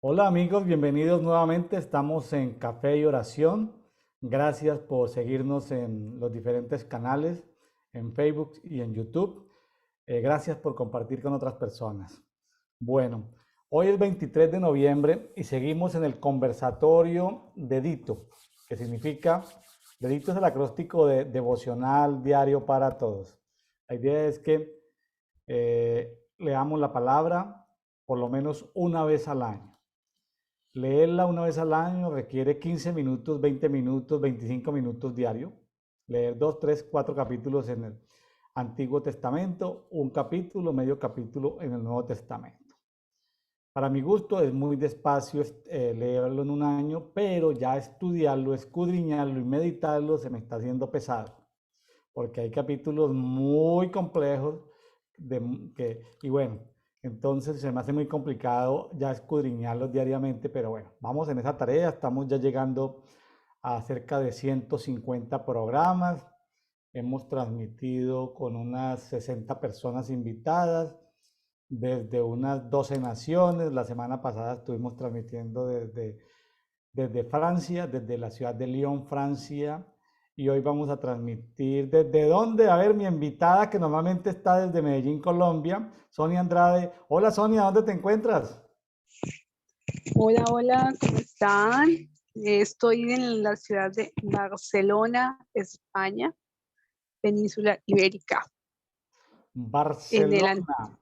Hola amigos, bienvenidos nuevamente. Estamos en Café y Oración. Gracias por seguirnos en los diferentes canales, en Facebook y en YouTube. Gracias por compartir con otras personas. Bueno, hoy es 23 de noviembre y seguimos en el conversatorio Dedito, que significa, Dedito es el acróstico de devocional diario para todos. La idea es que leamos la palabra por lo menos una vez al año. Leerla una vez al año requiere 15 minutos, 20 minutos, 25 minutos diario. Leer 2, 3, 4 capítulos en el Antiguo Testamento, un capítulo, medio capítulo en el Nuevo Testamento. Para mi gusto es muy despacio leerlo en un año, pero ya estudiarlo, escudriñarlo y meditarlo se me está haciendo pesado, porque hay capítulos muy complejos y bueno, entonces se me hace muy complicado ya escudriñarlos diariamente, pero bueno, vamos en esa tarea, estamos ya llegando a cerca de 150 programas, hemos transmitido con unas 60 personas invitadas desde unas 12 naciones. La semana pasada estuvimos transmitiendo desde Francia, desde la ciudad de Lyon, Francia, y hoy vamos a transmitir desde dónde. A ver, mi invitada que normalmente está desde Medellín, Colombia, Sonia Andrade. Hola Sonia, ¿dónde te encuentras? Hola, hola, ¿cómo están? Estoy en la ciudad de Barcelona, España, península ibérica, en el Barcelona,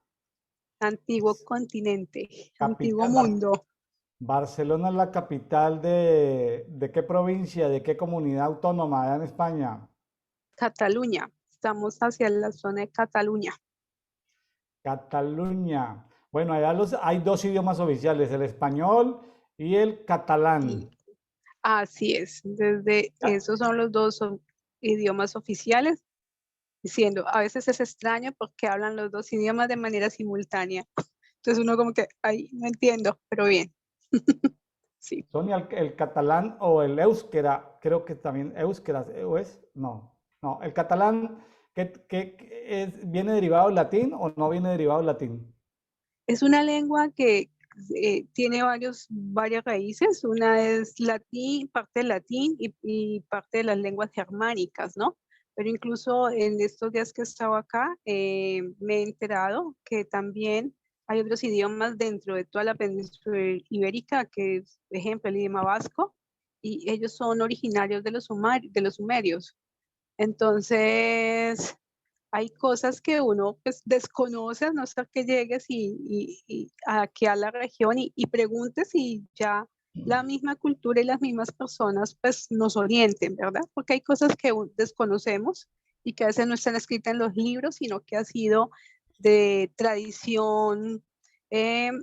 antiguo continente, antiguo capital. mundo, Barcelona es la capital ¿de qué provincia, de qué comunidad autónoma allá en España? Cataluña. Estamos hacia la zona de Cataluña. Cataluña. Bueno, hay dos idiomas oficiales, el español y el catalán. Sí, así es. Desde Ya. esos son los dos idiomas oficiales, diciendo, a veces es extraño porque hablan los dos idiomas de manera simultánea. Entonces uno como que, ay, no entiendo, pero bien. Sí. Sonia, el catalán o el euskera, creo que también euskera, ¿o es? No, no, el catalán, ¿viene derivado del latín o no viene derivado del latín? Es una lengua que tiene varias raíces. Una es latín, parte del latín y parte de las lenguas germánicas, ¿no? Pero incluso en estos días que he estado acá, me he enterado que también hay otros idiomas dentro de toda la península ibérica, que es, por ejemplo, el idioma vasco, y ellos son originarios de de los sumerios. Entonces, hay cosas que uno pues desconoce a no ser que llegues y aquí a la región y preguntes y ya la misma cultura y las mismas personas pues nos orienten, ¿verdad? Porque hay cosas que desconocemos y que a veces no están escritas en los libros, sino que ha sido de tradición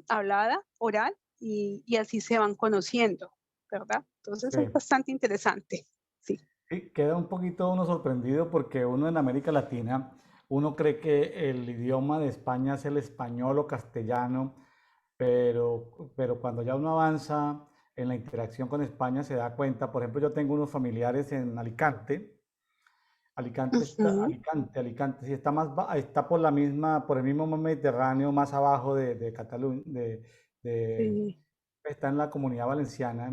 hablada, oral, y así se van conociendo, ¿verdad? Entonces Sí. es bastante interesante, sí. Sí, queda un poquito uno sorprendido porque uno en América Latina, uno cree que el idioma de España es el español o castellano, pero cuando ya uno avanza en la interacción con España se da cuenta. Por ejemplo, yo tengo unos familiares en Alicante. Ujú, Alicante, sí, está por el mismo Mediterráneo, más abajo de Cataluña, de- sí, está en la Comunidad Valenciana.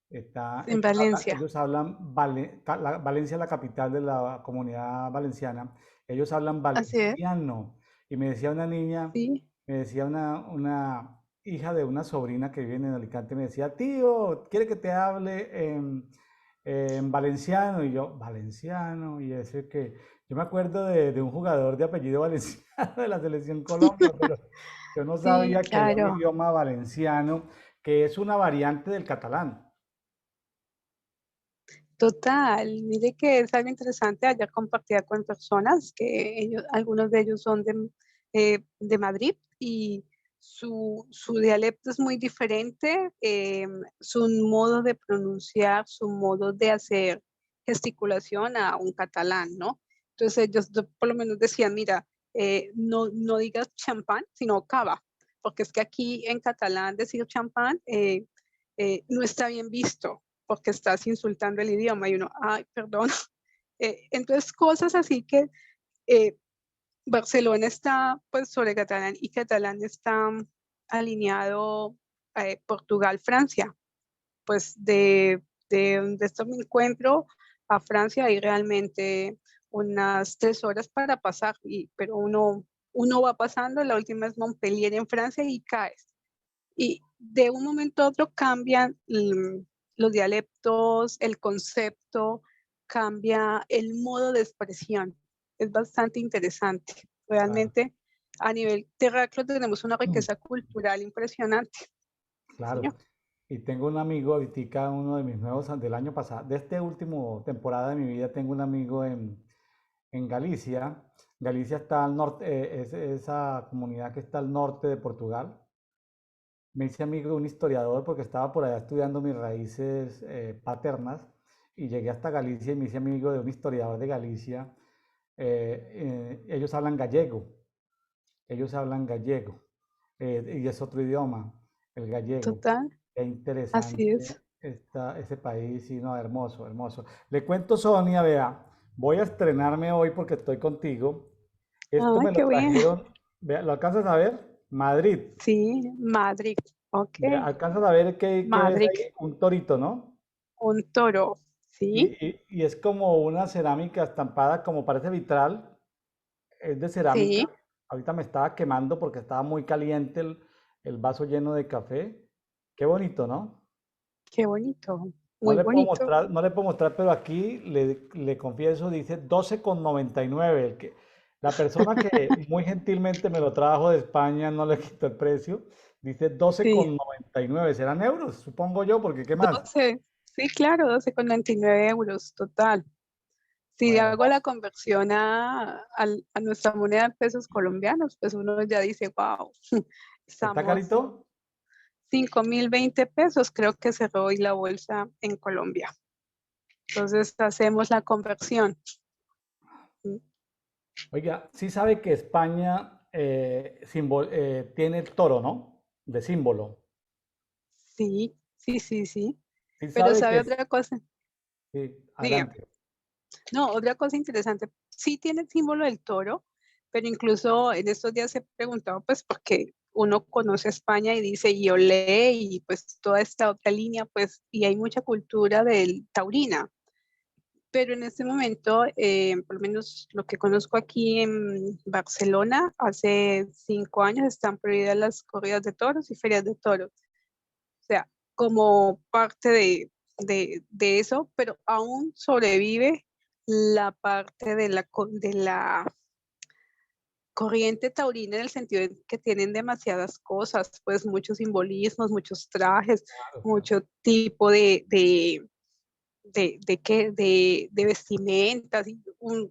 en Valencia. Ellos hablan, Valencia es la capital de la Comunidad Valenciana, ellos hablan Así es, valenciano. Y me decía una niña, sí. me decía una hija de una sobrina que vive en Alicante, me decía, tío, ¿quiere que te hable en valenciano? Y yo, valenciano, y ese que, yo me acuerdo de un jugador de apellido valenciano de la selección Colombia, pero yo no Sí, sabía que había un claro. idioma valenciano que es una variante del catalán. Total. Mire que es algo interesante. Ayer compartía con personas que ellos, algunos de ellos son de Madrid y su dialecto es muy diferente, su modo de pronunciar, su modo de hacer gesticulación a un catalán, ¿no? Entonces ellos por lo menos decían, mira, no digas champán, sino cava, porque es que aquí en catalán decir champán no está bien visto porque estás insultando el idioma y uno, ay, perdón. Entonces, cosas así que eh, Barcelona está pues sobre catalán y catalán está alineado Portugal, Francia. Pues de esto me encuentro a Francia hay realmente unas 3 horas para pasar, pero uno va pasando, la última es Montpellier en Francia y caes. Y de un momento a otro cambian los dialectos, el concepto, cambia el modo de expresión. Es bastante interesante. Claro. Realmente a nivel terráqueo tenemos una Mm, riqueza cultural impresionante. claro. Señor. Y tengo un amigo, ahorita uno de mis nuevos del año pasado, de este último temporada de mi vida, tengo un amigo en Galicia. Galicia está al norte, es esa comunidad que está al norte de Portugal. Me hice amigo de un historiador porque estaba por allá estudiando mis raíces paternas y llegué hasta Galicia y me hice amigo de un historiador de Galicia. Ellos hablan gallego, ellos hablan gallego y es otro idioma, el gallego. Total, Qué así interesante es. ese país, y no, hermoso, hermoso. Le cuento, Sonia, vea, voy a estrenarme hoy porque estoy contigo. Esto Ay, me lo qué bien. trajeron, vea, ¿lo alcanzas a ver? Madrid. Sí, Madrid. Ok, Vea, ¿alcanzas a ver qué ves Madrid. ahí? Un torito, ¿no? Un toro. Sí, Y es como una cerámica estampada, como parece vitral, es de cerámica. sí. Ahorita me estaba quemando porque estaba muy caliente el vaso lleno de café. Qué bonito, ¿no? Qué bonito. No Muy le puedo bonito. mostrar, no le puedo mostrar, pero aquí le confieso, dice 12,99. La persona que muy gentilmente me lo trajo de España no le quitó el precio. Dice doce Sí, con noventa y nueve. ¿Serán euros? Supongo yo, porque ¿qué más? 12. Sí, claro, 12,99 euros. Total. Si Bueno, hago la conversión a nuestra moneda de pesos colombianos, pues uno ya dice, wow, ¿está estamos carito? 5.020 pesos, creo que cerró hoy la bolsa en Colombia. Entonces hacemos la conversión. Mm, Oiga, sí sabe que España tiene el toro, ¿no? De símbolo. sí, sí, sí, sí. Sí Pero sabe que ¿sabe es. otra cosa? Sí, Diga, adelante. no, otra cosa interesante. Sí tiene el símbolo del toro, pero incluso en estos días he preguntado, pues, porque uno conoce España y dice, y olé, y pues toda esta otra línea, pues, y hay mucha cultura del taurina. Pero en este momento, por lo menos lo que conozco aquí en Barcelona, hace 5 años están prohibidas las corridas de toros y ferias de toros. O sea, como parte de eso, pero aún sobrevive la parte de la corriente taurina en el sentido de que tienen demasiadas cosas, pues muchos simbolismos, muchos trajes, Claro, claro. mucho tipo de vestimentas,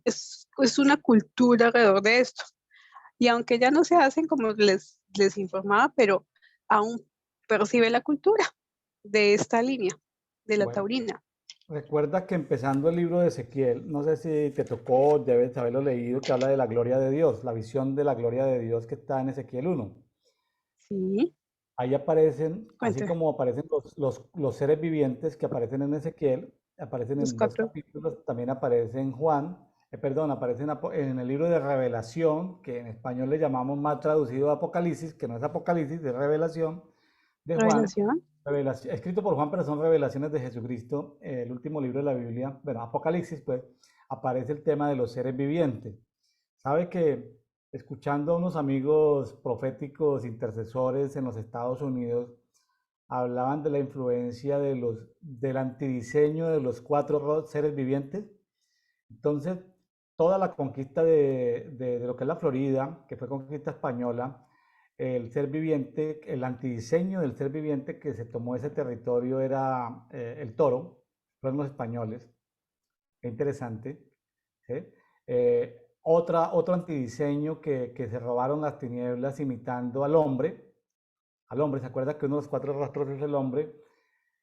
es una cultura alrededor de esto. Y aunque ya no se hacen como les informaba, pero aún percibe la cultura de esta línea, de la Bueno, taurina. recuerda que empezando el libro de Ezequiel, no sé si te tocó, debes haberlo leído, que habla de la gloria de Dios, la visión de la gloria de Dios que está en Ezequiel 1. Sí, Ahí aparecen, así cuéntame, como aparecen los seres vivientes que aparecen en Ezequiel, aparecen los en dos cuatro. capítulos, también aparece en Juan, perdón, aparece en el libro de Revelación, que en español le llamamos más traducido Apocalipsis, que no es Apocalipsis, es Revelación de Juan, Revelación. escrito por Juan, pero son revelaciones de Jesucristo, el último libro de la Biblia, bueno, Apocalipsis, pues, aparece el tema de los seres vivientes. Sabe que escuchando a unos amigos proféticos, intercesores en los Estados Unidos, hablaban de la influencia del antidiseño de los cuatro seres vivientes. Entonces, toda la conquista de lo que es la Florida, que fue conquista española, el ser viviente, el antidiseño del ser viviente que se tomó ese territorio era el toro, fueron los españoles. Qué interesante. ¿Sí? Otro antidiseño que se robaron las tinieblas imitando al hombre, ¿se acuerda que uno de los cuatro rostros es el hombre?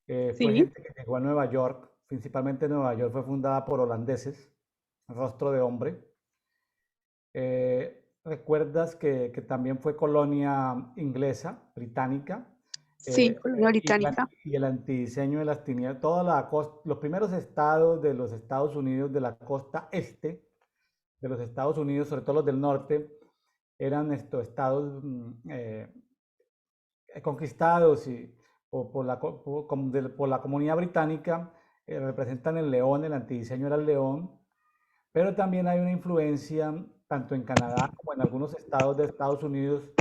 Fue Sí, gente que llegó a Nueva York, principalmente Nueva York fue fundada por holandeses, rostro de hombre. ¿Recuerdas que también fue colonia inglesa, británica? sí, colonia Y, británica. y el antidiseño de las tinieblas, toda la costa, los primeros estados de los Estados Unidos de la costa este de los Estados Unidos, sobre todo los del norte, eran estos estados conquistados y por la comunidad británica, representan el león, el antidiseño era el león, pero también hay una influencia tanto en Canadá como en algunos estados de Estados Unidos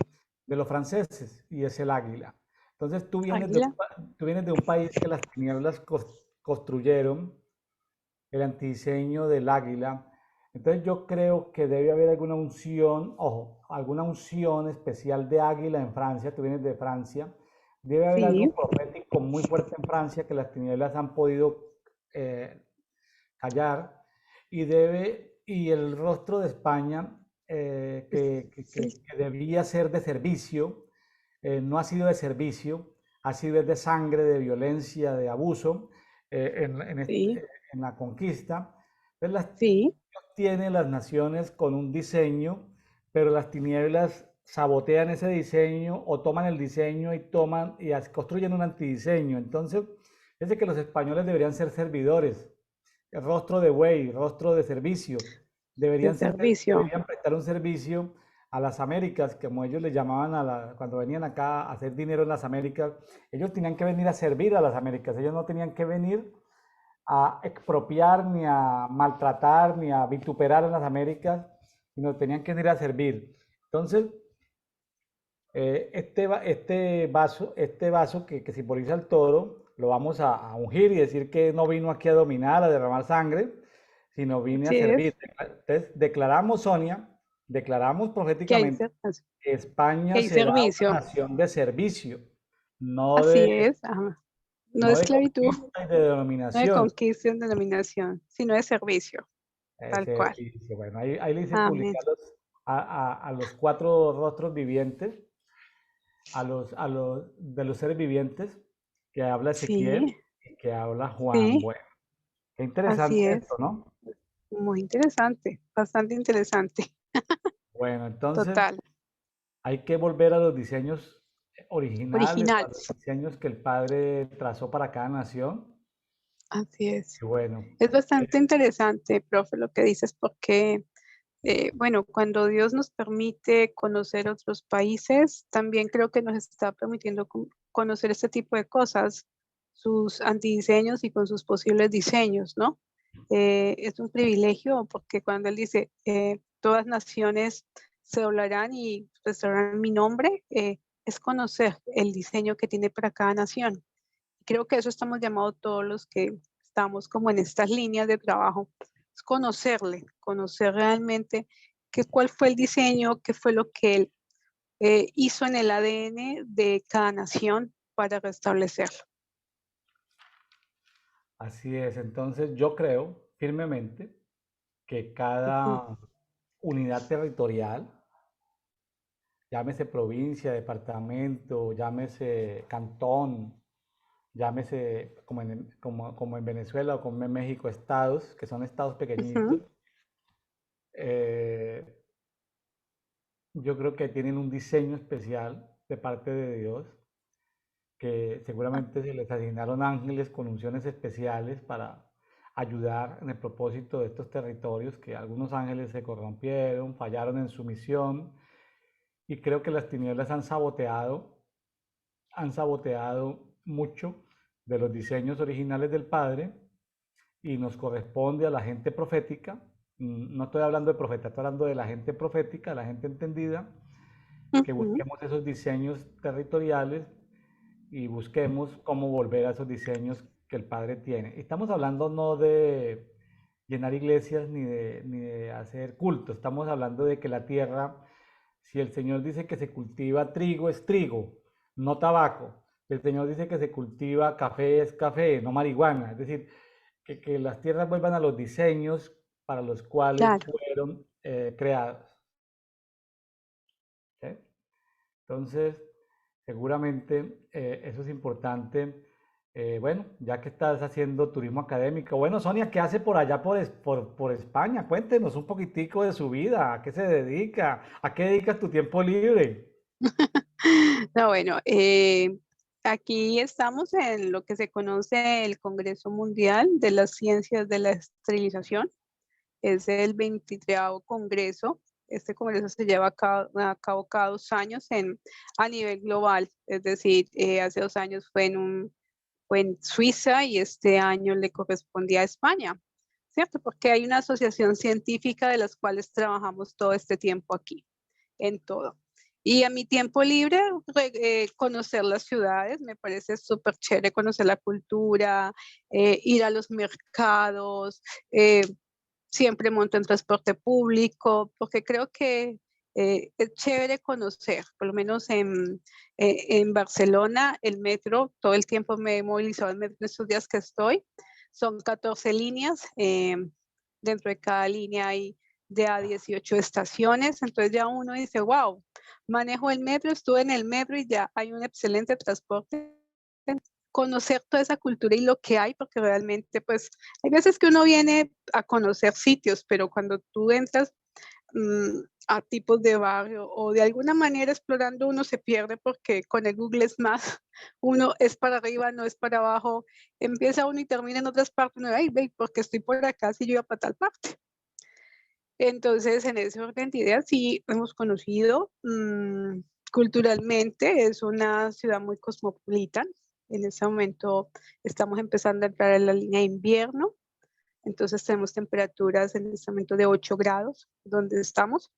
de los franceses, y es el águila. Entonces Águila. tú vienes de un país que las tinieblas construyeron el antidiseño del águila. Entonces yo creo que debe haber alguna unción, ojo, alguna unción especial de águila en Francia, tú vienes de Francia, debe haber algo Sí, profético muy fuerte en Francia que las tinieblas han podido eh, callar, y el rostro de España, sí, que debía ser de servicio, no ha sido de servicio, ha sido de sangre, de violencia, de abuso sí, en la conquista. Entonces, sí, tienen las naciones con un diseño, pero las tinieblas sabotean ese diseño o toman el diseño y construyen un antidiseño. Entonces, es de que los españoles deberían ser servidores, el rostro de buey, rostro de servicio. de servicio. Deberían prestar un servicio a las Américas, como ellos le llamaban cuando venían acá a hacer dinero en las Américas. Ellos tenían que venir a servir a las Américas, ellos no tenían que venir a expropiar, ni a maltratar, ni a vituperar en las Américas, sino tenían que venir a servir. Entonces, este vaso que simboliza el toro, lo vamos a ungir y decir que no vino aquí a dominar, a derramar sangre, sino vine a Así servir. es, Entonces, declaramos, Sonia, declaramos que hay, proféticamente que que España hay será una servicio. nación de servicio, no Así de, es, ajá. No de no de esclavitud, conquista y de no de denominación. conquista en denominación, sino de servicio, tal cual. Servicio. Bueno, ahí le hice Amén. publicar a los cuatro rostros vivientes, de los seres vivientes, que habla Ezequiel Sí, y que habla Juan. sí, Bueno, qué interesante así es. esto, ¿no? Muy interesante, bastante interesante. Bueno, entonces Total. hay que volver a los diseños originales, a los Originales. diseños que el Padre trazó para cada nación. Así es. Y bueno, Es bastante interesante, profe, lo que dices, porque, bueno, cuando Dios nos permite conocer otros países, también creo que nos está permitiendo conocer este tipo de cosas, sus antidiseños y con sus posibles diseños, ¿no? Es un privilegio porque cuando Él dice, todas naciones se doblarán y restaurarán mi nombre, es conocer el diseño que tiene para cada nación. Creo que eso estamos llamados todos los que estamos como en estas líneas de trabajo, es conocerle, conocer realmente cuál fue el diseño, qué fue lo que él hizo en el ADN de cada nación para restablecerlo. así es. Entonces yo creo firmemente que Ujú, cada unidad territorial, llámese provincia, departamento, llámese cantón, llámese como en Venezuela o como en México, estados, que son estados pequeñitos, ujú, eh, yo creo que tienen un diseño especial de parte de Dios, que seguramente se les asignaron ángeles con unciones especiales para ayudar en el propósito de estos territorios, que algunos ángeles se corrompieron, fallaron en su misión, y creo que las tinieblas han saboteado mucho de los diseños originales del Padre, y nos corresponde a la gente profética, no estoy hablando de profeta, estoy hablando de la gente profética, la gente entendida, que ujú. busquemos esos diseños territoriales y busquemos cómo volver a esos diseños que el Padre tiene. Estamos hablando no de llenar iglesias ni de hacer culto, estamos hablando de que la tierra, si el Señor dice que se cultiva trigo, es trigo, no tabaco. El Señor dice que se cultiva café, es café, no marihuana. Es decir, que las tierras vuelvan a los diseños para los cuales Claro, fueron creadas. ¿Sí? Entonces, seguramente eso es importante. Bueno, ya que estás haciendo turismo académico. Bueno, Sonia, ¿qué hace por allá por España? Cuéntenos un poquitico de su vida. ¿A qué se dedica? ¿A qué dedicas tu tiempo libre? no, bueno, aquí estamos en lo que se conoce el Congreso Mundial de las Ciencias de la Esterilización. Es el 23º Congreso. Este congreso se lleva a cabo cada 2 años a nivel global, es decir, hace 2 años fue en Suiza y este año le correspondía a España, ¿cierto? Porque hay una asociación científica de las cuales trabajamos todo este tiempo aquí, en todo. Y a mi tiempo libre, conocer las ciudades, me parece súper chévere conocer la cultura, ir a los mercados, siempre monto en transporte público, porque creo que es chévere conocer, por lo menos en Barcelona, el metro, todo el tiempo me he movilizado en metro en estos días que estoy, son 14 líneas, dentro de cada línea hay de a 18 estaciones, entonces ya uno dice, wow, manejo el metro, estuve en el metro y ya hay un excelente transporte, conocer toda esa cultura y lo que hay, porque realmente pues hay veces que uno viene a conocer sitios, pero cuando tú entras a tipos de barrio o de alguna manera explorando uno se pierde porque con el Google es más, uno es para arriba, no es para abajo, empieza uno y termina en otras partes, uno, ay, ve, porque estoy por acá si yo iba para tal parte. Entonces, en ese orden de ideas, sí hemos conocido culturalmente, es una ciudad muy cosmopolita. En ese momento estamos empezando a entrar en la línea de invierno, entonces tenemos temperaturas en este momento de 8 grados donde estamos.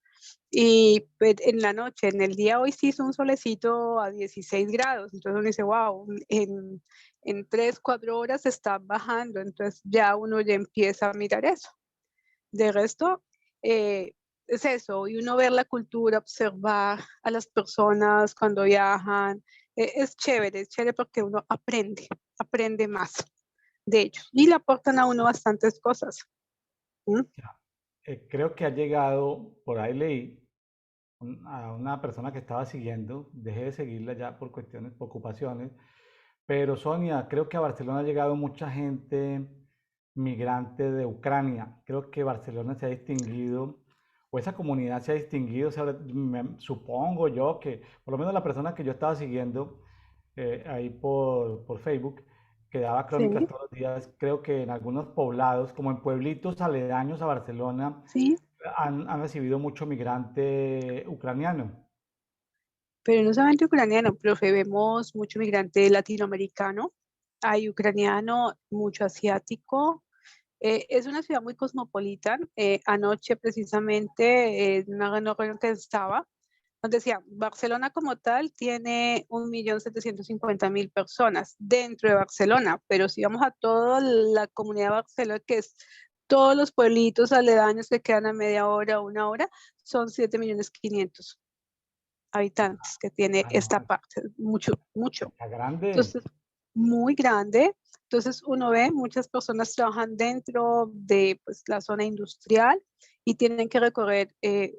Y pues, en la noche, en el día hoy sí hizo un solecito a 16 grados, entonces uno dice, wow, en 3, 4 horas está bajando, entonces ya uno ya empieza a mirar eso. De resto, es eso, y uno ver la cultura, observar a las personas cuando viajan, es chévere porque uno aprende más de ellos y le aportan a uno bastantes cosas. ¿Mm? Creo que ha llegado, por ahí leí, a una persona que estaba siguiendo, dejé de seguirla ya por cuestiones, por ocupaciones, pero Sonia, creo que a Barcelona ha llegado mucha gente migrante de Ucrania. Creo que Barcelona se ha distinguido, o esa comunidad se ha distinguido, supongo yo que, por lo menos la persona que yo estaba siguiendo ahí por Facebook, que daba crónicas Sí, todos los días, creo que en algunos poblados, como en pueblitos aledaños a Barcelona, sí, han recibido mucho migrante ucraniano. pero no solamente ucraniano, profe, vemos mucho migrante latinoamericano, hay ucraniano, mucho asiático. Es una ciudad muy cosmopolita. Anoche precisamente, en una reunión que estaba, nos decía, Barcelona como tal tiene 1.750.000 personas dentro de Barcelona, pero si vamos a toda la comunidad de Barcelona, que es todos los pueblitos aledaños que quedan a media hora o una hora, son 7.500.000 habitantes que tiene Ah, no, esta parte, mucho, mucho. está grande. Entonces, muy grande. Entonces, uno ve, muchas personas trabajan dentro de pues, la zona industrial y tienen que recorrer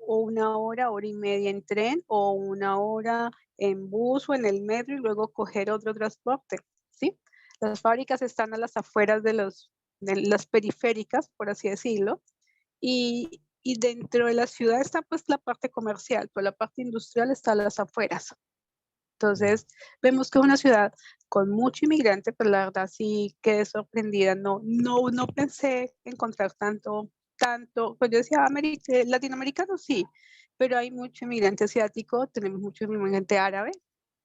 o una hora, hora y media en tren o una hora en bus o en el metro y luego coger otro transporte, ¿sí? Las fábricas están a las afueras de las periféricas, por así decirlo, y dentro de la ciudad está pues la parte comercial, pero la parte industrial está a las afueras. Ya. Entonces, vemos que es una ciudad con mucho inmigrante, pero la verdad sí quedé sorprendida. No pensé encontrar tanto. Pues yo decía, latinoamericano sí, pero hay mucho inmigrante asiático, tenemos mucho inmigrante árabe.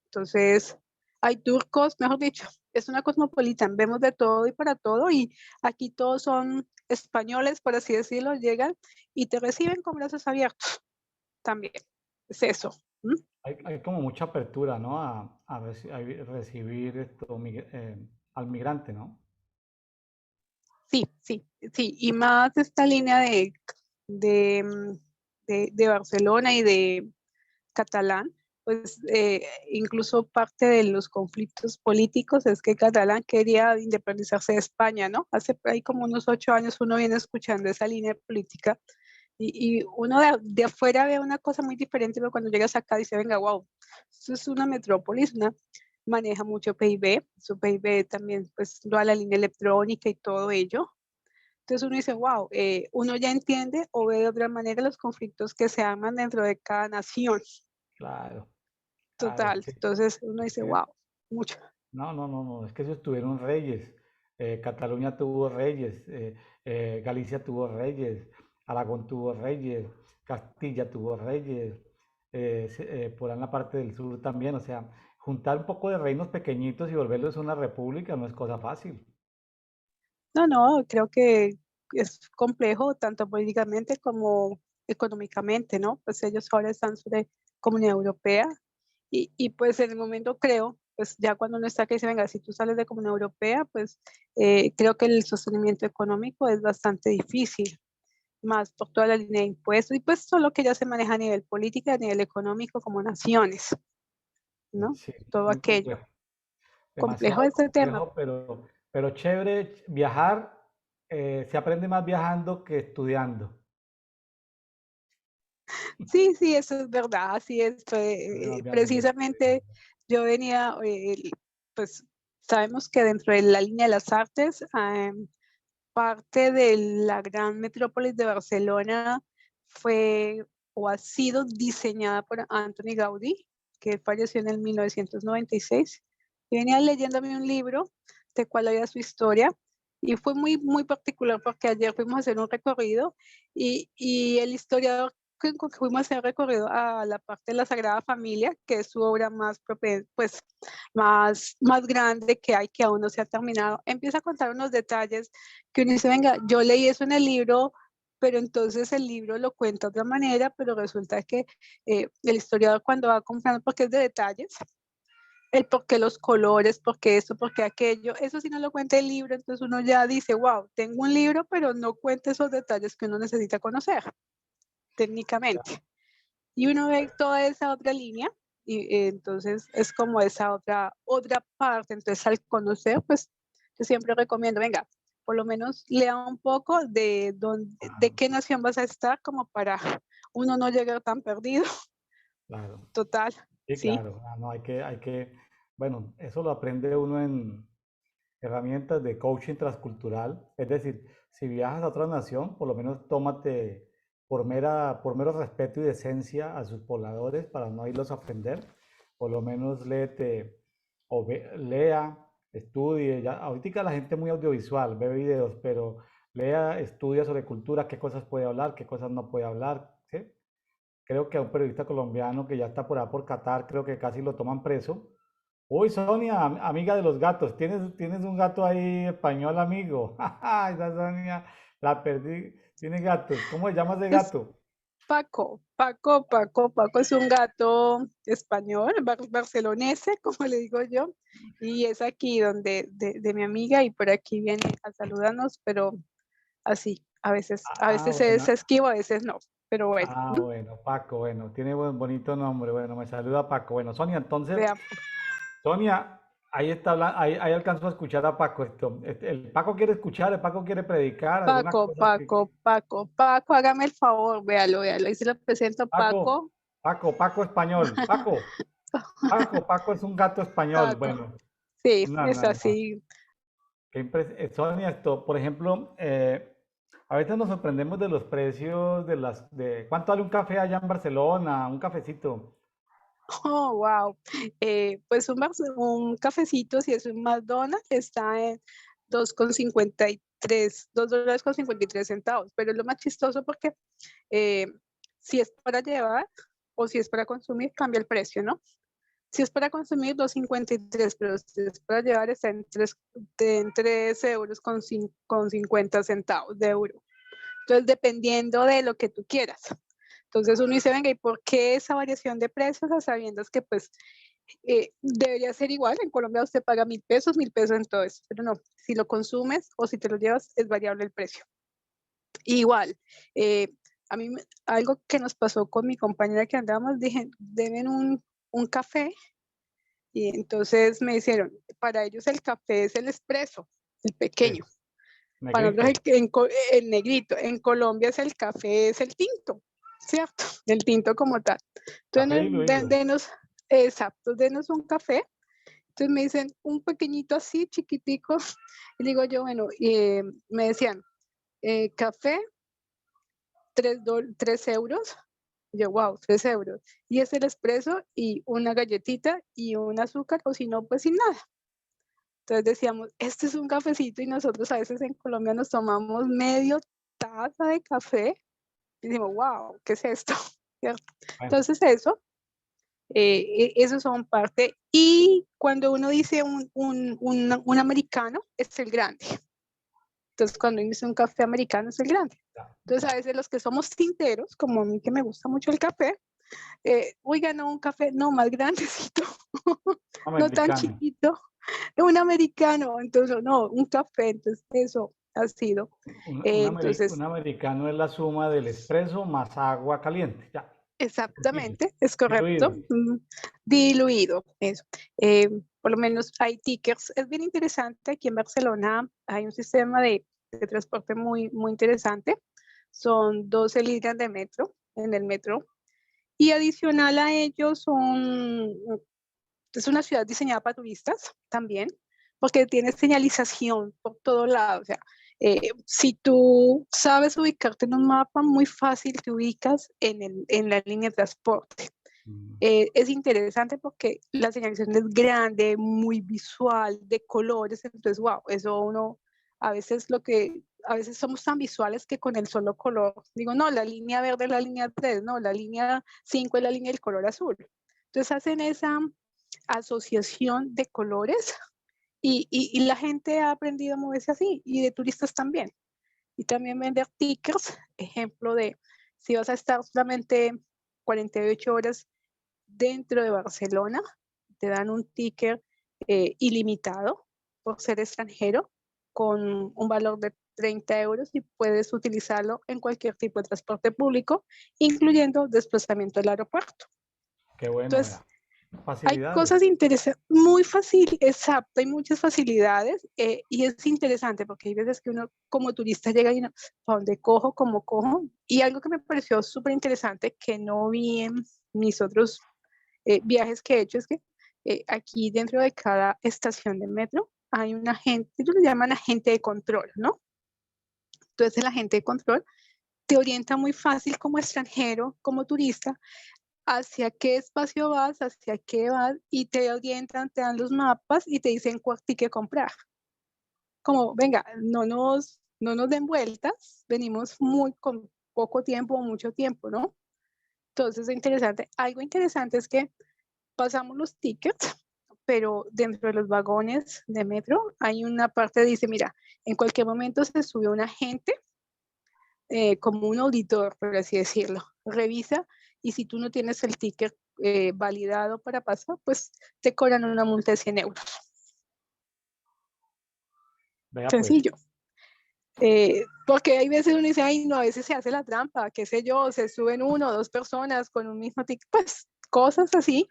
Entonces, hay turcos, mejor dicho, es una cosmopolitan, vemos de todo y para todo, y aquí todos son españoles, por así decirlo, llegan y te reciben con brazos abiertos también. Es eso. ¿Mm? Hay como mucha apertura, ¿no? A recibir al migrante, ¿no? Sí, sí, sí, y más esta línea de, mm, de Barcelona y de Catalán, pues incluso parte de los conflictos políticos es que Catalán quería independizarse de España, ¿no? Hace ahí como unos 8 años uno viene escuchando esa línea política y uno de afuera ve una cosa muy diferente, pero cuando llegas acá dice, venga, wow, esto es una metrópolis, maneja mucho PIB, su PIB también pues lo a la línea electrónica y todo ello. Entonces uno dice, wow, uno ya entiende o ve de otra manera los conflictos que se arman dentro de cada nación. Claro, claro, Total. Entonces uno es dice, que wow, mucho. no, es que ellos tuvieron reyes. Cataluña tuvo reyes, Galicia tuvo reyes, Aragón tuvo reyes, Castilla tuvo reyes, por ahí en la parte del sur también, o sea, juntar un poco de reinos pequeñitos y volverlos una república no es cosa fácil. No, no, creo que es complejo tanto políticamente como económicamente, ¿no? Pues ellos ahora están sobre Comunidad Europea y pues en el momento creo, pues ya cuando uno está que dice, venga, si tú sales de Comunidad Europea, pues creo que el sostenimiento económico es bastante difícil, más por toda la línea de impuestos y pues todo lo que ya se maneja a nivel político, a nivel económico como naciones, ¿no? Sí, Todo muy aquello. complejo, Complejo demasiado este tema. complejo, pero chévere viajar, se aprende más viajando que estudiando. Sí, sí, eso es verdad, así es. Se aprende más viajando que Precisamente estudiando. yo venía, pues sabemos que dentro de la línea de las artes, parte de la gran metrópolis de Barcelona fue o ha sido diseñada por Antoni Gaudí, que falleció en el 1996. Y venía leyéndome un libro de cuál era su historia y fue muy, muy particular porque ayer fuimos a hacer un recorrido y el historiador que fuimos a hacer un recorrido a la parte de la Sagrada Familia, que es su obra más, pues, más grande que hay, que aún no se ha terminado, empieza a contar unos detalles que uno dice, venga, yo leí eso en el libro, pero entonces el libro lo cuenta de otra manera, pero resulta que el historiador cuando va comprando, porque es de detalles, el por qué los colores, por qué esto, por qué aquello, eso sí no lo cuenta el libro, entonces uno ya dice, wow, tengo un libro, pero no cuenta esos detalles que uno necesita conocer técnicamente. Y uno ve toda esa otra línea y entonces es como esa otra parte. Entonces al conocer, pues yo siempre recomiendo, venga, por lo menos lea un poco de Claro, qué nación vas a estar como para uno no llegar tan perdido. claro. Total, Sí, sí. claro. Ah, no, bueno, eso lo aprende uno en herramientas de coaching transcultural. Es decir, si viajas a otra nación, por lo menos tómate por mero respeto y decencia a sus pobladores para no irlos a ofender. Por lo menos léete lea, estudie. Ya, ahorita la gente es muy audiovisual, ve videos, pero lea, estudia sobre cultura, qué cosas puede hablar, qué cosas no puede hablar, ¿sí? Creo que a un periodista colombiano que ya está por ahí por Qatar, creo que casi lo toman preso. Uy, Sonia, amiga de los gatos, ¿tienes un gato ahí español, amigo? Esa Sonia, la perdí. Tiene gatos. ¿Cómo se llama ese Es gato? Paco es un gato español, barcelonese, como le digo yo, y es aquí donde de mi amiga y por aquí viene a saludarnos, pero así, a Ah, veces es bueno. esquivo, a veces no, pero bueno, Ah, bueno, Paco, bueno, tiene buen, bonito nombre. Bueno, me saluda Paco. Bueno, Sonia, entonces, vea, Sonia, ahí está hablando, ahí alcanzo a escuchar a Paco. El Paco quiere escuchar, el Paco quiere predicar, alguna cosa Paco, hágame el favor, véalo, y se lo presento, Paco, Paco, Paco español. Paco es un gato español. Paco, Bueno, sí, no, es no, no. así. Sonia, esto, por ejemplo, a veces nos sorprendemos de los precios de cuánto vale un café allá en Barcelona, un cafecito. Oh, wow. Pues un cafecito, si es un McDonald's, está en 2,53, $2.53, pero es lo más chistoso porque eh, si es para llevar o si es para consumir, cambia el precio, ¿no? Si es para consumir, 2,53, pero si es para llevar, está en 3 euros con 50 centavos de euro. Entonces, dependiendo de lo que tú quieras. Entonces uno dice, venga, ¿y por qué esa variación de precios a sabiendas que pues debería ser igual? En Colombia usted paga 1.000 pesos en todo eso, pero no, si lo consumes o si te lo llevas es variable el precio. Igual, eh, a mí algo que nos pasó con mi compañera que andábamos, dije, deben un café y entonces me dijeron, para ellos el café es el espresso, el pequeño. Es Para nosotros negrito. el negrito. En Colombia es el café, es el tinto, ¿cierto? El tinto como tal. Café Entonces, diluido. exacto, denos un café. Entonces me dicen un pequeñito así, chiquitico. Y digo yo, bueno, me decían, café, 3 euros. Y yo, wow, 3 euros. Y es el espresso y una galletita y un azúcar, o si no, pues sin nada. Entonces decíamos, este es un cafecito y nosotros a veces en Colombia nos tomamos medio taza de café Y decimos, wow, ¿qué es esto? ¿Cierto? Bueno, Entonces esos son parte. Y cuando uno dice un americano, es el grande. Entonces, cuando uno dice un café americano, es el grande. ya, Entonces, a ya. veces los que somos tinteros, como a mí que me gusta mucho el café, oiga, no, un café, no, más grandecito, no tan Americano. chiquito, un americano, entonces, no, un café, entonces, eso ha sido. Un Entonces, americano es la suma del espresso más agua caliente. Ya, sencillo. exactamente, es correcto, Diluido. diluido, eso. Eh, por lo menos hay tickets, es bien interesante, aquí en Barcelona hay un sistema de transporte muy interesante, son 12 líneas de metro, en el metro, y adicional a ello es una ciudad diseñada para turistas también, porque tiene señalización por todo lado. O sea, si tú sabes ubicarte en un mapa, muy fácil te ubicas en la línea de transporte. Mm. Es interesante porque la señalización es grande, muy visual, de colores, entonces, wow, eso uno, a veces somos tan visuales que con el solo color, digo, no, la línea verde es la línea 3, no, la línea 5 es la línea del color azul. Entonces hacen esa asociación de colores y la gente ha aprendido a moverse así y de turistas también. Y también vender tickets, ejemplo de si vas a estar solamente 48 horas dentro de Barcelona, te dan un ticket ilimitado por ser extranjero con un valor de 30 euros y puedes utilizarlo en cualquier tipo de transporte público, incluyendo desplazamiento al aeropuerto. Qué bueno, Entonces, vea. hay Facilidades. cosas interesantes, muy fácil, exacto, hay muchas facilidades y es interesante porque hay veces que uno como turista llega y uno, ¿para dónde cojo? ¿Cómo cojo? Y algo que me pareció súper interesante que no vi en mis otros viajes que he hecho es que aquí dentro de cada estación de metro hay un agente, ellos le llaman agente de control, ¿no? Entonces el agente de control te orienta muy fácil como extranjero, como turista, hacia qué espacio vas, hacia qué vas, y te orientan, te dan los mapas y te dicen cuál ticket comprar. Como, venga, no nos den vueltas, venimos muy con poco tiempo o mucho tiempo, ¿no? Entonces es interesante. Algo interesante es que pasamos los tickets, pero dentro de los vagones de metro hay una parte que dice, mira, en cualquier momento se sube un agente, como un auditor, por así decirlo, revisa y si tú no tienes el ticket validado para pasar, pues te cobran una multa de 100 euros. Vea pues. Sencillo. Porque hay veces uno dice, ay, no, a veces se hace la trampa, qué sé yo, se suben uno o dos personas con un mismo ticket, pues cosas así,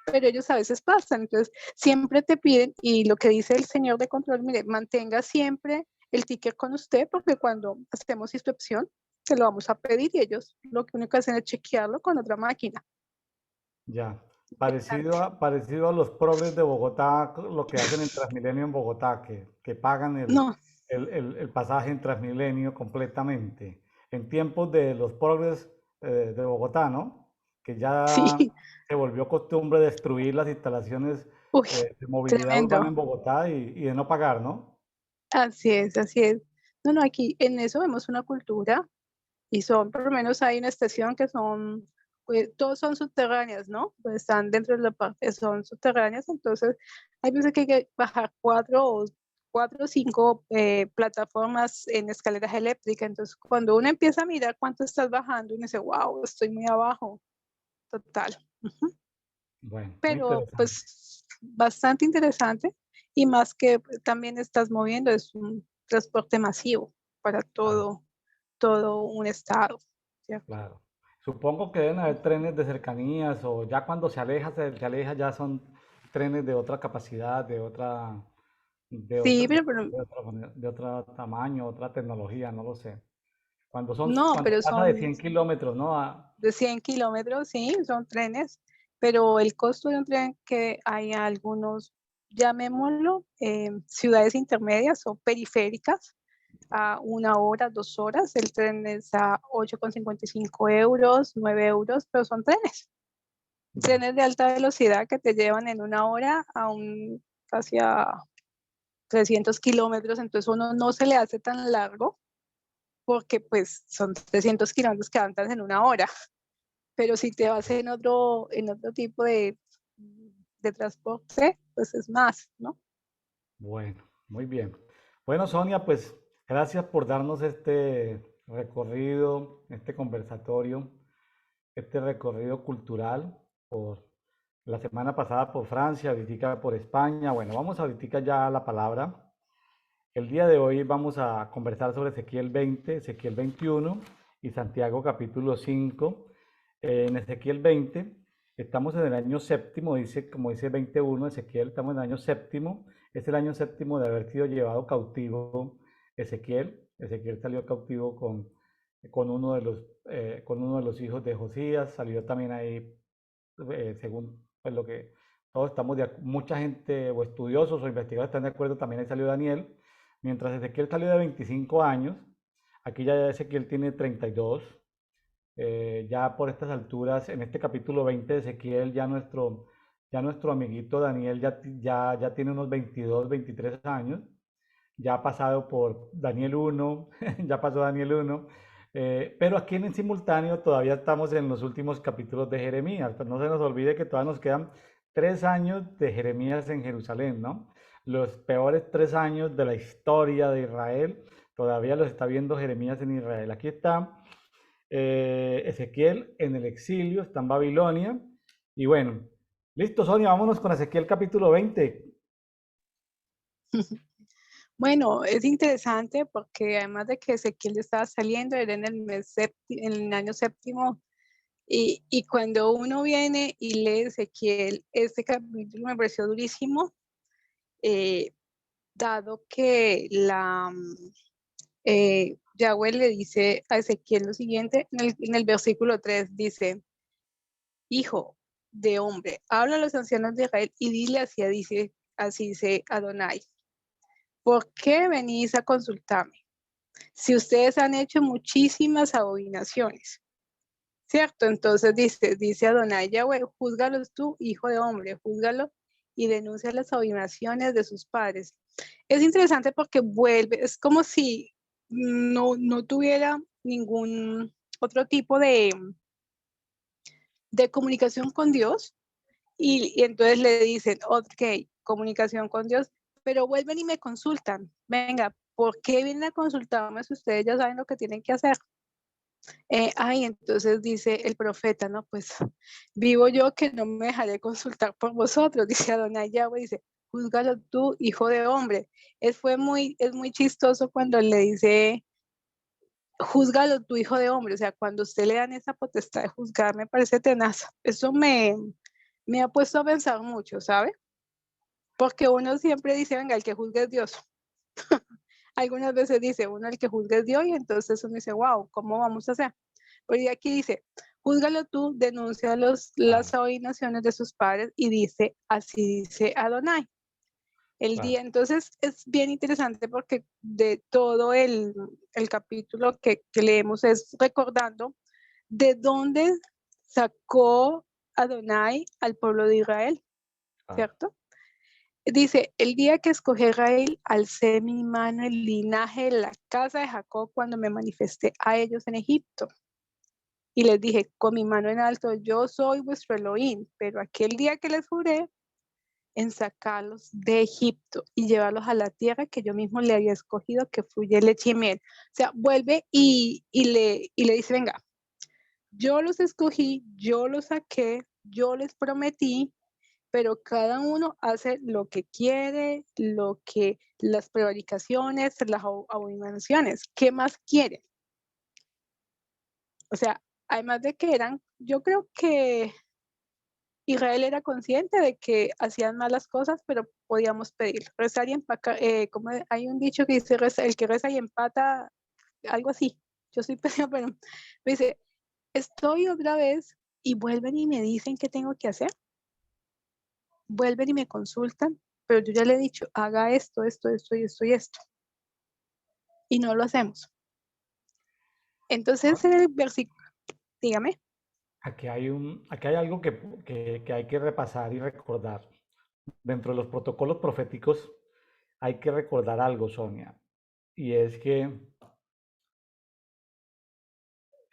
pero ellos a veces pasan. Entonces, siempre te piden, y lo que dice el señor de control, mire, mantenga siempre el ticket con usted, porque cuando hacemos inspección, se lo vamos a pedir y ellos lo que único que hacen es chequearlo con otra máquina. Ya. Interesante. Parecido a los progres de Bogotá, lo que hacen en Transmilenio en Bogotá, que pagan No, el pasaje en Transmilenio completamente. En tiempos de los progres de Bogotá, ¿no? Que ya sí, se volvió costumbre destruir las instalaciones uy, de movilidad urbana tremendo. en Bogotá y de no pagar, ¿no? Así es, así es. No, no, aquí en eso vemos una cultura y son, por lo menos hay una estación que son, todos son subterráneas, ¿no? Pues están dentro de la parte, son subterráneas, entonces hay veces que hay que bajar cuatro o cinco plataformas en escaleras eléctricas, entonces cuando uno empieza a mirar cuánto estás bajando, uno dice, wow, estoy muy abajo, total. Ujú. Bueno, muy Pero interesante. pues bastante interesante y más que también estás moviendo, es un transporte masivo para Claro, todo un estado, ¿cierto? claro. Supongo que deben haber trenes de cercanías o ya cuando se aleja ya son trenes de otra capacidad, de Sí, otro, pero de otro tamaño, otra tecnología, no lo sé. no, Cuando pero pasa de son 100 kilómetros, ¿no? de 100 kilómetros, sí, son trenes, pero el costo de un tren que hay algunos, llamémoslo, ciudades intermedias o periféricas, a 1 hora, 2 horas, el tren es a 8,55 euros, 9 euros, pero son trenes. Ya, Trenes de alta velocidad que te llevan en 1 hora casi a 300 kilómetros, entonces uno no se le hace tan largo porque pues son 300 kilómetros que avanzas en una hora, pero si te vas en otro tipo de transporte, pues es más, ¿no? Bueno, muy bien. Bueno, Sonia, pues gracias por darnos este recorrido, este conversatorio, este recorrido cultural por la semana pasada por Francia, ahorita por España. Bueno, vamos ahorita ya a la palabra. El día de hoy vamos a conversar sobre Ezequiel 20, Ezequiel 21 y Santiago capítulo 5. En Ezequiel 20 estamos en el año séptimo, dice, como dice 21, Ezequiel, estamos en el año séptimo. Es el año séptimo de haber sido llevado cautivo Ezequiel. Ezequiel salió cautivo con con uno de los hijos de Josías. Salió también ahí, según pues, lo que todos estamos mucha gente o estudiosos o investigadores están de acuerdo, también ahí salió Daniel. Mientras Ezequiel salió de 25 años, aquí ya Ezequiel tiene 32. Ya por estas alturas, en este capítulo 20 de Ezequiel, ya nuestro amiguito Daniel ya tiene unos 22, 23 años. Ya ha pasado por Daniel 1, ya pasó Daniel 1. Pero aquí en simultáneo todavía estamos en los últimos capítulos de Jeremías. Pues no se nos olvide que todavía nos quedan 3 años de Jeremías en Jerusalén, ¿no? Los peores 3 años de la historia de Israel, todavía los está viendo Jeremías en Israel. Aquí está Ezequiel en el exilio, está en Babilonia. Y bueno, listo, Sonia, vámonos con Ezequiel capítulo 20. Bueno, es interesante porque además de que Ezequiel estaba saliendo, era en en el año séptimo, y cuando uno viene y lee Ezequiel, este capítulo me pareció durísimo, eh, dado que Yahweh le dice a Ezequiel lo siguiente, en el versículo 3 dice, hijo de hombre, habla a los ancianos de Israel y dile así dice Adonai, ¿por qué venís a consultarme? Si ustedes han hecho muchísimas abominaciones, ¿cierto? Entonces dice Adonai Yahweh, júzgalos tú, hijo de hombre, júzgalo y denuncia las abominaciones de sus padres. Es interesante porque vuelve, es como si no tuviera ningún otro tipo de comunicación con Dios y entonces le dicen, ok, comunicación con Dios, pero vuelven y me consultan. Venga, ¿por qué vienen a consultarme si ustedes ya saben lo que tienen que hacer? Entonces dice el profeta, no, pues vivo yo que no me dejaré consultar por vosotros, dice Adonai Yahweh, dice, júzgalo tú, hijo de hombre. Es muy chistoso cuando le dice, júzgalo tu hijo de hombre, o sea, cuando usted le dan esa potestad de juzgar, me parece tenaz. Eso me ha puesto a pensar mucho, ¿sabe? Porque uno siempre dice, venga, el que juzgue es Dios. Algunas veces dice uno, el que juzgue es Dios, y entonces uno dice, wow, ¿cómo vamos a hacer? Pero aquí dice, júzgalo tú, denuncia las Claro, abominaciones de sus padres, y dice, así dice Adonai. El claro. día, entonces es bien interesante porque de todo el capítulo que leemos es recordando de dónde sacó Adonai al pueblo de Israel, Claro. ¿cierto? Dice, el día que escogí a Israel, alcé mi mano el linaje de la casa de Jacob cuando me manifesté a ellos en Egipto. Y les dije, con mi mano en alto, yo soy vuestro Elohim, pero aquel día que les juré en sacarlos de Egipto y llevarlos a la tierra que yo mismo le había escogido, que fluye leche y miel. O sea, vuelve y le dice, venga, yo los escogí, yo los saqué, yo les prometí, pero cada uno hace lo que quiere, las prevaricaciones, las abominaciones. ¿Qué más quiere? O sea, además de que yo creo que Israel era consciente de que hacían malas cosas, pero podíamos pedir, rezar y empacar, como hay un dicho que dice, el que reza y empata, algo así. Yo soy pésima, pero me dice, estoy otra vez y vuelven y me dicen qué tengo que hacer, vuelven y me consultan, pero yo ya le he dicho, haga esto, esto, esto y esto y esto, y no lo hacemos. Entonces, en el versículo, dígame. Aquí hay algo que hay que repasar y recordar. Dentro de los protocolos proféticos hay que recordar algo, Sonia, y es que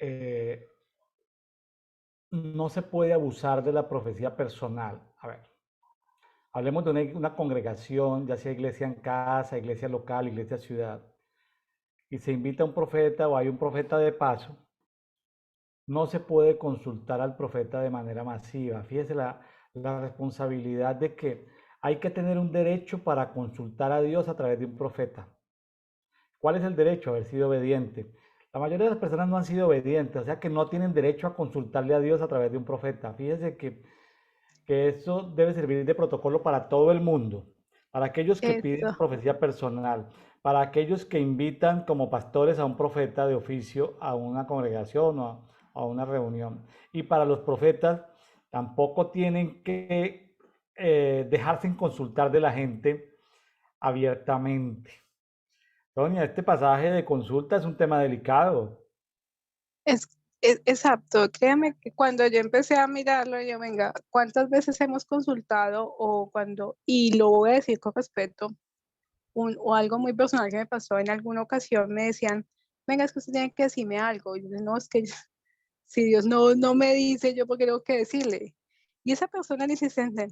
eh, no se puede abusar de la profecía personal. A ver, hablemos de una congregación, ya sea iglesia en casa, iglesia local, iglesia ciudad, y se invita a un profeta o hay un profeta de paso. No se puede consultar al profeta de manera masiva. Fíjese la responsabilidad de que hay que tener un derecho para consultar a Dios a través de un profeta. ¿Cuál es el derecho? Haber sido obediente. La mayoría de las personas no han sido obedientes, o sea que no tienen derecho a consultarle a Dios a través de un profeta. Fíjese que eso debe servir de protocolo para todo el mundo, para aquellos que piden Eso, profecía personal, para aquellos que invitan como pastores a un profeta de oficio a una congregación o a una reunión. Y para los profetas tampoco tienen que dejarse consultar de la gente abiertamente. Sonia, este pasaje de consulta es un tema delicado. es, exacto. Créeme que cuando yo empecé a mirarlo, yo, venga, ¿cuántas veces hemos consultado o cuando, y lo voy a decir con respeto, o algo muy personal que me pasó en alguna ocasión, me decían, venga, es que usted tiene que decirme algo. Y yo, no, es que si Dios no me dice, yo porque tengo que decirle. Y esa persona le insistente,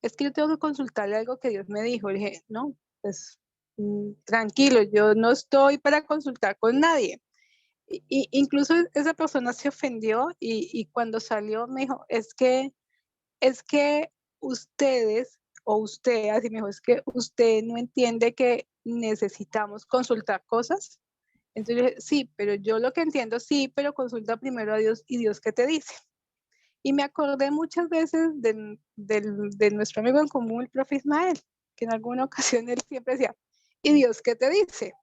es que yo tengo que consultarle algo que Dios me dijo. Le dije, no, pues tranquilo, yo no estoy para consultar con nadie. Incluso esa persona se ofendió y cuando salió me dijo, es que ustedes, o usted, así me dijo, es que usted no entiende que necesitamos consultar cosas. Entonces yo dije, sí, pero yo lo que entiendo, sí, pero consulta primero a Dios y Dios qué te dice. Y me acordé muchas veces de nuestro amigo en común, el profe Ismael, que en alguna ocasión él siempre decía, ¿y Dios qué te dice?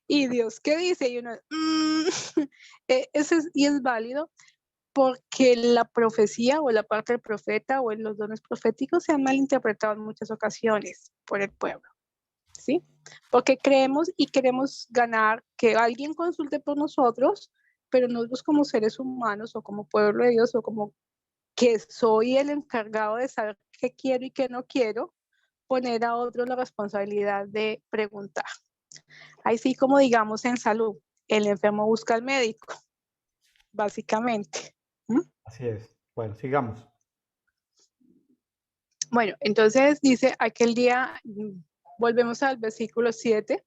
¿Y Dios qué dice? Y uno, y es válido porque la profecía o la parte del profeta o en los dones proféticos se han malinterpretado en muchas ocasiones por el pueblo, ¿sí? Porque creemos y queremos ganar que alguien consulte por nosotros, pero nosotros como seres humanos o como pueblo de Dios o como que soy el encargado de saber qué quiero y qué no quiero, poner a otros la responsabilidad de preguntar. Ahí sí, como digamos en salud, el enfermo busca al médico, básicamente. ¿Mm? Así es. Bueno, sigamos. Bueno, entonces dice aquel día, volvemos al versículo 7,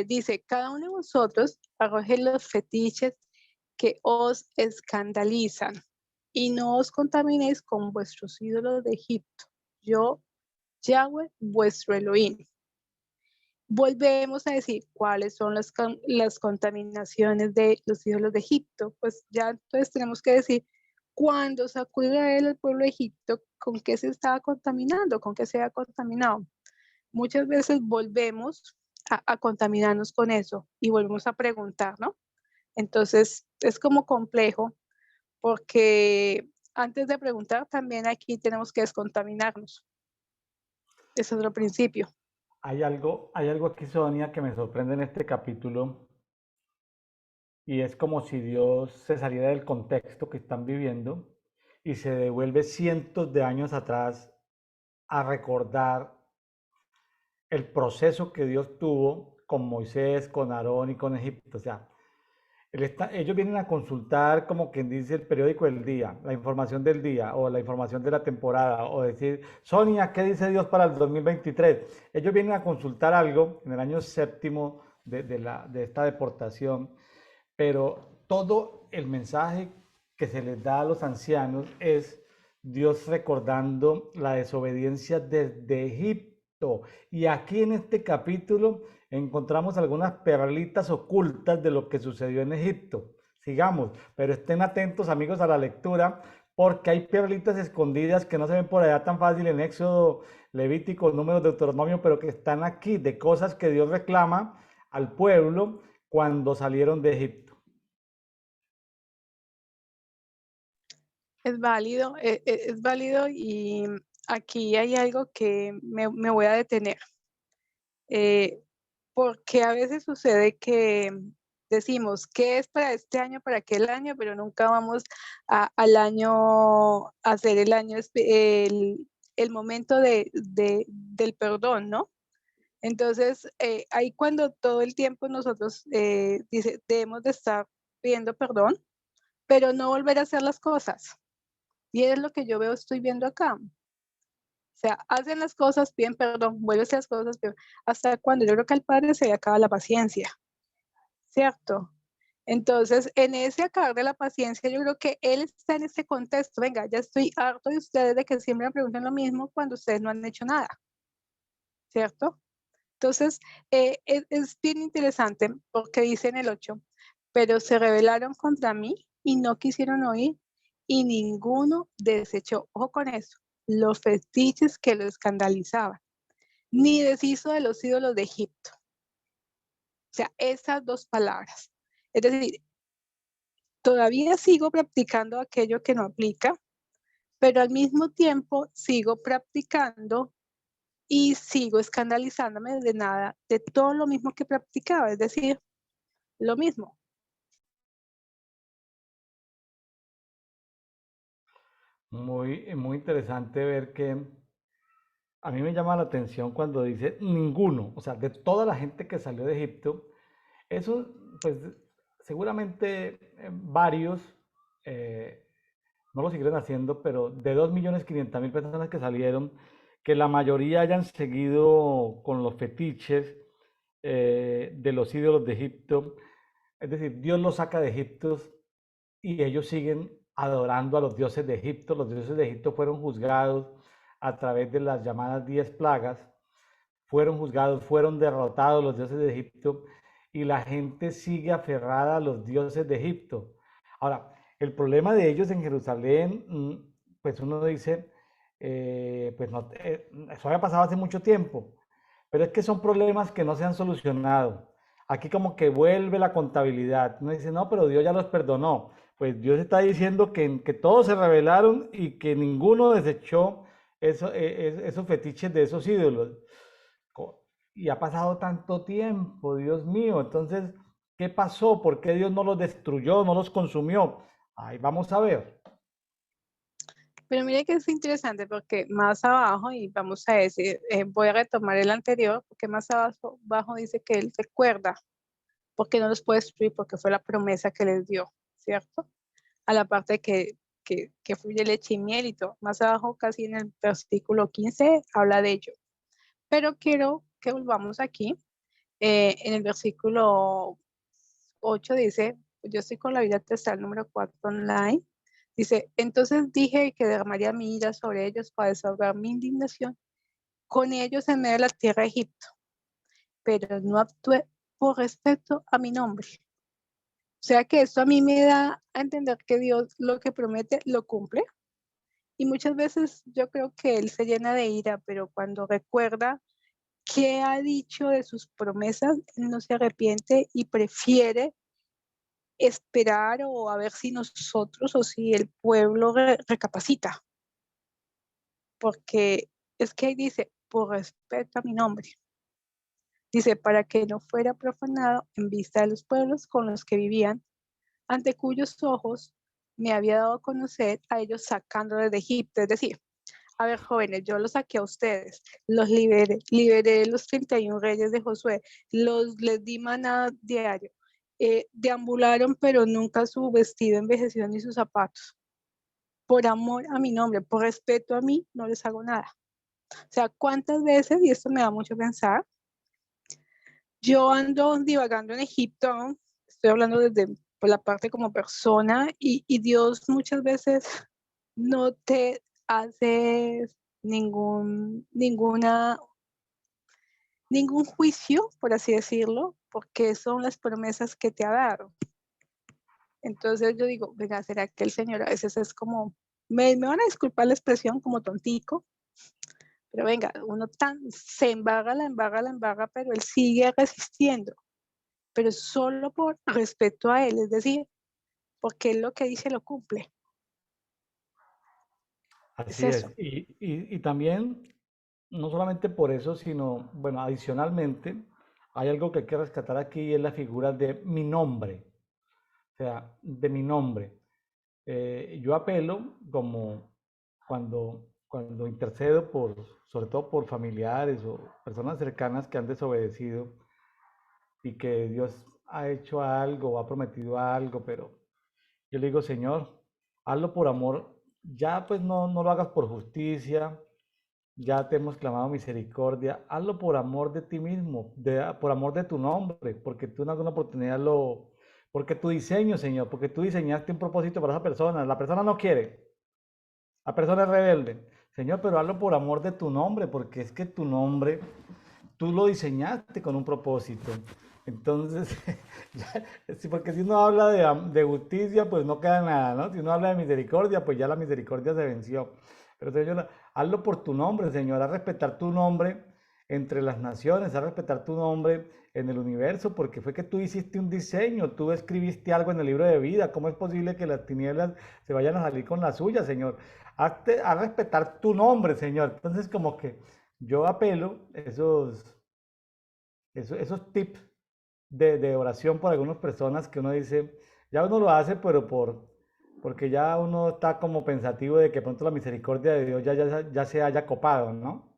dice, cada uno de vosotros arroje los fetiches que os escandalizan y no os contaminéis con vuestros ídolos de Egipto. Yo, Yahweh, vuestro Elohim. Volvemos a decir cuáles son las contaminaciones de los ídolos de Egipto. Pues ya entonces tenemos que decir, cuando sacudió a él el pueblo de Egipto, ¿con qué se estaba contaminando? ¿Con qué se ha contaminado? Muchas veces volvemos a contaminarnos con eso y volvemos a preguntar, ¿no? Entonces es como complejo porque antes de preguntar también aquí tenemos que descontaminarnos. Ese es otro principio. Hay algo aquí, Sonia, que me sorprende en este capítulo y es como si Dios se saliera del contexto que están viviendo y se devuelve cientos de años atrás a recordar el proceso que Dios tuvo con Moisés, con Aarón y con Egipto. O sea, ellos vienen a consultar como quien dice el periódico del día, la información del día o la información de la temporada o decir, Sonia, ¿qué dice Dios para el 2023? Ellos vienen a consultar algo en el año séptimo de esta deportación, pero todo el mensaje que se les da a los ancianos es Dios recordando la desobediencia desde Egipto. Y aquí en este capítulo encontramos algunas perlitas ocultas de lo que sucedió en Egipto. Sigamos, pero estén atentos amigos a la lectura porque hay perlitas escondidas que no se ven por allá tan fácil en Éxodo, Levítico, Números, Deuteronomio, pero que están aquí de cosas que Dios reclama al pueblo cuando salieron de Egipto. Es válido y aquí hay algo que me voy a detener, porque a veces sucede que decimos qué es para este año, para aquel año, pero nunca vamos al año, a hacer el año, el momento del perdón, ¿no? Entonces, ahí cuando todo el tiempo nosotros debemos de estar pidiendo perdón, pero no volver a hacer las cosas. Y es lo que yo veo, estoy viendo acá. O sea, hacen las cosas, piden perdón, vuelven a hacer las cosas, pero hasta cuando yo creo que al padre se le acaba la paciencia, ¿cierto? Entonces, en ese acabar de la paciencia, yo creo que él está en ese contexto. Venga, ya estoy harto de ustedes de que siempre me pregunten lo mismo cuando ustedes no han hecho nada, ¿cierto? Entonces, es bien interesante porque dice en el 8, pero se rebelaron contra mí y no quisieron oír y ninguno desechó, ojo con eso, los fetiches que lo escandalizaban, ni deshizo de los ídolos de Egipto. O sea, esas dos palabras. Es decir, todavía sigo practicando aquello que no aplica, pero al mismo tiempo sigo practicando y sigo escandalizándome de nada, de todo lo mismo que practicaba, es decir, lo mismo. Muy interesante ver que a mí me llama la atención cuando dice ninguno, o sea, de toda la gente que salió de Egipto, eso, pues seguramente varios eh, no lo siguieron haciendo, pero de 2.500.000 personas que salieron, que la mayoría hayan seguido con los fetiches de los ídolos de Egipto, es decir, Dios los saca de Egipto y ellos siguen adorando a los dioses de Egipto. Los dioses de Egipto fueron juzgados a través de las llamadas 10 plagas, fueron juzgados, fueron derrotados los dioses de Egipto y la gente sigue aferrada a los dioses de Egipto. Ahora, el problema de ellos en Jerusalén, pues uno dice, pues no, eso había pasado hace mucho tiempo, pero es que son problemas que no se han solucionado. Aquí como que vuelve la contabilidad. Uno dice, no, pero Dios ya los perdonó. Pues Dios está diciendo que todos se rebelaron y que ninguno desechó esos fetiches de esos ídolos. Y ha pasado tanto tiempo, Dios mío. Entonces, ¿qué pasó? ¿Por qué Dios no los destruyó, no los consumió? Ahí vamos a ver. Pero mire que es interesante porque más abajo, y vamos a decir, voy a retomar el anterior, porque más abajo dice que él recuerda, porque no los puede destruir, porque fue la promesa que les dio, ¿cierto? A la parte que fluye leche y miel y todo. Más abajo, casi en el versículo 15, habla de ello. Pero quiero que volvamos aquí. En el versículo 8 dice, yo estoy con la vida tercera, número 4 online. Dice, entonces dije que derramaría mi ira sobre ellos para desahogar mi indignación con ellos en medio de la tierra de Egipto, pero no actué por respeto a mi nombre. O sea que esto a mí me da a entender que Dios lo que promete lo cumple. Y muchas veces yo creo que Él se llena de ira, pero cuando recuerda qué ha dicho de sus promesas, Él no se arrepiente y prefiere esperar o a ver si nosotros o si el pueblo recapacita, porque es que ahí dice, por respeto a mi nombre, dice, para que no fuera profanado en vista de los pueblos con los que vivían, ante cuyos ojos me había dado a conocer a ellos sacándoles de Egipto, es decir, a ver, jóvenes, yo los saqué a ustedes, los liberé los 31 reyes de Josué, les di maná diario, deambularon, pero nunca su vestido envejeció ni sus zapatos. Por amor a mi nombre, por respeto a mí, no les hago nada. O sea, ¿cuántas veces, y esto me da mucho pensar, yo ando divagando en Egipto, estoy hablando desde por la parte como persona, y Dios muchas veces no te hace ningún juicio, por así decirlo, porque son las promesas que te ha dado. Entonces yo digo, venga, ¿será que el Señor a veces es como, me van a disculpar la expresión, como tontico? Pero venga, uno se la embarga, pero él sigue resistiendo, pero solo por respeto a él, es decir, porque él lo que dice lo cumple. Es Así eso. es. Y también, no solamente por eso, sino, bueno, adicionalmente, hay algo que hay que rescatar aquí y es la figura de mi nombre, o sea, de mi nombre. Yo apelo como cuando intercedo sobre todo por familiares o personas cercanas que han desobedecido y que Dios ha hecho algo o ha prometido algo, pero yo le digo, Señor, hazlo por amor. Ya pues no lo hagas por justicia, ya te hemos clamado misericordia, hazlo por amor de ti mismo, por amor de tu nombre, porque tú en alguna oportunidad porque tu diseño, Señor, porque tú diseñaste un propósito para esa persona, la persona no quiere, la persona es rebelde. Señor, pero hazlo por amor de tu nombre, porque es que tu nombre, tú lo diseñaste con un propósito. Entonces, porque si uno habla de justicia, pues no queda nada, ¿no? Si uno habla de misericordia, pues ya la misericordia se venció. Pero Señor, hazlo por tu nombre, Señor, a respetar tu nombre entre las naciones, a respetar tu nombre en el universo, porque fue que tú hiciste un diseño, tú escribiste algo en el libro de vida. ¿Cómo es posible que las tinieblas se vayan a salir con la suya, Señor? Hazte a respetar tu nombre, Señor. Entonces, como que yo apelo esos tips de oración por algunas personas que uno dice, ya uno lo hace, pero porque ya uno está como pensativo de que pronto la misericordia de Dios ya se haya copado, ¿no?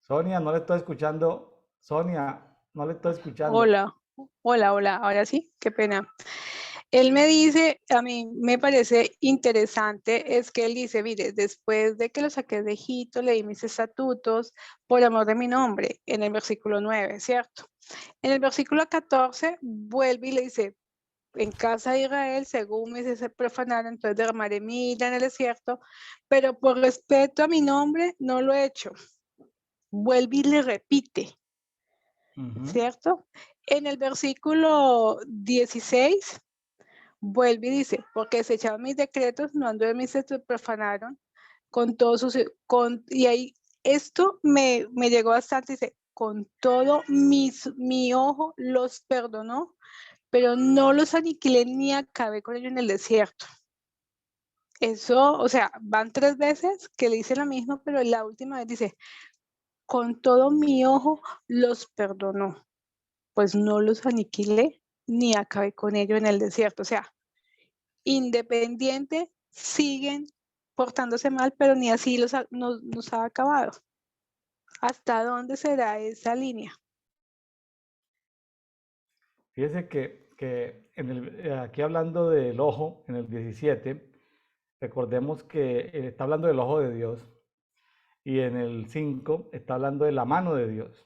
Sonia, no le estoy escuchando. Sonia, no le estoy escuchando. Hola, hola, ahora sí, qué pena. Él me dice, a mí me parece interesante, es que él dice, mire, después de que lo saqué de Egipto, leí mis estatutos por amor de mi nombre, en el versículo 9, ¿cierto? En el versículo 14 vuelve y le dice, en casa de Israel, según me se profanaron, entonces derramaré mi ira en el desierto, pero por respeto a mi nombre no lo he hecho. Vuelve y le repite, ¿cierto? En el versículo 16 vuelve y dice, porque desecharon mis decretos, no ando de mis se profanaron, con todos sus, y ahí esto me llegó bastante, dice, con todo mi ojo los perdonó, pero no los aniquilé ni acabé con ellos en el desierto. Eso, o sea, van 3 veces que le dice lo mismo, pero la última vez dice, con todo mi ojo los perdonó, pues no los aniquilé ni acabé con ellos en el desierto. O sea, independiente, siguen portándose mal, pero ni así nos ha acabado. ¿Hasta dónde será esa línea? Fíjese que aquí hablando del ojo, en el 17, recordemos que está hablando del ojo de Dios y en el 5 está hablando de la mano de Dios.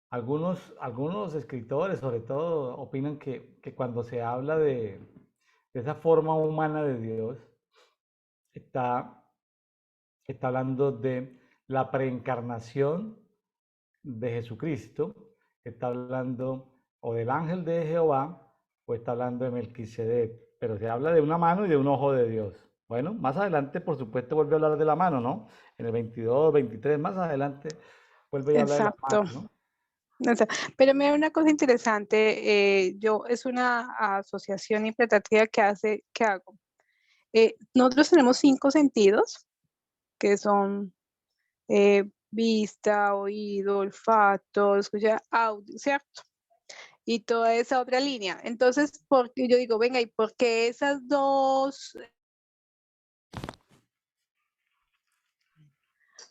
Algunos escritores, sobre todo, opinan que cuando se habla de esa forma humana de Dios, está, está hablando de la preencarnación de Jesucristo, está hablando o del ángel de Jehová o está hablando de Melquisedec, pero se habla de una mano y de un ojo de Dios. Bueno, más adelante, por supuesto, vuelve a hablar de la mano, ¿no? En el 22, 23, más adelante vuelve a hablar de la Exacto. mano, ¿no? Pero me da una cosa interesante, es una asociación interpretativa que hago. Nosotros tenemos 5 sentidos, que son vista, oído, olfato, escucha, audio, ¿cierto? Y toda esa otra línea. Entonces, porque yo digo, venga, ¿y por qué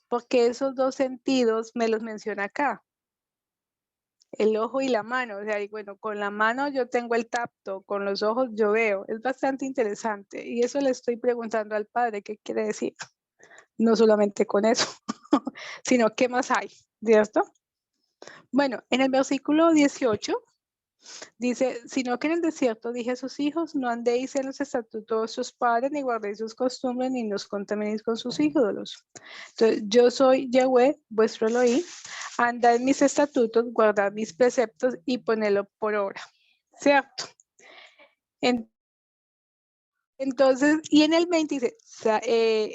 porque esos 2 sentidos me los menciona acá? El ojo y la mano, o sea, y bueno, con la mano yo tengo el tacto, con los ojos yo veo, es bastante interesante y eso le estoy preguntando al padre, ¿qué quiere decir? No solamente con eso, sino qué más hay, ¿cierto? Bueno, en el versículo 18 dice, sino que en el desierto dije a sus hijos, no andéis en los estatutos de sus padres, ni guardéis sus costumbres, ni nos contaminéis con sus ídolos. Entonces, yo soy Yahweh, vuestro Elohim, andad en mis estatutos, guardad mis preceptos y ponedlo por obra. ¿Cierto? Entonces, y en el 20 dice,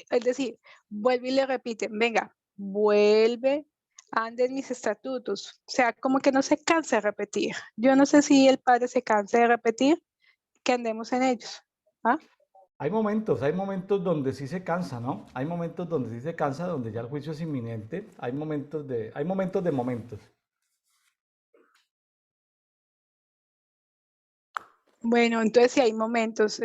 es decir, vuelve y le repite, venga, vuelve, ande en mis estatutos. O sea, como que no se cansa de repetir. Yo no sé si el padre se cansa de repetir, que andemos en ellos. ¿Ah? Hay momentos donde sí se cansa, ¿no? Hay momentos donde sí se cansa, donde ya el juicio es inminente. Hay momentos de momentos. Bueno, entonces sí hay momentos.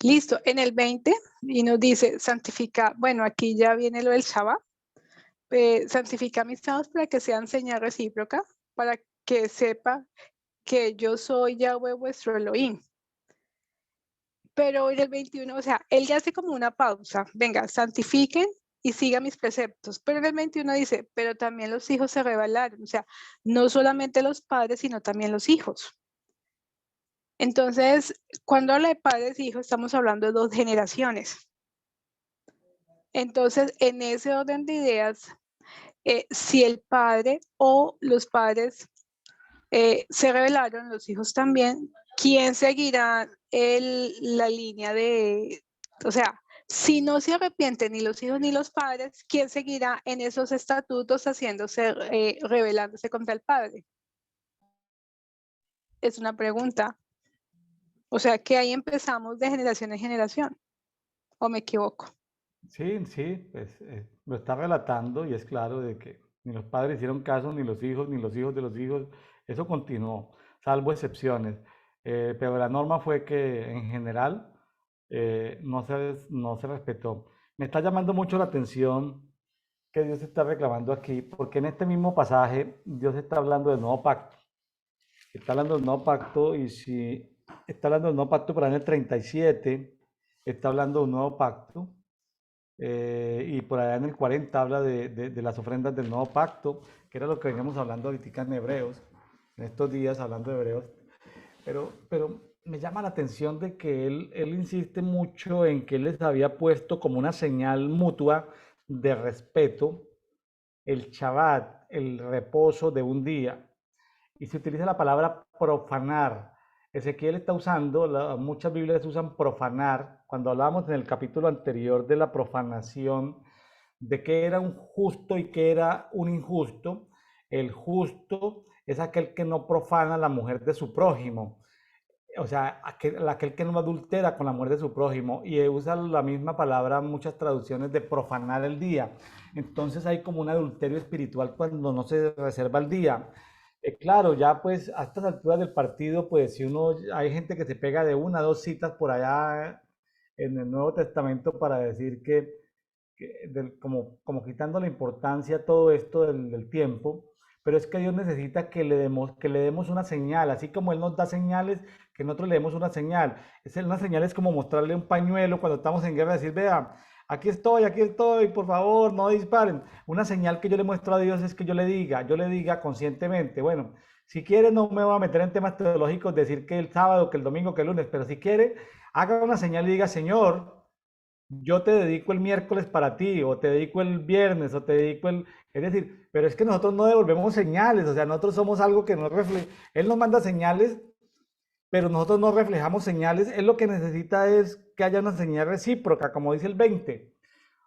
Listo, en el 20 y nos dice santificar, bueno, aquí ya viene lo del Shabbat, santifica mis hijos para que sean señal recíproca, para que sepa que yo soy Yahweh vuestro Elohim. Pero en el 21, o sea, él ya hace como una pausa. Venga, santifiquen y sigan mis preceptos. Pero en el 21 dice, pero también los hijos se rebelaron. O sea, no solamente los padres, sino también los hijos. Entonces, cuando habla de padres e hijos, estamos hablando de 2 generaciones. Entonces, en ese orden de ideas, si el padre o los padres se rebelaron, los hijos también, ¿quién seguirá la línea de, o sea, si no se arrepienten ni los hijos ni los padres, ¿quién seguirá en esos estatutos haciéndose, rebelándose contra el padre? Es una pregunta. O sea, que ahí empezamos de generación en generación, ¿o me equivoco? Sí, sí, pues lo está relatando y es claro de que ni los padres hicieron caso, ni los hijos, ni los hijos de los hijos. Eso continuó, salvo excepciones. Pero la norma fue que en general no se respetó. Me está llamando mucho la atención que Dios está reclamando aquí, porque en este mismo pasaje Dios está hablando del nuevo pacto. Está hablando del nuevo pacto y si está hablando del nuevo pacto por ahí en el 37, está hablando de un nuevo pacto. Y por allá en el 40 habla de las ofrendas del nuevo pacto, que era lo que veníamos hablando ahorita en Hebreos, en estos días hablando de Hebreos. Pero me llama la atención de que él insiste mucho en que él les había puesto como una señal mutua de respeto el Shabbat, el reposo de un día. Y se utiliza la palabra profanar. Ezequiel está usando, muchas Biblias usan profanar. Cuando hablábamos en el capítulo anterior de la profanación, de qué era un justo y qué era un injusto, el justo es aquel que no profana la mujer de su prójimo, o sea, aquel que no adultera con la mujer de su prójimo, y usa la misma palabra en muchas traducciones de profanar el día. Entonces hay como un adulterio espiritual cuando no se reserva el día. Claro, ya pues a estas alturas del partido, pues si uno, hay gente que se pega de 1 o 2 citas por allá en el Nuevo Testamento para decir como quitando la importancia a todo esto del tiempo, pero es que Dios necesita que le demos una señal, así como Él nos da señales, que nosotros le demos una señal. Una señal es como mostrarle un pañuelo cuando estamos en guerra, decir, vea, aquí estoy, por favor, no disparen. Una señal que yo le muestro a Dios es que yo le diga conscientemente, bueno, si quiere no me voy a meter en temas teológicos, decir que el sábado, que el domingo, que el lunes, pero si quiere, haga una señal y diga, Señor, yo te dedico el miércoles para ti, o te dedico el viernes, o te dedico el... Es decir, pero es que nosotros no devolvemos señales, o sea, nosotros somos algo que no refleja. Él nos manda señales, pero nosotros no reflejamos señales. Él lo que necesita es que haya una señal recíproca, como dice el 20.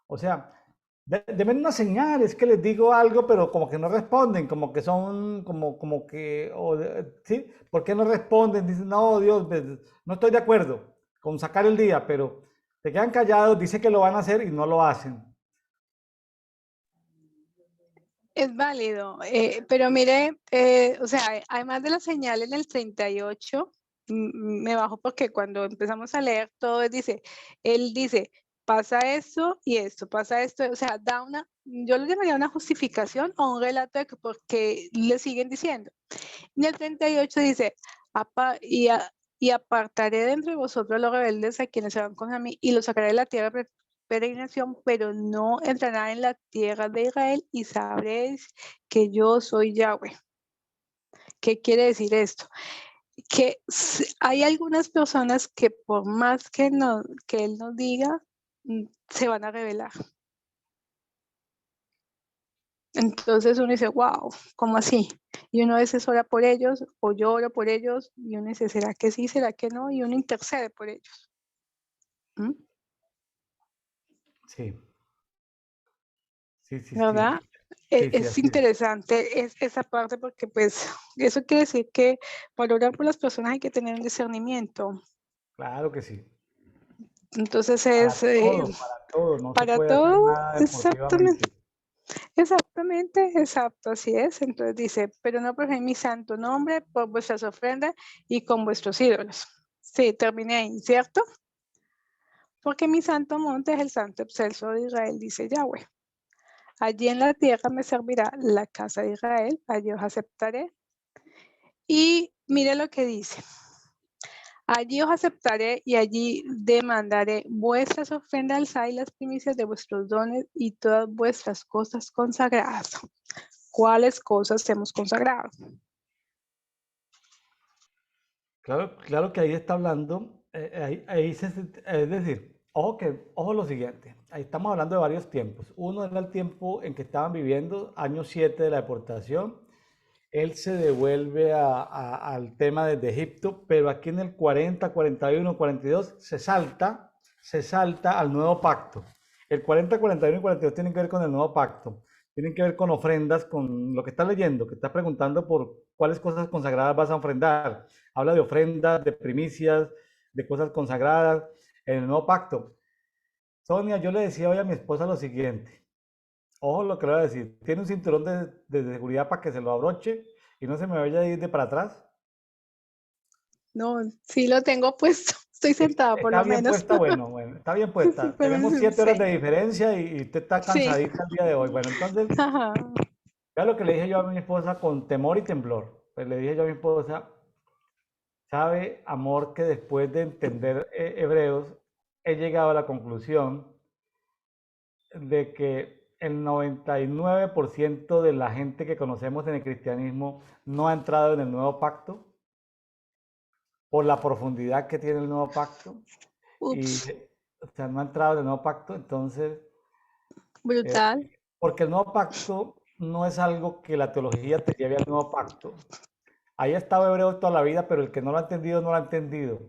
O sea, deben una señal, es que les digo algo, pero como que no responden, como que son, como que, ¿sí? ¿Por qué no responden? Dicen, no, Dios, no estoy de acuerdo con sacar el día, pero se quedan callados, dice que lo van a hacer y no lo hacen. Es válido, pero mire, o sea, además de la señal en el 38, me bajo porque cuando empezamos a leer todo, él dice, pasa esto y esto, pasa esto, o sea, da yo lo llamaría una justificación o un relato de que por qué le siguen diciendo. En el 38 dice, y apartaré de entre vosotros a los rebeldes a quienes se van contra mí y los sacaré de la tierra de peregrinación, pero no entrará en la tierra de Israel y sabréis que yo soy Yahweh. ¿Qué quiere decir esto? Que hay algunas personas que por más que él nos diga, se van a rebelar. Entonces uno dice, wow, ¿cómo así? Y uno a veces ora por ellos o yo oro por ellos y uno dice, ¿será que sí, será que no? Y uno intercede por ellos. ¿Mm? Sí, sí, sí, sí. ¿Verdad? Sí, sí, Es así es. interesante esa parte porque pues eso quiere decir que para orar por las personas hay que tener un discernimiento. Claro que sí. Entonces es Para todo, no se para puede hacer todo, nada exactamente. deportivamente. Exactamente, exacto, así es. Entonces dice, pero no profanéis mi santo nombre por vuestras ofrendas y con vuestros ídolos. Sí, terminé ahí, ¿cierto? Porque mi santo monte es el santo excelso de Israel, dice Yahweh. Allí en la tierra me servirá la casa de Israel, allí os aceptaré. Y mire lo que dice. Allí os aceptaré y allí demandaré vuestras ofrendas y las primicias de vuestros dones y todas vuestras cosas consagradas. ¿Cuáles cosas hemos consagrado? Claro, claro que ahí está hablando, es decir, ojo lo siguiente, ahí estamos hablando de varios tiempos. Uno era el tiempo en que estaban viviendo, año 7 de la deportación. Él se devuelve al tema desde Egipto, pero aquí en el 40, 41, 42 se salta al nuevo pacto. El 40, 41 y 42 tienen que ver con el nuevo pacto, tienen que ver con ofrendas, con lo que estás leyendo, que estás preguntando por cuáles cosas consagradas vas a ofrendar. Habla de ofrendas, de primicias, de cosas consagradas en el nuevo pacto. Sonia, yo le decía hoy a mi esposa lo siguiente. Ojo lo que le voy a decir. Tiene un cinturón de seguridad para que se lo abroche y no se me vaya a ir de para atrás. No, sí lo tengo puesto. Estoy sentada por Está lo bien menos. puesta, bueno, está bien puesta. Tenemos 7 horas Sí, de diferencia y usted está sí. cansadita el día de hoy. Bueno, entonces, Ajá. ya lo que le dije yo a mi esposa con temor y temblor. Pues le dije yo a mi esposa, sabe, amor, que después de entender Hebreos, he llegado a la conclusión de que el 99% de la gente que conocemos en el cristianismo no ha entrado en el nuevo pacto por la profundidad que tiene el nuevo pacto y, Ups, o sea, no ha entrado en el nuevo pacto, entonces, eh, brutal. porque el nuevo pacto no es algo que la teología te lleve al nuevo pacto. Ahí ha estado Hebreo toda la vida, pero el que no lo ha entendido, no lo ha entendido.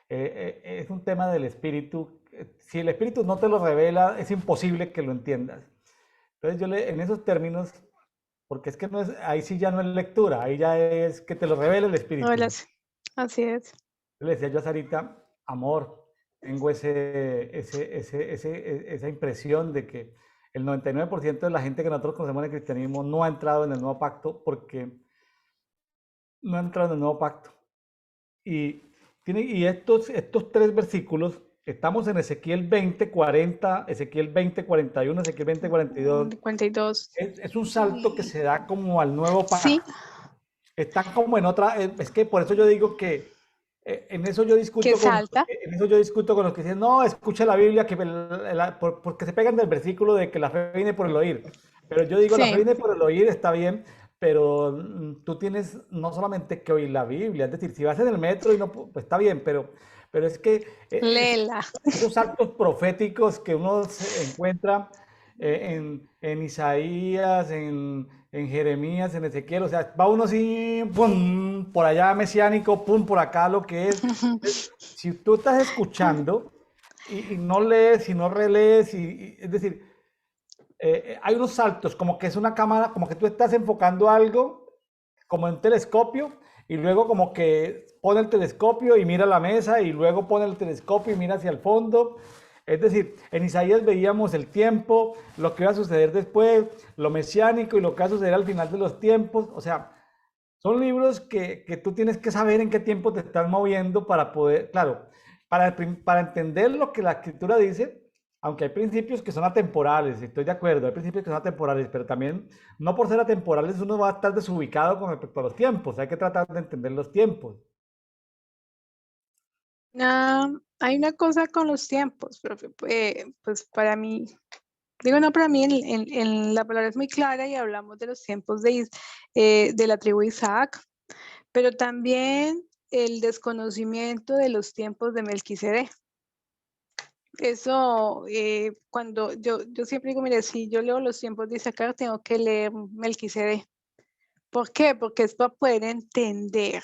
Es un tema del espíritu. Si el espíritu no te lo revela, es imposible que lo entiendas. Entonces en esos términos, porque es que no es, ahí sí ya no es lectura, ahí ya es que te lo revele el espíritu. Hola, sí, así es. Le decía yo a Sarita, amor, tengo esa impresión de que el 99% de la gente que nosotros conocemos en el cristianismo no ha entrado en el nuevo pacto porque no ha entrado en el nuevo pacto. Y, y estos tres versículos, estamos en Ezequiel 20:40, Ezequiel 20:41, Ezequiel 20:42. 52. Es un salto que se da como al nuevo Sí, pacto. Están como en otra, es que por eso yo digo que en eso yo que discuto salta. en eso yo discuto con los que dicen, no, escucha la Biblia, porque se pegan del versículo de que la fe viene por el oír. Pero yo digo, la fe Sí, viene por el oír, está bien, pero tú tienes no solamente que oír la Biblia, es decir, si vas en el metro y no, pues está bien, pero es que léela. esos actos proféticos que uno se encuentra en Isaías, en Jeremías, en Ezequiel, o sea, va uno así, pum, por allá mesiánico, pum, por acá lo que es. Si tú estás escuchando y no lees y no relees, es decir, hay unos saltos, como que es una cámara, como que tú estás enfocando algo, como en un telescopio, y luego como que pone el telescopio y mira la mesa, y luego pone el telescopio y mira hacia el fondo. Es decir, en Isaías veíamos el tiempo, lo que iba a suceder después, lo mesiánico y lo que va a suceder al final de los tiempos. O sea, son libros que tú tienes que saber en qué tiempo te estás moviendo para poder, claro, para entender lo que la escritura dice, aunque hay principios que son atemporales, estoy de acuerdo, hay principios que son atemporales, pero también no por ser atemporales uno va a estar desubicado con respecto a los tiempos, hay que tratar de entender los tiempos. Hay una cosa con los tiempos, profe, pues para mí, digo no para mí, en la palabra es muy clara y hablamos de los tiempos de la tribu de Isaac, pero también el desconocimiento de los tiempos de Melquisedec. Eso, cuando yo siempre digo, mire, si yo leo los tiempos de Isaac, tengo que leer Melquisedec. ¿Por qué? Porque es para poder entender.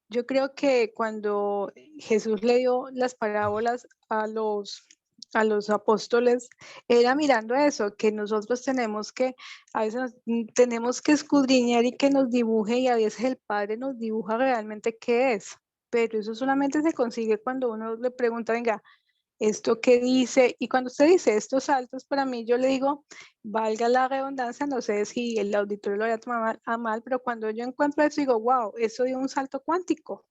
Yo creo que cuando Jesús le dio las parábolas a los apóstoles, era mirando eso, que nosotros tenemos que, a veces tenemos que escudriñar y que nos dibuje, y a veces el Padre nos dibuja realmente qué es. Pero eso solamente se consigue cuando uno le pregunta, venga, ¿esto qué dice? Y cuando usted dice estos saltos, para mí yo le digo, valga la redundancia, no sé si el auditorio lo vaya a tomar a mal, pero cuando yo encuentro eso, digo, wow, eso dio un salto cuántico.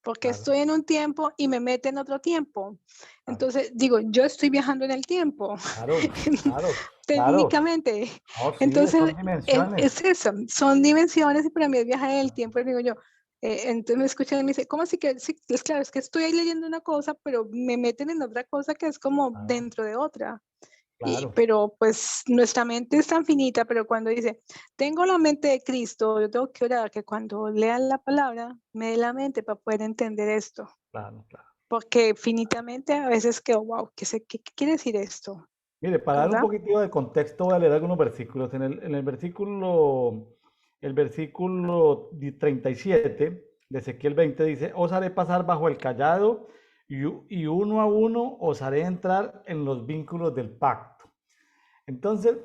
porque claro, estoy en un tiempo y me mete en otro tiempo. claro, Entonces, digo, yo estoy viajando en el tiempo, claro, claro, claro. técnicamente. No, sí, Entonces, son dimensiones. es eso, son dimensiones y para mí es viajar en el tiempo. Y digo yo, entonces me escuchan y me dice, ¿cómo así que? Sí, es claro, es que estoy ahí leyendo una cosa, pero me meten en otra cosa que es como Claro, dentro de otra. claro, Pero pues nuestra mente es tan finita, pero cuando dice, tengo la mente de Cristo, yo tengo que orar que cuando lean la palabra me dé la mente para poder entender esto, claro, claro. porque finitamente a veces que, wow, ¿qué quiere decir esto? Mire, para dar un ¿Verdad? poquitito de contexto, voy a leer algunos versículos. El versículo 37 de Ezequiel 20 dice, os haré pasar bajo el callado y uno a uno os haré entrar en los vínculos del pacto. Entonces,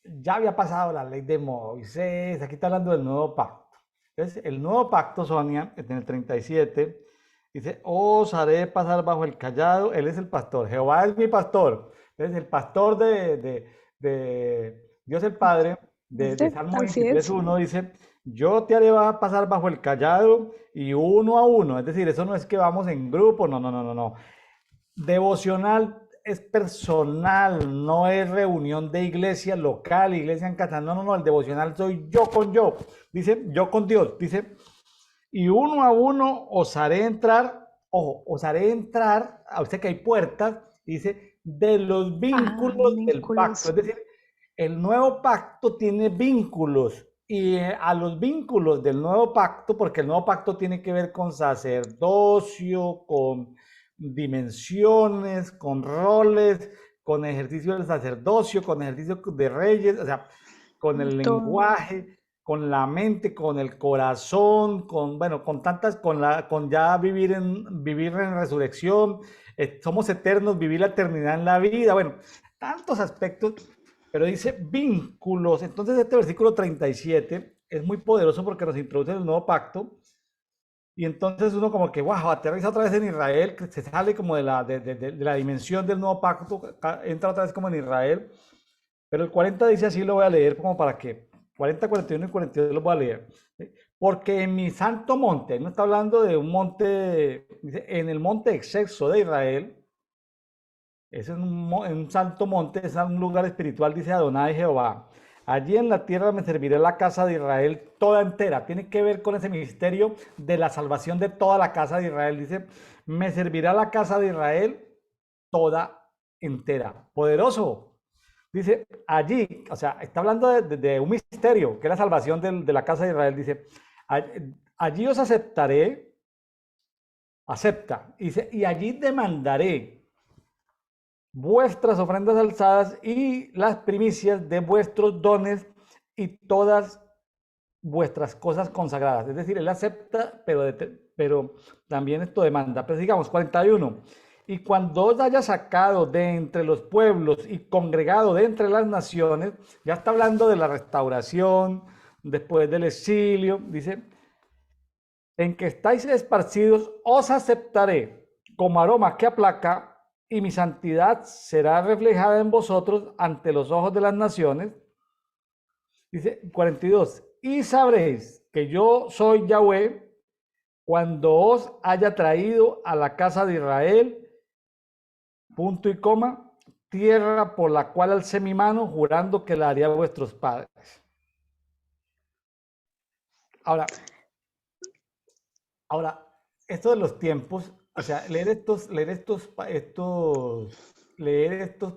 ya había pasado la ley de Moisés, aquí está hablando del nuevo pacto. Entonces, el nuevo pacto, Sonia, en el 37, dice, os haré pasar bajo el callado, él es el pastor, Jehová es mi pastor. Entonces, el pastor de Dios el Padre, de Salmo Así es. 23:1, dice, yo te haré pasar bajo el callado y uno a uno. Es decir, eso no es que vamos en grupo, no, no, no, no, no. Devocional es personal, no es reunión de iglesia local, iglesia en casa. No, no, no, el devocional soy yo con yo. Dice, yo con Dios. Dice, y uno a uno os haré entrar, ojo, os haré entrar, a usted que hay puertas, dice, de los Ah, vínculos del pacto. vínculos. Es decir, el nuevo pacto tiene vínculos y a los vínculos del nuevo pacto, porque el nuevo pacto tiene que ver con sacerdocio, con dimensiones, con roles, con ejercicio del sacerdocio, con ejercicio de reyes, o sea, con el Todo. lenguaje, con la mente, con el corazón, con, bueno, con tantas, con ya vivir en resurrección, somos eternos, vivir la eternidad en la vida, bueno, tantos aspectos, pero dice vínculos. Entonces este versículo 37 es muy poderoso porque nos introduce en el nuevo pacto y entonces uno como que, wow, aterriza otra vez en Israel, que se sale como de la dimensión del nuevo pacto, entra otra vez como en Israel. Pero el 40 dice así, lo voy a leer como para que 40, 41 y 42 lo voy a leer. Porque en mi santo monte, no está hablando de un monte, dice, en el monte excelso de Israel, es en un santo monte, es un lugar espiritual, dice Adonai Jehová. Allí en la tierra me serviré la casa de Israel toda entera. Tiene que ver con ese misterio de la salvación de toda la casa de Israel. Dice, me servirá la casa de Israel toda entera. Poderoso. Dice, allí, o sea, está hablando de un misterio, que es la salvación de la casa de Israel. Dice, allí os aceptaré, acepta. Dice, y allí demandaré vuestras ofrendas alzadas y las primicias de vuestros dones y todas vuestras cosas consagradas. Es decir, él acepta, pero también esto demanda. Pero digamos, 41. Y cuando os haya sacado de entre los pueblos y congregado de entre las naciones, ya está hablando de la restauración, después del exilio, dice, en que estáis esparcidos, os aceptaré como aroma que aplaca, y mi santidad será reflejada en vosotros ante los ojos de las naciones. Dice 42, y sabréis que yo soy Yahweh cuando os haya traído a la casa de Israel, punto y coma, tierra por la cual alcé mi mano, jurando que la haría a vuestros padres. Ahora, Ahora, esto de los tiempos, o sea, leer estos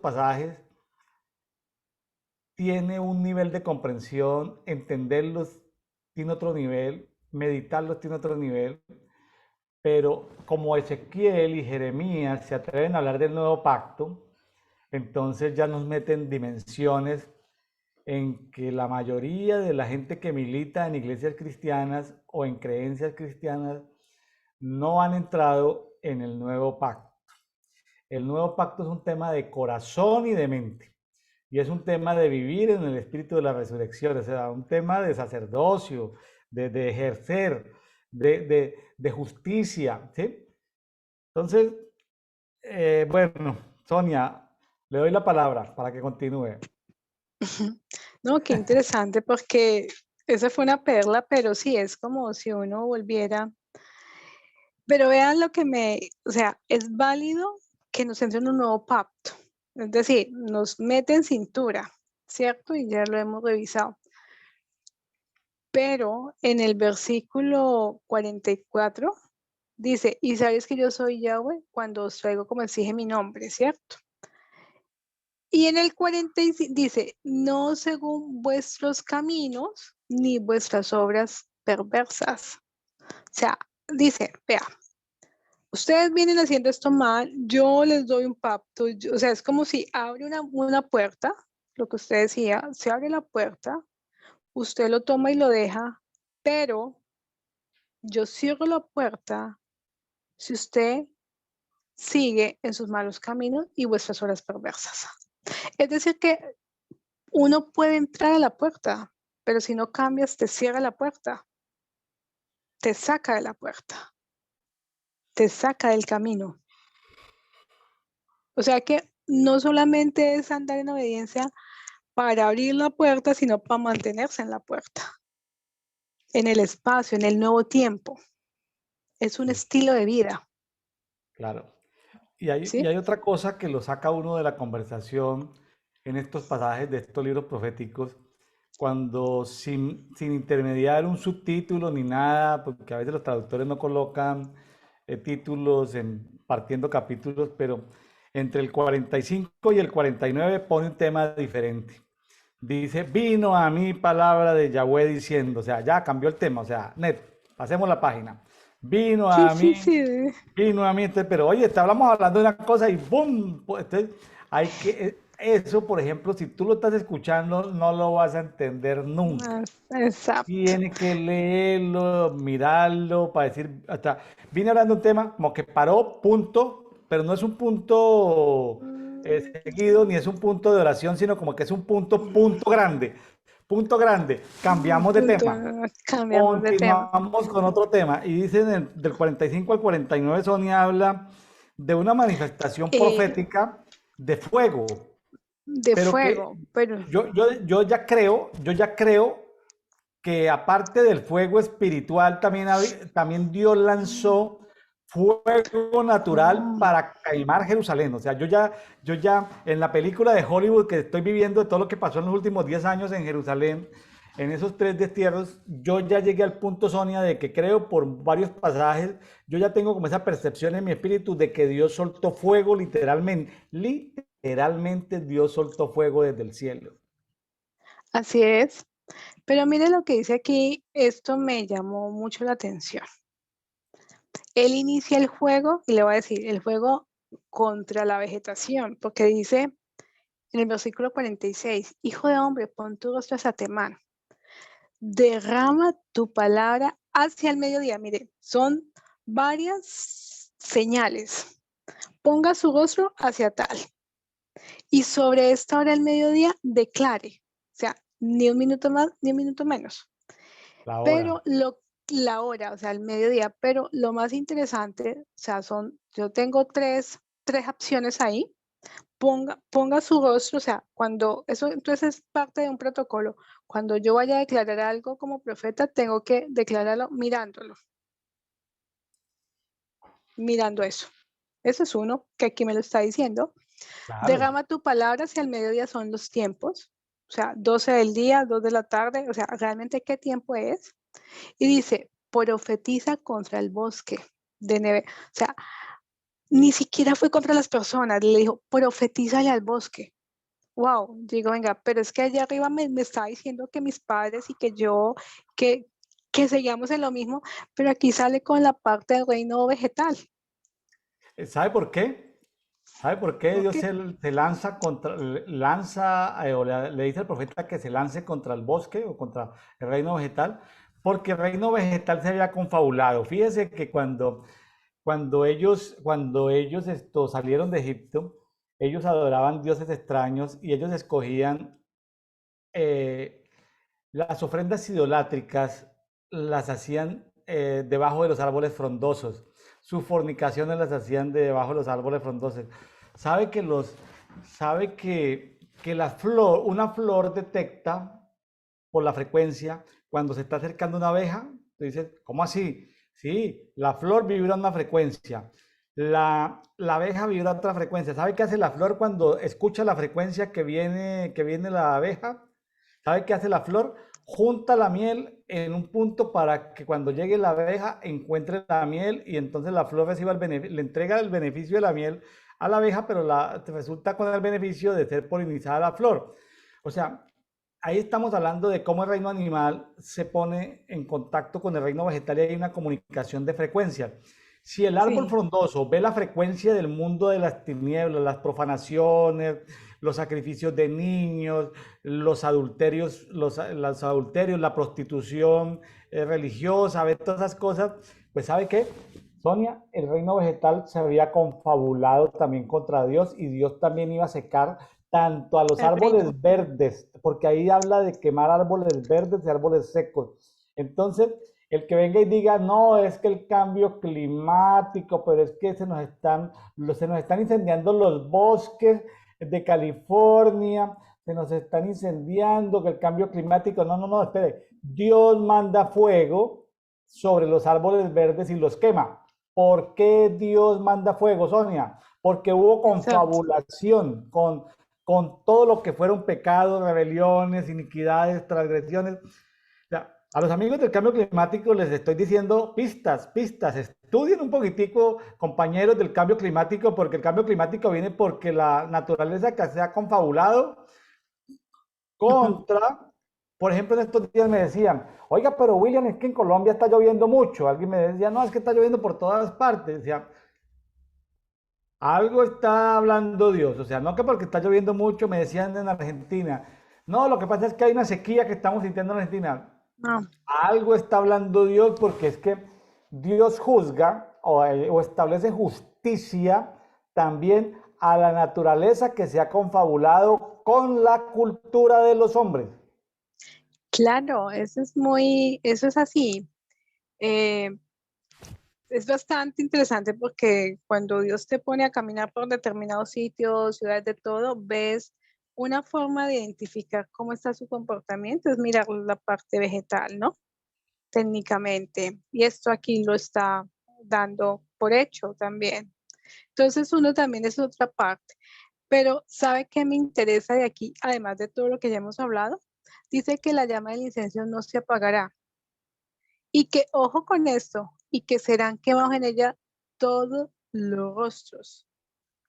pasajes tiene un nivel de comprensión, entenderlos tiene otro nivel, meditarlos tiene otro nivel, pero como Ezequiel y Jeremías se atreven a hablar del nuevo pacto, entonces ya nos meten dimensiones en que la mayoría de la gente que milita en iglesias cristianas o en creencias cristianas no han entrado en el nuevo pacto. El nuevo pacto es un tema de corazón y de mente. Y es un tema de vivir en el espíritu de la resurrección, o sea, un tema de sacerdocio, de ejercer, de justicia. ¿Sí? Entonces, bueno, Sonia, le doy la palabra para que continúe. No, qué interesante porque esa fue una perla, pero sí es como si uno volviera. Pero vean lo que o sea, es válido que nos entre en un nuevo pacto. Es decir, nos mete en cintura, ¿cierto? Y ya lo hemos revisado. Pero en el versículo 44 dice, y sabes que yo soy Yahweh cuando os traigo como exige mi nombre, ¿cierto? Y en el 45 dice, no según vuestros caminos ni vuestras obras perversas. O sea, dice, vea, ustedes vienen haciendo esto mal, yo les doy un pacto, o sea, es como si abre una puerta, lo que usted decía, se abre la puerta, usted lo toma y lo deja, pero yo cierro la puerta si usted sigue en sus malos caminos y vuestras obras perversas. Es decir, que uno puede entrar a la puerta, pero si no cambias, te cierra la puerta, te saca de la puerta, te saca del camino. O sea que no solamente es andar en obediencia para abrir la puerta, sino para mantenerse en la puerta, en el espacio, en el nuevo tiempo. Es un Sí, estilo de vida, claro. Y hay ¿sí? otra cosa que lo saca uno de la conversación en estos pasajes de estos libros proféticos, cuando sin intermediar un subtítulo ni nada, porque a veces los traductores no colocan títulos partiendo capítulos, pero entre el 45 y el 49 pone un tema diferente. Dice, vino a mí palabra de Yahweh diciendo, o sea, ya cambió el tema, o sea, net, pasemos la página. Vino Sí, a sí, mí, sí. vino a mí, pero oye, hablamos hablando de una cosa y ¡boom! Entonces, eso, por ejemplo, si tú lo estás escuchando, no lo vas a entender nunca. Exacto. Tiene que leerlo, mirarlo, para decir, hasta, vine hablando de un tema como que paró, punto, pero no es un punto seguido, ni es un punto de oración, sino como que es un punto grande, punto grande, cambiamos de Punto. tema, Cambiamos de tema. continuamos con otro tema, y dice del 45 al 49, Sonia habla de una manifestación Eh, profética de fuego, de pero que fuego, pero yo ya creo que aparte del fuego espiritual, también Dios lanzó fuego natural mm, para quemar Jerusalén. O sea, yo ya en la película de Hollywood que estoy viviendo de todo lo que pasó en los últimos 10 años en Jerusalén, en esos tres destierros, yo ya llegué al punto, Sonia, de que creo por varios pasajes, yo ya tengo como esa percepción en mi espíritu de que Dios soltó fuego literalmente. Literalmente Dios soltó fuego desde el cielo. así es. Pero mire lo que dice aquí, esto me llamó mucho la atención. Él inicia el juego y le va a decir el juego contra la vegetación, porque dice en el versículo 46, hijo de hombre, pon tu rostro hacia Temán, derrama tu palabra hacia el mediodía. Mire, son varias señales. Ponga su rostro hacia tal. Y sobre esta hora del mediodía declare. O sea, ni un minuto más, ni un minuto menos. La hora. Pero la hora, o sea, el mediodía, pero lo más interesante, o sea, yo tengo tres opciones ahí. Ponga su rostro, o sea, cuando eso entonces es parte de un protocolo. Cuando yo vaya a declarar algo como profeta, tengo que declararlo mirándolo, mirando eso. Ese es uno que aquí me lo está diciendo. Claro. Derrama tu palabra si al mediodía son los tiempos, o sea, 12 del día, 2 de la tarde, o sea, realmente qué tiempo es. Y dice, profetiza contra el bosque de Neve. O sea, ni siquiera fue contra las personas, le dijo, profetízale al bosque. Wow, digo, venga, pero es que allá arriba me estaba diciendo que mis padres y que yo, que, que seguíamos en lo mismo, pero aquí sale con la parte del reino vegetal. ¿Sabe por qué? ¿Sabe por qué ¿Por Dios qué? se lanza contra, o le dice al profeta que se lance contra el bosque o contra el reino vegetal? Porque el reino vegetal se había confabulado. Fíjese que cuando ellos salieron de Egipto, ellos adoraban dioses extraños y ellos escogían eh, las ofrendas idolátricas, las hacían debajo de los árboles frondosos. Sus fornicaciones las hacían debajo de los árboles frondosos. Sabe que una flor detecta por la frecuencia cuando se está acercando una abeja. Tú dices, ¿cómo así? Sí, la flor vibra una frecuencia. La abeja vibra otra frecuencia. ¿Sabe qué hace la flor cuando escucha la frecuencia que viene la abeja? ¿Sabe qué hace la flor? Junta la miel en un punto para que cuando llegue la abeja encuentre la miel y entonces la flor reciba le entrega el beneficio de la miel a la abeja, pero resulta con el beneficio de ser polinizada la flor. O sea, ahí estamos hablando de cómo el reino animal se pone en contacto con el reino vegetal y hay una comunicación de frecuencias. Si el árbol Sí, frondoso ve la frecuencia del mundo de las tinieblas, las profanaciones, los sacrificios de niños, los adulterios, la prostitución religiosa, ve todas esas cosas, pues ¿sabe qué? Sonia, el reino vegetal se había confabulado también contra Dios y Dios también iba a secar tanto a los el reino. árboles verdes, porque ahí habla de quemar árboles verdes y árboles secos. Entonces, el que venga y diga, no, es que el cambio climático, pero es que se nos están incendiando los bosques de California, se nos están incendiando, que el cambio climático, no, no, no, espere, Dios manda fuego sobre los árboles verdes y los quema. ¿Por qué Dios manda fuego, Sonia? Porque hubo Exacto. confabulación con todo lo que fueron pecados, rebeliones, iniquidades, transgresiones. O sea, a los amigos del cambio climático les estoy diciendo pistas, pistas. Estudien un poquitico, compañeros del cambio climático, porque el cambio climático viene porque la naturaleza que se ha confabulado Ujú. contra, por ejemplo, en estos días me decían, oiga, pero William, es que en Colombia está lloviendo mucho. Alguien me decía, no, es que está lloviendo por todas partes. Decía, algo está hablando Dios, o sea, no que porque está lloviendo mucho, me decían en Argentina. No, lo que pasa es que hay una sequía que estamos sintiendo en Argentina. No, Algo está hablando Dios porque es que Dios juzga o establece justicia también a la naturaleza que se ha confabulado con la cultura de los hombres. claro, eso es así. Eh, es bastante interesante porque cuando Dios te pone a caminar por determinados sitios, ciudades de todo, ves una forma de identificar cómo está su comportamiento, es mirar la parte vegetal, ¿no? Técnicamente. Y esto aquí lo está dando por hecho también. Entonces uno también es otra parte. Pero ¿sabe qué me interesa de aquí, además de todo lo que ya hemos hablado? Dice que la llama del incenso no se apagará y que, ojo con esto, y que serán quemados en ella todos los rostros,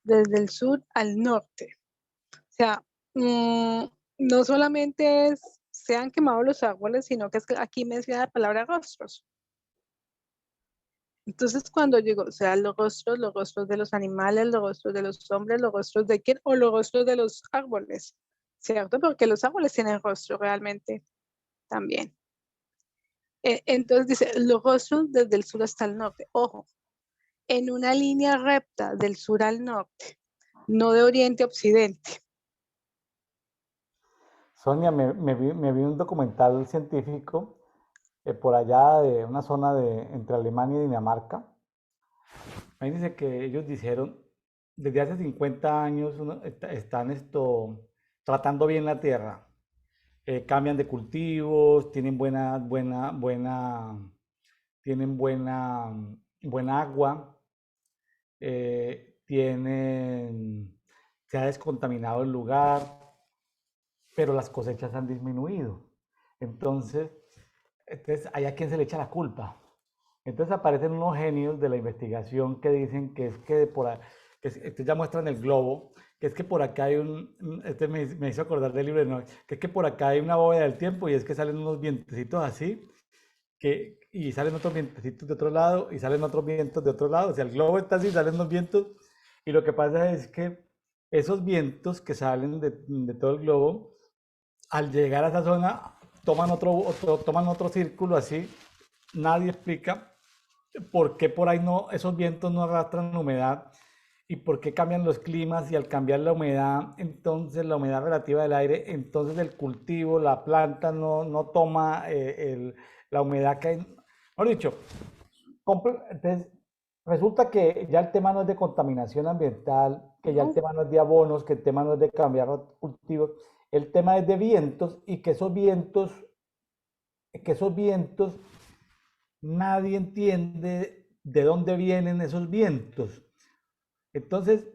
desde el sur al norte. O sea, no solamente sean quemados los árboles, sino que es que aquí menciona la palabra rostros. Entonces, cuando llegó, o sea, los rostros de los animales, los rostros de los hombres, los rostros de quién, o los rostros de los árboles, ¿cierto? Porque los árboles tienen rostro realmente también. Entonces dice, los rostros desde el sur hasta el norte. Ojo, en una línea recta del sur al norte, no de oriente a occidente. Sonia, me vi un documental científico por allá de una zona entre Alemania y Dinamarca. Ahí dice que ellos dijeron, desde hace 50 años están tratando bien la tierra. Cambian de cultivos, tienen buena agua, se ha descontaminado el lugar, pero las cosechas han disminuido. Entonces, ¿hay a quién se le echa la culpa? Entonces aparecen unos genios de la investigación que dicen que es que por ahí, ya muestran el globo, que es que por acá hay me hizo acordar del libro de Noé, que es que por acá hay una bóveda del tiempo y es que salen unos vientecitos así, y salen otros vientecitos de otro lado y salen otros vientos de otro lado, o sea, el globo está así, salen unos vientos, y lo que pasa es que esos vientos que salen de todo el globo, al llegar a esa zona, toman otro círculo así, nadie explica por qué por ahí no, esos vientos no arrastran humedad y por qué cambian los climas y al cambiar la humedad, entonces la humedad relativa del aire, entonces el cultivo, la planta no toma la humedad que hay. Mejor dicho, entonces, resulta que ya el tema no es de contaminación ambiental, que ya el No, tema no es de abonos, que el tema no es de cambiar cultivos, el tema es de vientos y que esos vientos nadie entiende de dónde vienen esos vientos. Entonces,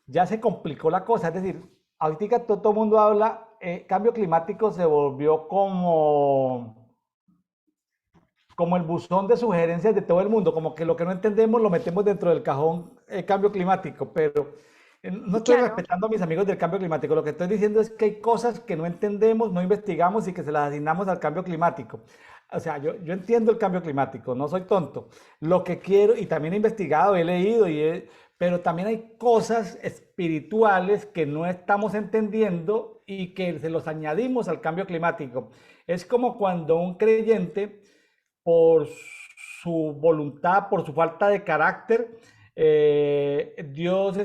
ya se complicó la cosa. Es decir, ahorita todo el mundo habla, cambio climático se volvió como el buzón de sugerencias de todo el mundo, como que lo que no entendemos lo metemos dentro del cajón cambio climático, pero no estoy Claro, respetando a mis amigos del cambio climático, lo que estoy diciendo es que hay cosas que no entendemos, no investigamos y que se las asignamos al cambio climático. O sea, yo entiendo el cambio climático, no soy tonto. Lo que quiero, y también he investigado, he leído, pero también hay cosas espirituales que no estamos entendiendo y que se los añadimos al cambio climático. Es como cuando un creyente por su voluntad, por su falta de carácter, Dios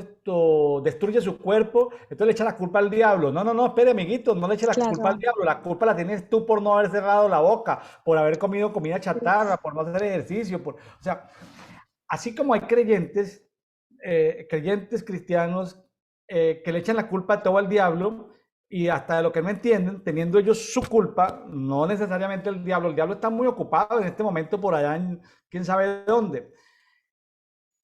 destruye su cuerpo, entonces le echa la culpa al diablo. No, no, no, espere, amiguito, no le eche la culpa al claro. diablo, la culpa la tienes tú por no haber cerrado la boca, por haber comido comida chatarra, Uf, por no hacer ejercicio, o sea, así como hay creyentes cristianos que le echan la culpa a todo al diablo y hasta de lo que no entienden, teniendo ellos su culpa, no necesariamente el diablo está muy ocupado en este momento por allá en quién sabe dónde.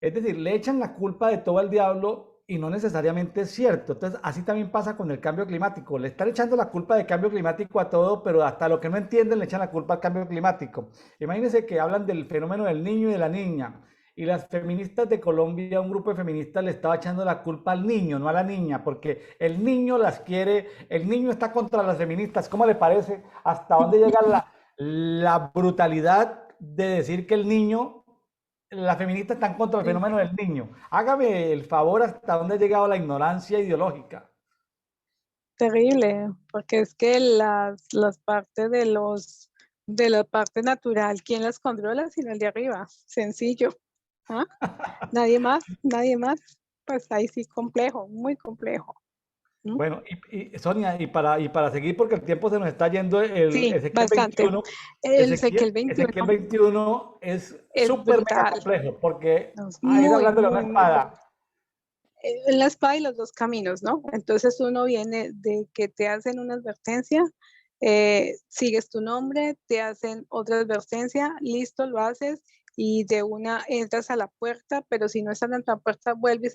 Es decir, le echan la culpa de todo al diablo y no necesariamente es cierto. Entonces, así también pasa con el cambio climático. Le están echando la culpa del cambio climático a todo, pero hasta lo que no entienden le echan la culpa al cambio climático. Imagínense que hablan del fenómeno del niño y de la niña. Y las feministas de Colombia, un grupo de feministas le estaba echando la culpa al niño, no a la niña, porque el niño las quiere, el niño está contra las feministas. ¿Cómo le parece? ¿Hasta dónde llega la brutalidad de decir que el niño, las feministas están contra el sí, fenómeno del niño? Hágame el favor hasta dónde ha llegado la ignorancia ideológica. terrible, porque es que las partes de la parte natural, ¿quién las controla? Sino el de arriba. Sencillo. ¿Ah? Nadie más, nadie más. Pues ahí sí, complejo, muy complejo. ¿Mm? Bueno, Sonia, y para seguir, porque el tiempo se nos está yendo, el Sí, Ezequiel bastante. 21, El Ezequiel 21 Ezequiel 21 es es súper mega brutal. complejo, porque No, es es muy, hablando de una muy, muy espada. en la espada y los dos caminos, ¿no? Entonces uno viene de que te hacen una advertencia, sigues tu nombre, te hacen otra advertencia, listo, lo haces y de una entras a la puerta, pero si no estás en la puerta, vuelves,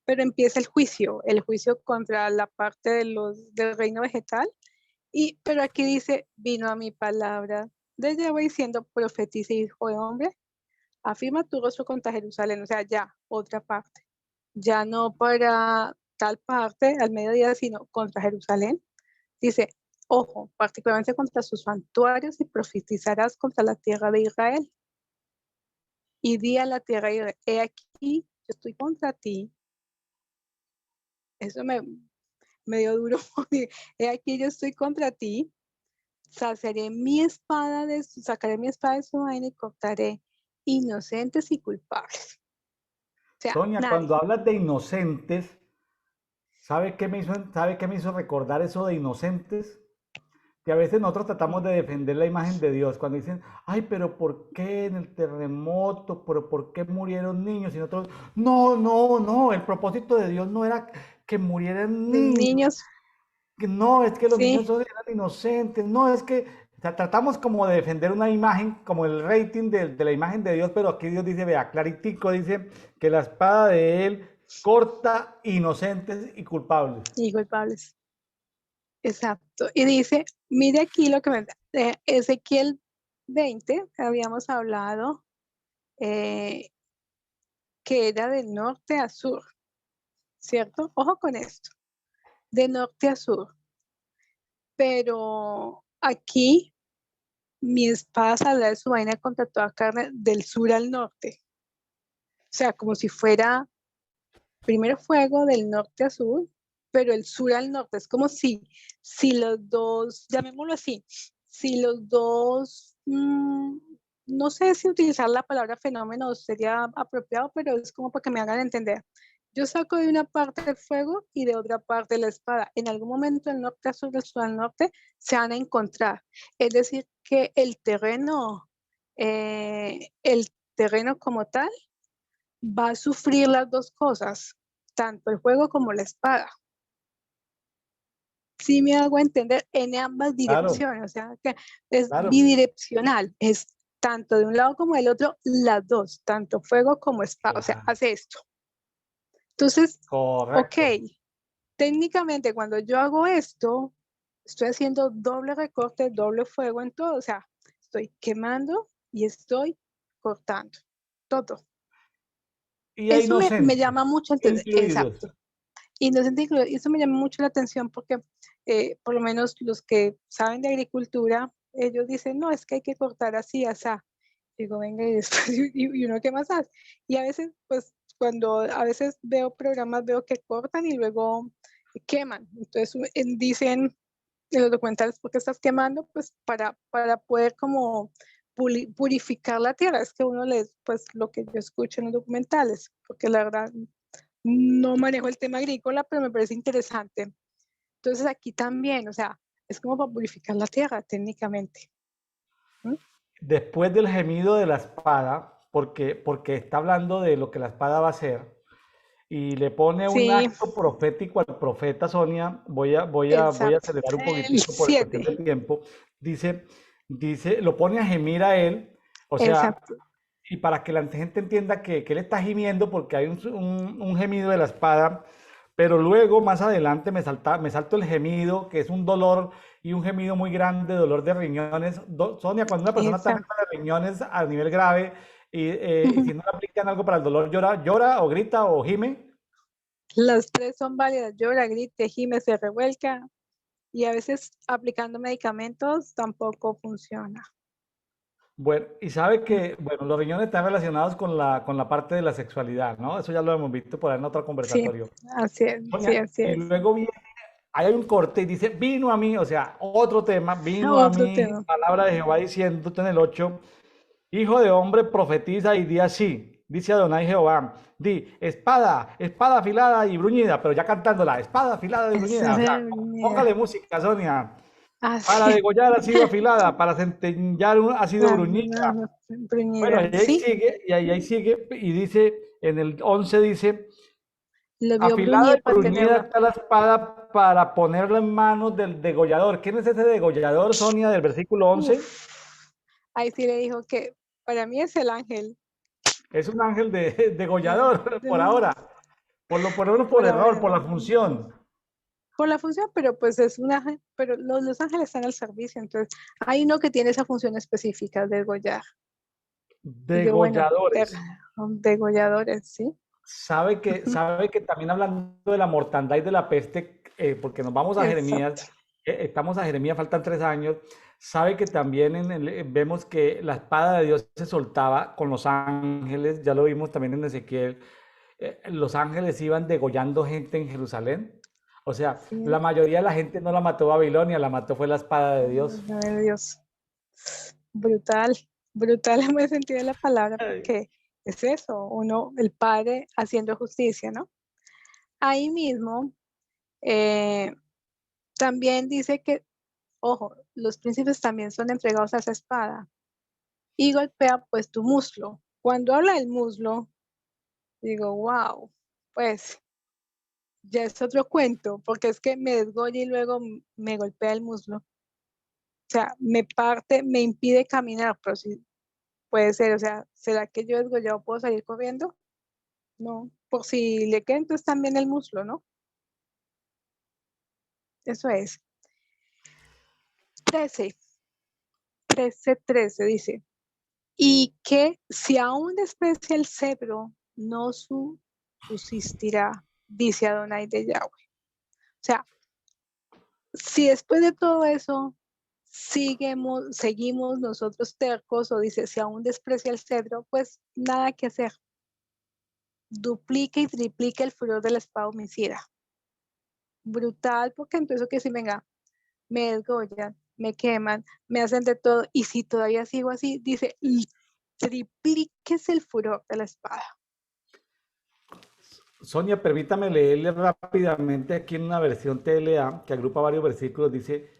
pero empieza el juicio contra la parte del reino vegetal, pero aquí dice, vino a mi palabra, desde voy diciendo, profetiza hijo de hombre, afirma tu rostro contra Jerusalén, o sea, ya, otra parte ya no para tal parte al mediodía, sino contra Jerusalén. Dice, ojo, particularmente contra sus santuarios y profetizarás contra la tierra de Israel. Y di a la tierra de Israel, he aquí, yo estoy contra ti. Eso me dio duro. He aquí, yo estoy contra ti. Sacaré mi espada de su vaina y cortaré inocentes y culpables. O sea, Sonia, nadie. cuando hablas de inocentes, ¿sabe qué me hizo recordar eso de inocentes? Que a veces nosotros tratamos Mm, de defender la imagen de Dios cuando dicen, ay, pero ¿por qué en el terremoto? ¿Pero por qué murieron niños? Y nosotros, no, no, no, el propósito de Dios no era que murieran los niños, niños, que no, es que los niños sí, eran inocentes, no, es que o sea, tratamos como de defender una imagen, como el rating de la imagen de Dios, pero aquí Dios dice, vea, claritico, dice que la espada de él corta inocentes y culpables. y culpables. Exacto. Y dice, mire aquí lo que me de Ezequiel 20, habíamos hablado, eh, que era de norte a sur, ¿cierto? Ojo con esto, de norte a sur. Pero aquí mi espada saldrá de su vaina contra toda carne del sur al norte. O sea, como si fuera primero fuego del norte a sur, pero el sur al norte. Es como si los dos, llamémoslo así, si los dos, no sé si utilizar la palabra fenómeno sería apropiado, pero es como para que me hagan entender. Yo saco de una parte el fuego y de otra parte la espada. En algún momento el norte a sur, del sur al norte se van a encontrar. Es decir, que el terreno como tal va a sufrir las dos cosas, tanto el fuego como la espada. Sí me hago entender en ambas Claro, direcciones, o sea, que es claro. bidireccional, es tanto de un lado como del otro, las dos, tanto fuego como espada, o sea, Claro. hace esto. Entonces, ok, Correcto. técnicamente cuando yo hago esto, estoy haciendo doble recorte, doble fuego en todo, o sea, estoy quemando y estoy cortando, todo. Y hay Eso me inocentes llama mucho, incluidos. exacto. Inocente incluido, y eso me llama mucho la atención porque por lo menos los que saben de agricultura, ellos dicen, no, es que hay que cortar así, asá. Digo, venga, y después, y uno qué más hace. Y a veces, pues, cuando a veces veo programas, veo que cortan y luego queman. Entonces dicen en los documentales, ¿por qué estás quemando? Pues para poder como purificar la tierra. Es que uno les, pues lo que yo escucho en los documentales, porque la verdad no manejo el tema agrícola, pero me parece interesante. Entonces aquí también, o sea, es como para purificar la tierra técnicamente. ¿Mm? Después del gemido de la espada, porque está hablando de lo que la espada va a hacer, y le pone un Sí, acto profético al profeta Sonia. Voy a exacto. acelerar un El poquitico por cuestión 7, de tiempo. Lo pone a gemir a él, o sea, exacto. y para que la gente entienda que él está gimiendo porque hay un gemido de la espada, pero luego más adelante me salto el gemido, que es un dolor y un gemido muy grande, dolor de riñones. Sonia, cuando una persona está Exacto. enferma de riñones a nivel grave y si no le aplican algo para el dolor, llora o grita o gime. Las tres son válidas. Llora, grite, gime, se revuelca. Y a veces aplicando medicamentos tampoco funciona. Bueno, y sabe que, bueno, los riñones están relacionados con la parte de la sexualidad, ¿no? Eso ya lo hemos visto por ahí en otro Sí, conversatorio. así es, sí, Sonia, así y es. luego viene, ahí hay un corte y dice, vino a mí, o sea, otro tema, vino a Otro mí, tema. palabra de Jehová diciéndote en el 8, hijo de hombre, profetiza y di así, dice Adonai Jehová, di, espada, espada afilada y bruñida, pero ya cantándola, espada afilada y Esa bruñida, o es sea, póngale música, Sonia, para así. degollar ha sido afilada, para centellar ha sido bruñida. Bueno, Bruñida. Sí, ahí sigue, y dice, en el 11 dice, lo vio afilada bruñida y para bruñida tenerla. está la espada para ponerla en manos del degollador. ¿Quién es ese degollador, Sonia, del versículo 11? Uf. Ahí sí le dijo que para mí es el ángel. Es un ángel degollador por De- ahora, por lo menos por Por error, ahora. por la función. Por la función, pero pues es un ángel, pero los ángeles están al servicio, entonces hay uno que tiene esa función específica de degollar. Y yo, bueno, Degolladores. degolladores, ¿sí? Sabe que también hablando de la mortandad y de la peste, porque nos vamos a Jeremías, Exacto. estamos a Jeremías, faltan 3 años, sabe que también vemos que la espada de Dios se soltaba con los ángeles, ya lo vimos también en Ezequiel, los ángeles iban degollando gente en Jerusalén. O sea, la Sí, mayoría de la gente no la mató Babilonia, la mató fue la espada de Dios. de Dios. Brutal, brutal en buen sentido de la palabra, porque es eso, uno, el Padre haciendo justicia, ¿no? Ahí mismo eh, también dice que, ojo, los príncipes también son entregados a esa espada y golpea pues tu muslo. Cuando habla del muslo, digo, wow, pues ya es otro cuento, porque es que me desgolla y luego me golpea el muslo. O sea, me parte, me impide caminar, pero sí puede ser, o sea, ¿será que yo desgollado puedo salir corriendo? No, por si le queda entonces también el muslo, ¿no? Eso es. 13, 13 dice, y que si aún desprecia el cedro, no subsistirá, dice Adonai de Yahweh. O sea, si después de todo eso seguimos nosotros tercos, o dice, si aún desprecia el cedro, pues nada que hacer. Duplica y triplica el furor de la espada homicida. Brutal, porque entonces que si venga, me desgollan, me queman, me hacen de todo, y si todavía sigo así, dice, tripliques el furor de la espada. Sonia, permítame leerle rápidamente aquí en una versión TLA que agrupa varios versículos. Dice,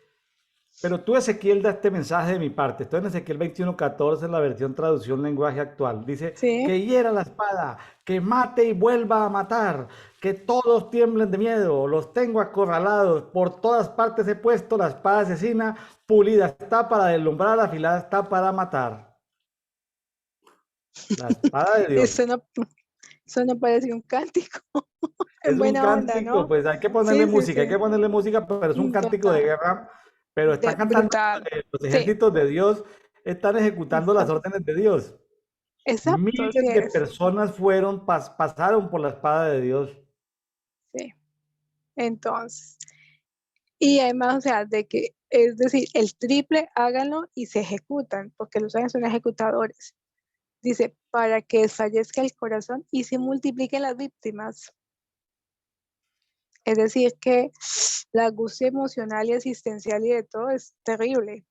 pero tú, Ezequiel, da este mensaje de mi parte. Estoy en Ezequiel 21:14, la versión traducción lenguaje actual. Dice, Sí, que hiera la espada, que mate y vuelva a matar, que todos tiemblen de miedo, los tengo acorralados, por todas partes he puesto la espada asesina, pulida está para deslumbrar, afilada está para matar. La espada de Dios. Eso no, eso no parece un cántico. En Es un buena onda, cántico, ¿no? pues Sí, sí, sí. hay que ponerle música, pero es un cántico de Total. guerra, pero están cantando, Brutal. los Sí, ejércitos de Dios están ejecutando las exacto. órdenes de Dios. Exacto, así Miles de es. personas pasaron por la espada de Dios. Sí. Entonces, y además, o sea, de que, es decir, el triple háganlo y se ejecutan, porque los ángeles son ejecutadores. Dice, para que desfallezca el corazón y se multipliquen las víctimas. Es decir, que la angustia emocional y existencial y de todo es terrible.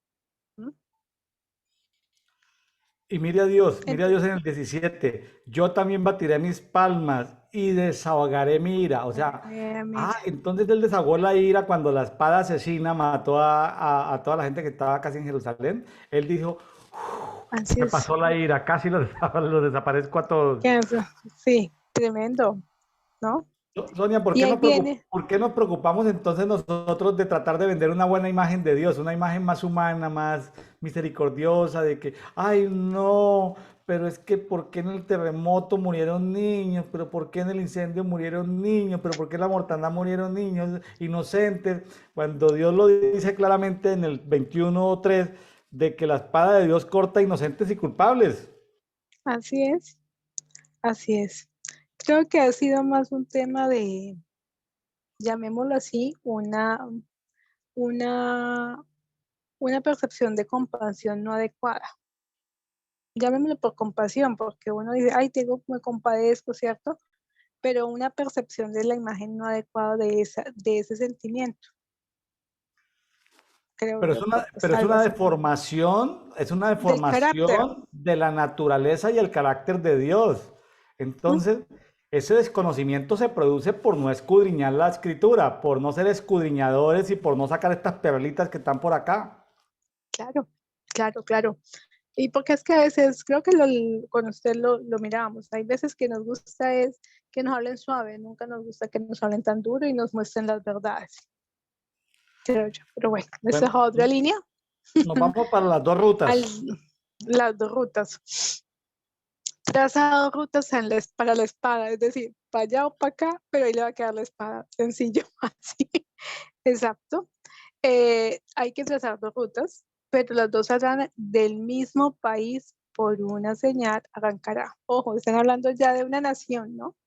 ¿No? Y mire a Entonces, Dios en el 17. Yo también batiré mis palmas y desahogaré mi ira. O sea, mira, entonces él desahogó la ira cuando la espada asesina mató a toda la gente que estaba casi en Jerusalén. Él dijo, así me es. pasó la ira, casi los, los desaparezco a todos. Sí, tremendo, ¿no? Sonia, Y ahí viene, ¿por qué nos preocupamos entonces nosotros de tratar de vender una buena imagen de Dios, una imagen más humana, más misericordiosa, de que, ay, no, pero es que ¿por qué en el terremoto murieron niños? ¿Pero por qué en el incendio murieron niños? ¿Pero por qué en la mortandad murieron niños inocentes? Cuando Dios lo dice claramente en el 21:3 de que la espada de Dios corta inocentes y culpables. así es, así es. Creo que ha sido más un tema de, llamémoslo así, una, una percepción de compasión no adecuada. Llamémoslo por compasión, porque uno dice, ay, me compadezco, ¿cierto? Pero una percepción de la imagen no adecuada de ese sentimiento, creo yo, pues Pero algo así. es una Del carácter. deformación de la naturaleza y el carácter de Dios. ¿Mm? Entonces, ese desconocimiento se produce por no escudriñar la escritura, por no ser escudriñadores y por no sacar estas perlitas que están por acá. Claro, claro, claro. Y porque es que a veces, creo que con usted lo mirábamos, hay veces que nos gusta es que nos hablen suave, nunca nos gusta que nos hablen tan duro y nos muestren las verdades, creo yo. Pero bueno, esa es Bueno, otra línea. nos vamos para las dos Al- rutas. las dos rutas. Trazado rutas para la espada, es decir, para allá o para acá, pero ahí le va a quedar la espada, sencillo, así. Exacto. Hay que trazar dos rutas, pero las dos saldrán del mismo país por una señal arrancará. Ojo, están hablando ya de una nación, ¿no?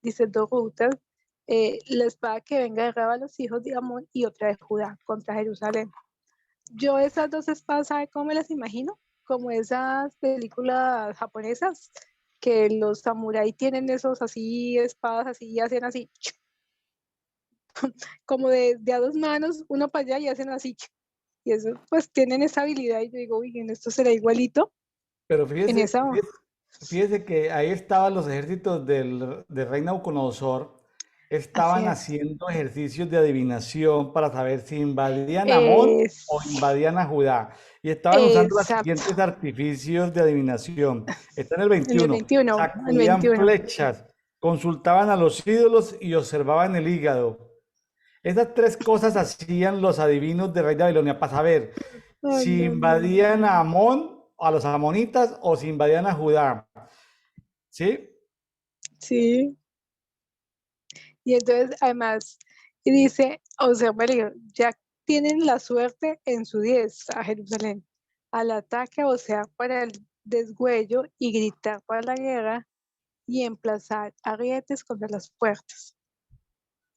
Dice dos rutas. La espada que venga de Raba a los hijos de Amón y otra de Judá contra Jerusalén. Yo esas dos espadas, ¿sabe cómo me las imagino? Como esas películas japonesas que los samuráis tienen esos así, espadas así y hacen así, como de a dos manos, uno para allá y hacen así. Y eso, pues tienen esa habilidad y yo digo, uy, en esto será igualito, Pero en esa, fíjese que ahí estaban los ejércitos del rey Nabucodonosor, así estaban es. haciendo ejercicios de adivinación para saber si invadían Amón o Es, invadían a Judá. Y estaban usando los exacto. siguientes artificios de adivinación. Está en el En el 21. 21, el Sacudían 21. flechas, consultaban a los ídolos y observaban el hígado. Esas tres cosas hacían los adivinos del rey de Babilonia para saber Ay, si no, no, no, invadían a no. Amón, a los amonitas, o si invadían a Judá. ¿Sí? Sí. Y entonces, además, y dice, o sea, bueno, ya tienen la suerte en su 10 a Jerusalén, al ataque, o sea, para el desgüello y gritar para la guerra y emplazar arrietes contra las puertas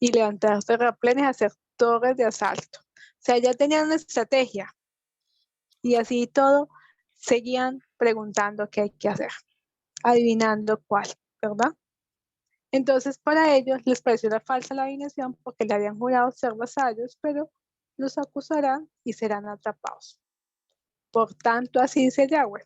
y levantar terraplenes a hacer torres de asalto. O sea, ya tenían una estrategia y así todo seguían preguntando qué hay que hacer, adivinando cuál, ¿verdad? Entonces, para ellos les pareció una falsa la adivinación porque le habían jurado ser vasallos, pero los acusarán y serán atrapados. Por tanto, así dice Yahweh.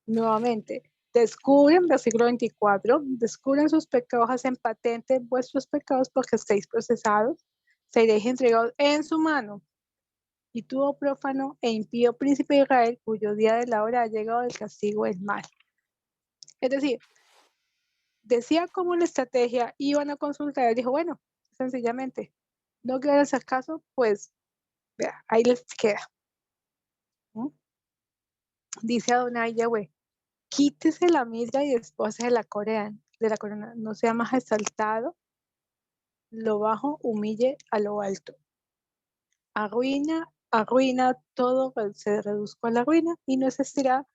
Nuevamente, descubren, versículo 24, descubren sus pecados, hacen patente vuestros pecados porque estáis procesados, seréis entregados en su mano. Y tú, oh prófano e impío príncipe de Israel, cuyo día de la hora ha llegado el castigo del mal. Es decir, decía como la estrategia, iban a consultar, dijo, bueno, sencillamente, no quieren hacer caso, pues vea, ahí les queda. ¿No? Dice Adonai Yahweh, quítese la mirra y despójese de la corona, no sea más exaltado, lo bajo humille a lo alto. Arruina todo, se reduzca a la ruina y no existirá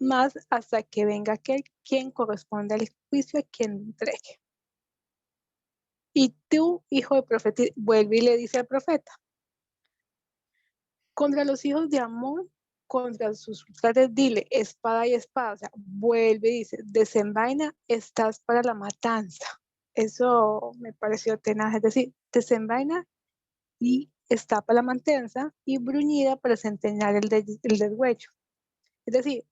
más hasta que venga aquel quien corresponde al juicio a quien entregue. Y tú, hijo de profeta, vuelve y le dice al profeta, contra los hijos de Amón, contra sus padres, dile, espada y espada, o sea, vuelve y dice, desenvaina, estás para la matanza. Eso me pareció tenaz, es decir, desenvaina y está para la matanza y bruñida para centenar el deshuecho. Es decir,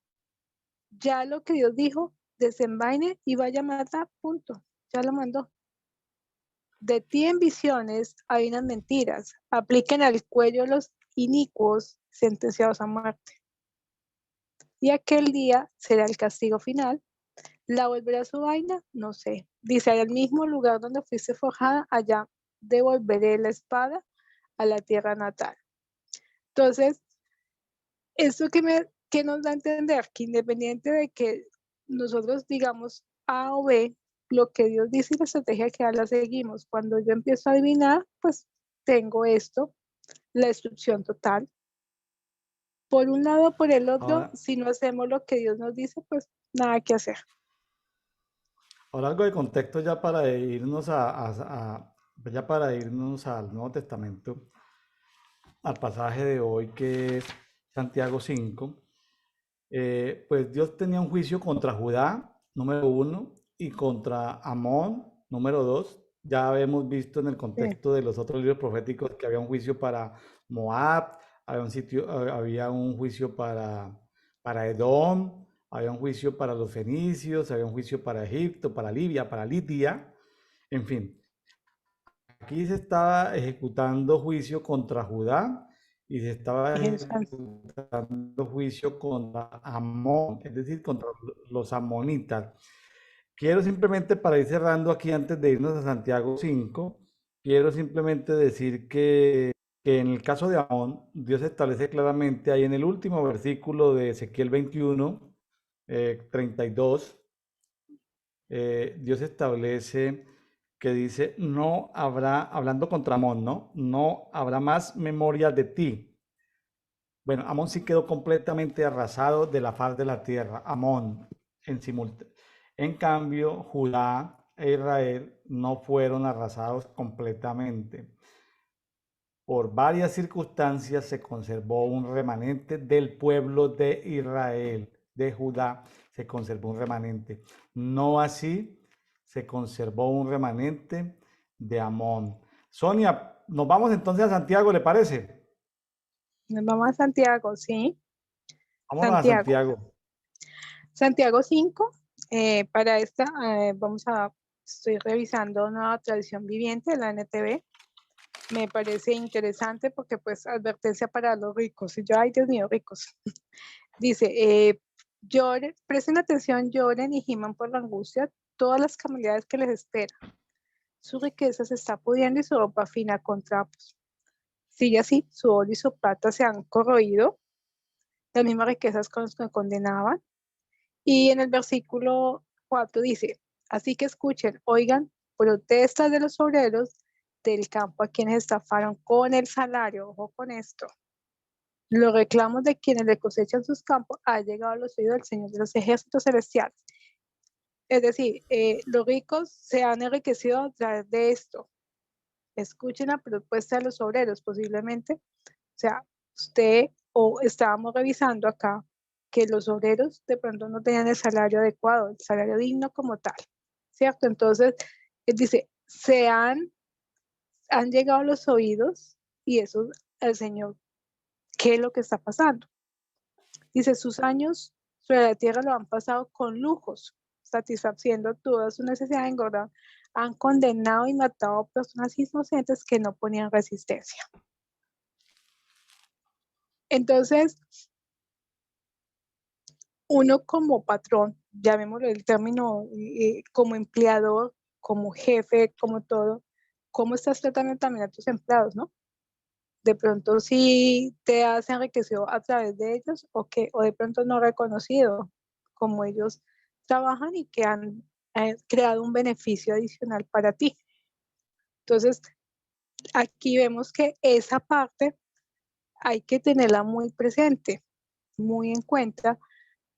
ya lo que Dios dijo, desenvaine y vaya a matar, punto, ya lo mandó. De ti en visiones hay unas mentiras, apliquen al cuello los inicuos sentenciados a muerte. Y aquel día será el castigo final. ¿La volverá a su vaina? No sé. Dice, al mismo lugar donde fuiste forjada, allá devolveré la espada a la tierra natal. Entonces, esto que nos da a entender que independiente de que nosotros digamos A o B, lo que Dios dice y la estrategia que la seguimos. Cuando yo empiezo a adivinar, pues tengo esto, la destrucción total. Por un lado, por el otro, Ahora, si no hacemos lo que Dios nos dice, pues nada que hacer. ahora algo de contexto ya para irnos ya para irnos al Nuevo Testamento, al pasaje de hoy que es Santiago 5. Pues Dios tenía un juicio contra Judá, número uno, y contra Amón, número dos. Ya hemos visto en el Sí. contexto de los otros libros proféticos que había un juicio para Moab, había un juicio para Edom, había un juicio para los fenicios, había un juicio para Egipto, para Libia, para Lidia, en fin. Aquí se estaba ejecutando juicio contra Judá y se estaba ejecutando juicio contra Amón, es decir, contra los amonitas. Quiero simplemente, para ir cerrando aquí antes de irnos a Santiago 5, quiero simplemente decir que en el caso de Amón, Dios establece claramente ahí en el último versículo de Ezequiel 21, 32, Dios establece que dice, no habrá, hablando contra Amón, ¿no? No habrá más memoria de ti. Bueno, Amón sí quedó completamente arrasado de la faz de la tierra, Amón en simultáneo. En cambio, Judá e Israel no fueron arrasados completamente. Por varias circunstancias se conservó un remanente del pueblo de Israel, de Judá, se conservó un remanente. No así se conservó un remanente de Amón. Sonia, nos vamos entonces a Santiago, ¿le parece? Nos vamos a Santiago, ¿sí? Vámonos a Santiago. Santiago. Santiago 5, para esta estoy revisando una tradición viviente de la NTV. Me parece interesante porque pues advertencia para los ricos. Y yo, ay Dios mío, ricos. Dice, lloren, presten atención, lloren y giman por la angustia todas las calamidades que les espera. Su riqueza se está pudriendo y su ropa fina con trapos. Sigue así, su oro y su plata se han corroído, las mismas riquezas con las que condenaban. Y en el versículo 4 dice, así que escuchen, oigan, protestas de los obreros del campo a quienes estafaron con el salario, ojo con esto. Los reclamos de quienes le cosechan sus campos ha llegado a los oídos del Señor de los ejércitos celestiales. Es decir, los ricos se han enriquecido a través de esto. Escuchen la propuesta de los obreros, posiblemente. O sea, usted o estábamos revisando acá que los obreros de pronto no tenían el salario adecuado, el salario digno como tal, ¿cierto? Entonces, él dice, han llegado a los oídos y eso el Señor, ¿qué es lo que está pasando? Dice, sus años sobre la tierra lo han pasado con lujos, satisfaciendo toda su necesidad de engordar. Han condenado y matado a personas inocentes que no ponían resistencia. Entonces, uno como patrón, llamémoslo el término, como empleador, como jefe, como todo, ¿cómo estás tratando también a tus empleados, no? De pronto sí te has enriquecido a través de ellos o de pronto no reconocido cómo ellos trabajan y que han creado un beneficio adicional para ti. Entonces, aquí vemos que esa parte hay que tenerla muy presente, muy en cuenta,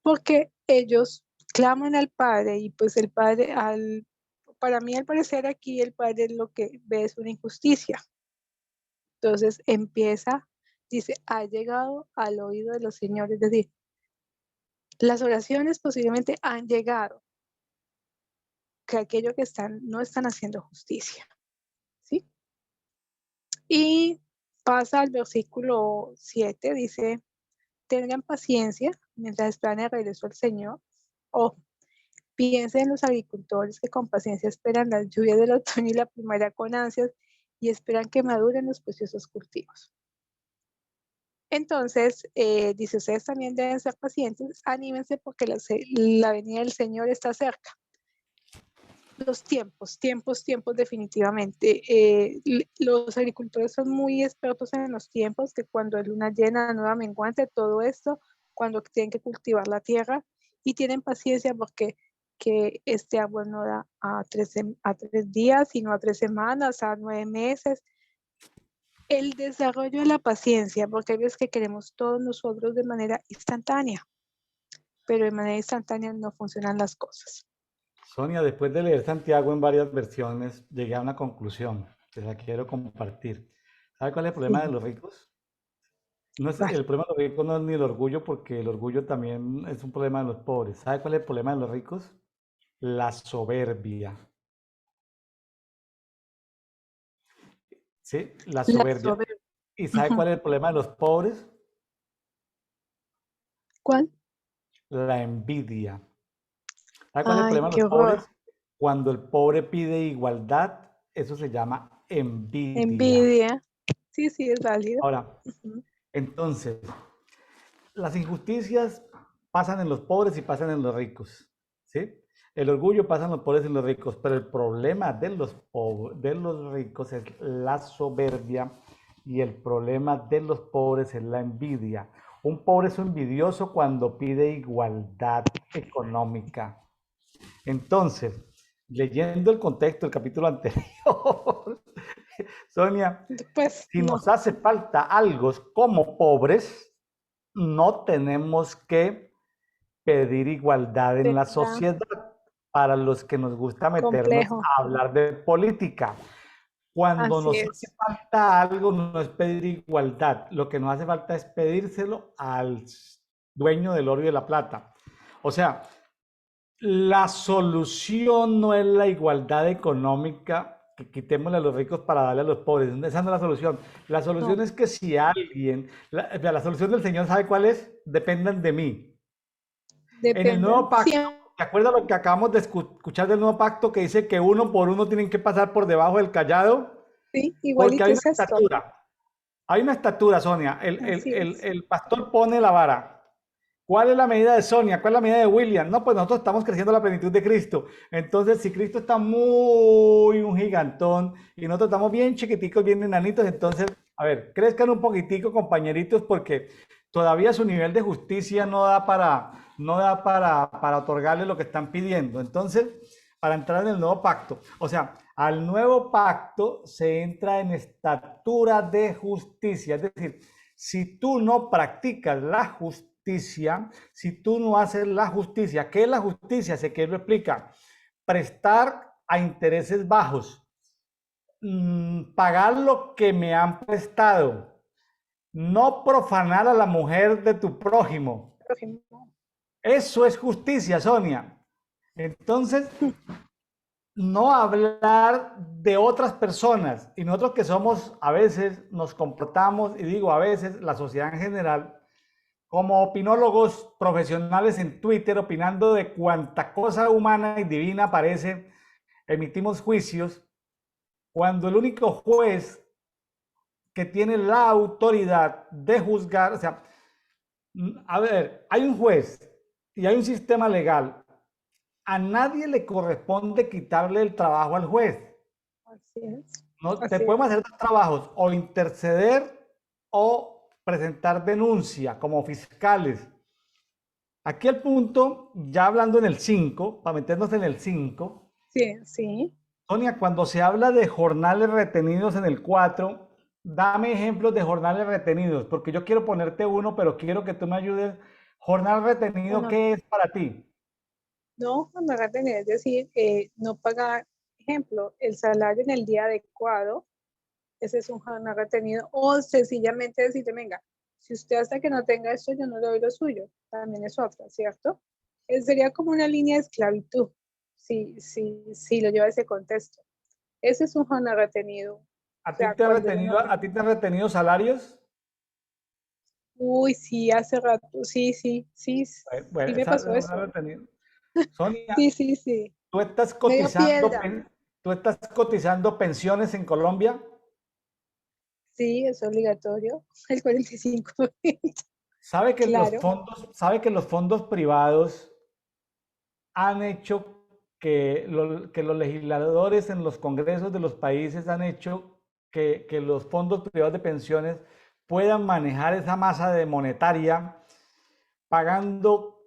porque ellos claman al Padre y pues el Padre, para mí al parecer aquí el Padre lo que ve es una injusticia. Entonces dice, ha llegado al oído de los señores, es decir, las oraciones posiblemente han llegado, que aquello que no están haciendo justicia, ¿sí? Y pasa al versículo 7, dice, tengan paciencia mientras están en regreso al Señor. O piensen en los agricultores que con paciencia esperan las lluvias del otoño y la primavera con ansias y esperan que maduren los preciosos cultivos. Entonces, dice, ustedes también deben ser pacientes, anímense porque la venida del Señor está cerca. Los tiempos definitivamente. Los agricultores son muy expertos en los tiempos, que cuando es luna llena, nueva menguante, todo esto, cuando tienen que cultivar la tierra y tienen paciencia porque que este árbol no da a 3 días, sino a 3 semanas, a 9 meses. El desarrollo de la paciencia, porque hay veces que queremos todos nosotros de manera instantánea, pero de manera instantánea no funcionan las cosas. Sonia, después de leer Santiago en varias versiones, llegué a una conclusión que la quiero compartir. ¿Sabe cuál es el problema de los ricos? No es, el problema de los ricos no es ni el orgullo, porque el orgullo también es un problema de los pobres. ¿Sabe cuál es el problema de los ricos? La soberbia. ¿Sí? La soberbia. ¿Y sabe cuál es el problema de los pobres? ¿Cuál? La envidia. ¿Sabe cuál es el Ay, problema de qué los horror. pobres? Cuando el pobre pide igualdad, eso se llama envidia. Envidia. Sí, es válido. Ahora, entonces, las injusticias pasan en los pobres y pasan en los ricos, ¿sí? El orgullo pasa en los pobres y en los ricos, pero el problema de los ricos es la soberbia y el problema de los pobres es la envidia. Un pobre es envidioso cuando pide igualdad económica. Entonces, leyendo el contexto del capítulo anterior, Sonia, Pues si no. nos hace falta algo como pobres, no tenemos que pedir igualdad en la sociedad. Para los que nos gusta meternos Complejo. a hablar de política. Cuando Así nos es. hace falta algo, no es pedir igualdad. Lo que nos hace falta es pedírselo al dueño del oro y de la plata. O sea, la solución no es la igualdad económica, que quitémosle a los ricos para darle a los pobres. Esa no es la solución. La solución es que si alguien, la solución del Señor, ¿sabe cuál es? Dependan de mí. En el nuevo pacto, ¿te acuerdas lo que acabamos de escuchar del nuevo pacto que dice que uno por uno tienen que pasar por debajo del callado? Sí, Porque igualito hay una es esto. estatura. Hay una estatura, Sonia. El pastor pone la vara. ¿Cuál es la medida de Sonia? ¿Cuál es la medida de William? No, pues nosotros estamos creciendo a la plenitud de Cristo. Entonces, si Cristo está muy un gigantón y nosotros estamos bien chiquiticos, bien enanitos, entonces, a ver, crezcan un poquitico, compañeritos, porque todavía su nivel de justicia no da para otorgarle lo que están pidiendo. Entonces, para entrar en el nuevo pacto, o sea, al nuevo pacto se entra en estatura de justicia, es decir, si tú no practicas la justicia, si tú no haces la justicia, ¿qué es la justicia? Sé que lo explica. Prestar a intereses bajos, pagar lo que me han prestado, no profanar a la mujer de tu prójimo. Eso es justicia, Sonia. Entonces, no hablar de otras personas. Y nosotros que somos, a veces nos comportamos, y digo a veces, la sociedad en general, como opinólogos profesionales en Twitter, opinando de cuánta cosa humana y divina aparece, emitimos juicios, cuando el único juez que tiene la autoridad de juzgar, o sea, a ver, hay un juez y hay un sistema legal. A nadie le corresponde quitarle el trabajo al juez. Así es. No, te podemos hacer dos trabajos, o interceder o presentar denuncia como fiscales. Aquí el punto, ya hablando en el 5, para meternos en el 5, Sí, sí. Sonia, cuando se habla de jornales retenidos en el 4, dame ejemplos de jornales retenidos, porque yo quiero ponerte uno, pero quiero que tú me ayudes. Jornal retenido, Bueno, ¿qué es para ti? no, cuando haga tener, es decir, no pagar, ejemplo, el salario en el día adecuado, ese es un jornal retenido, o sencillamente decirle, venga, si usted hasta que no tenga esto, yo no le doy lo suyo, también es otra, ¿cierto? Sería como una línea de esclavitud, si lo lleva a ese contexto. Ese es un jornal retenido. O ¿A ti sea, te ha cuando yo no retenido, a ti te han retenido salarios? uy, sí, hace rato, sí, sí, sí, sí Bueno, me esa pasó no la he eso. retenido. Sonia, Sí, sí, sí. ¿tú estás Medio cotizando, piedra. tú estás cotizando pensiones en Colombia? Sí, es obligatorio. El 45%. Claro. Sabe que los fondos privados han hecho que los legisladores en los congresos de los países han hecho que los fondos privados de pensiones puedan manejar esa masa de monetaria pagando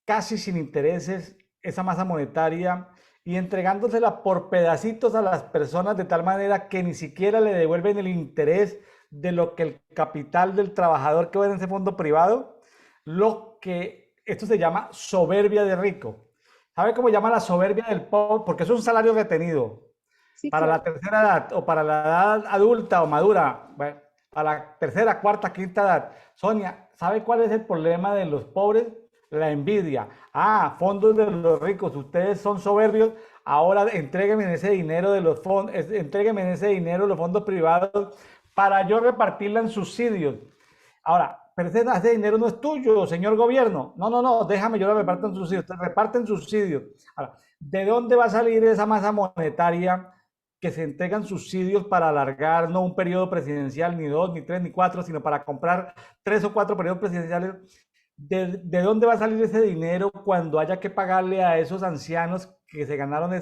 casi sin intereses esa masa monetaria y entregándosela por pedacitos a las personas de tal manera que ni siquiera le devuelven el interés de lo que el capital del trabajador que va en ese fondo privado, lo que esto se llama soberbia de rico. ¿Sabe cómo llama la soberbia del pobre? Porque es un salario retenido Sí, para la claro. tercera edad o para la edad adulta o madura, bueno, para la tercera, cuarta, quinta edad. Sonia, ¿sabe cuál es el problema de los pobres? La envidia. Ah, fondos de los ricos, ustedes son soberbios, ahora entréguenme ese dinero de los fondos, entréguenme ese dinero de los fondos privados para yo repartirla en subsidios. Ahora, pero ese dinero no es tuyo, señor gobierno. No, no, no, déjame, yo lo reparto en subsidios. Te reparten subsidios. Ahora, ¿de dónde va a salir esa masa monetaria que se entregan subsidios para alargar no un periodo presidencial, ni dos, ni tres, ni cuatro, sino para comprar tres o cuatro periodos presidenciales? ¿De dónde va a salir ese dinero cuando haya que pagarle a esos ancianos que se ganaron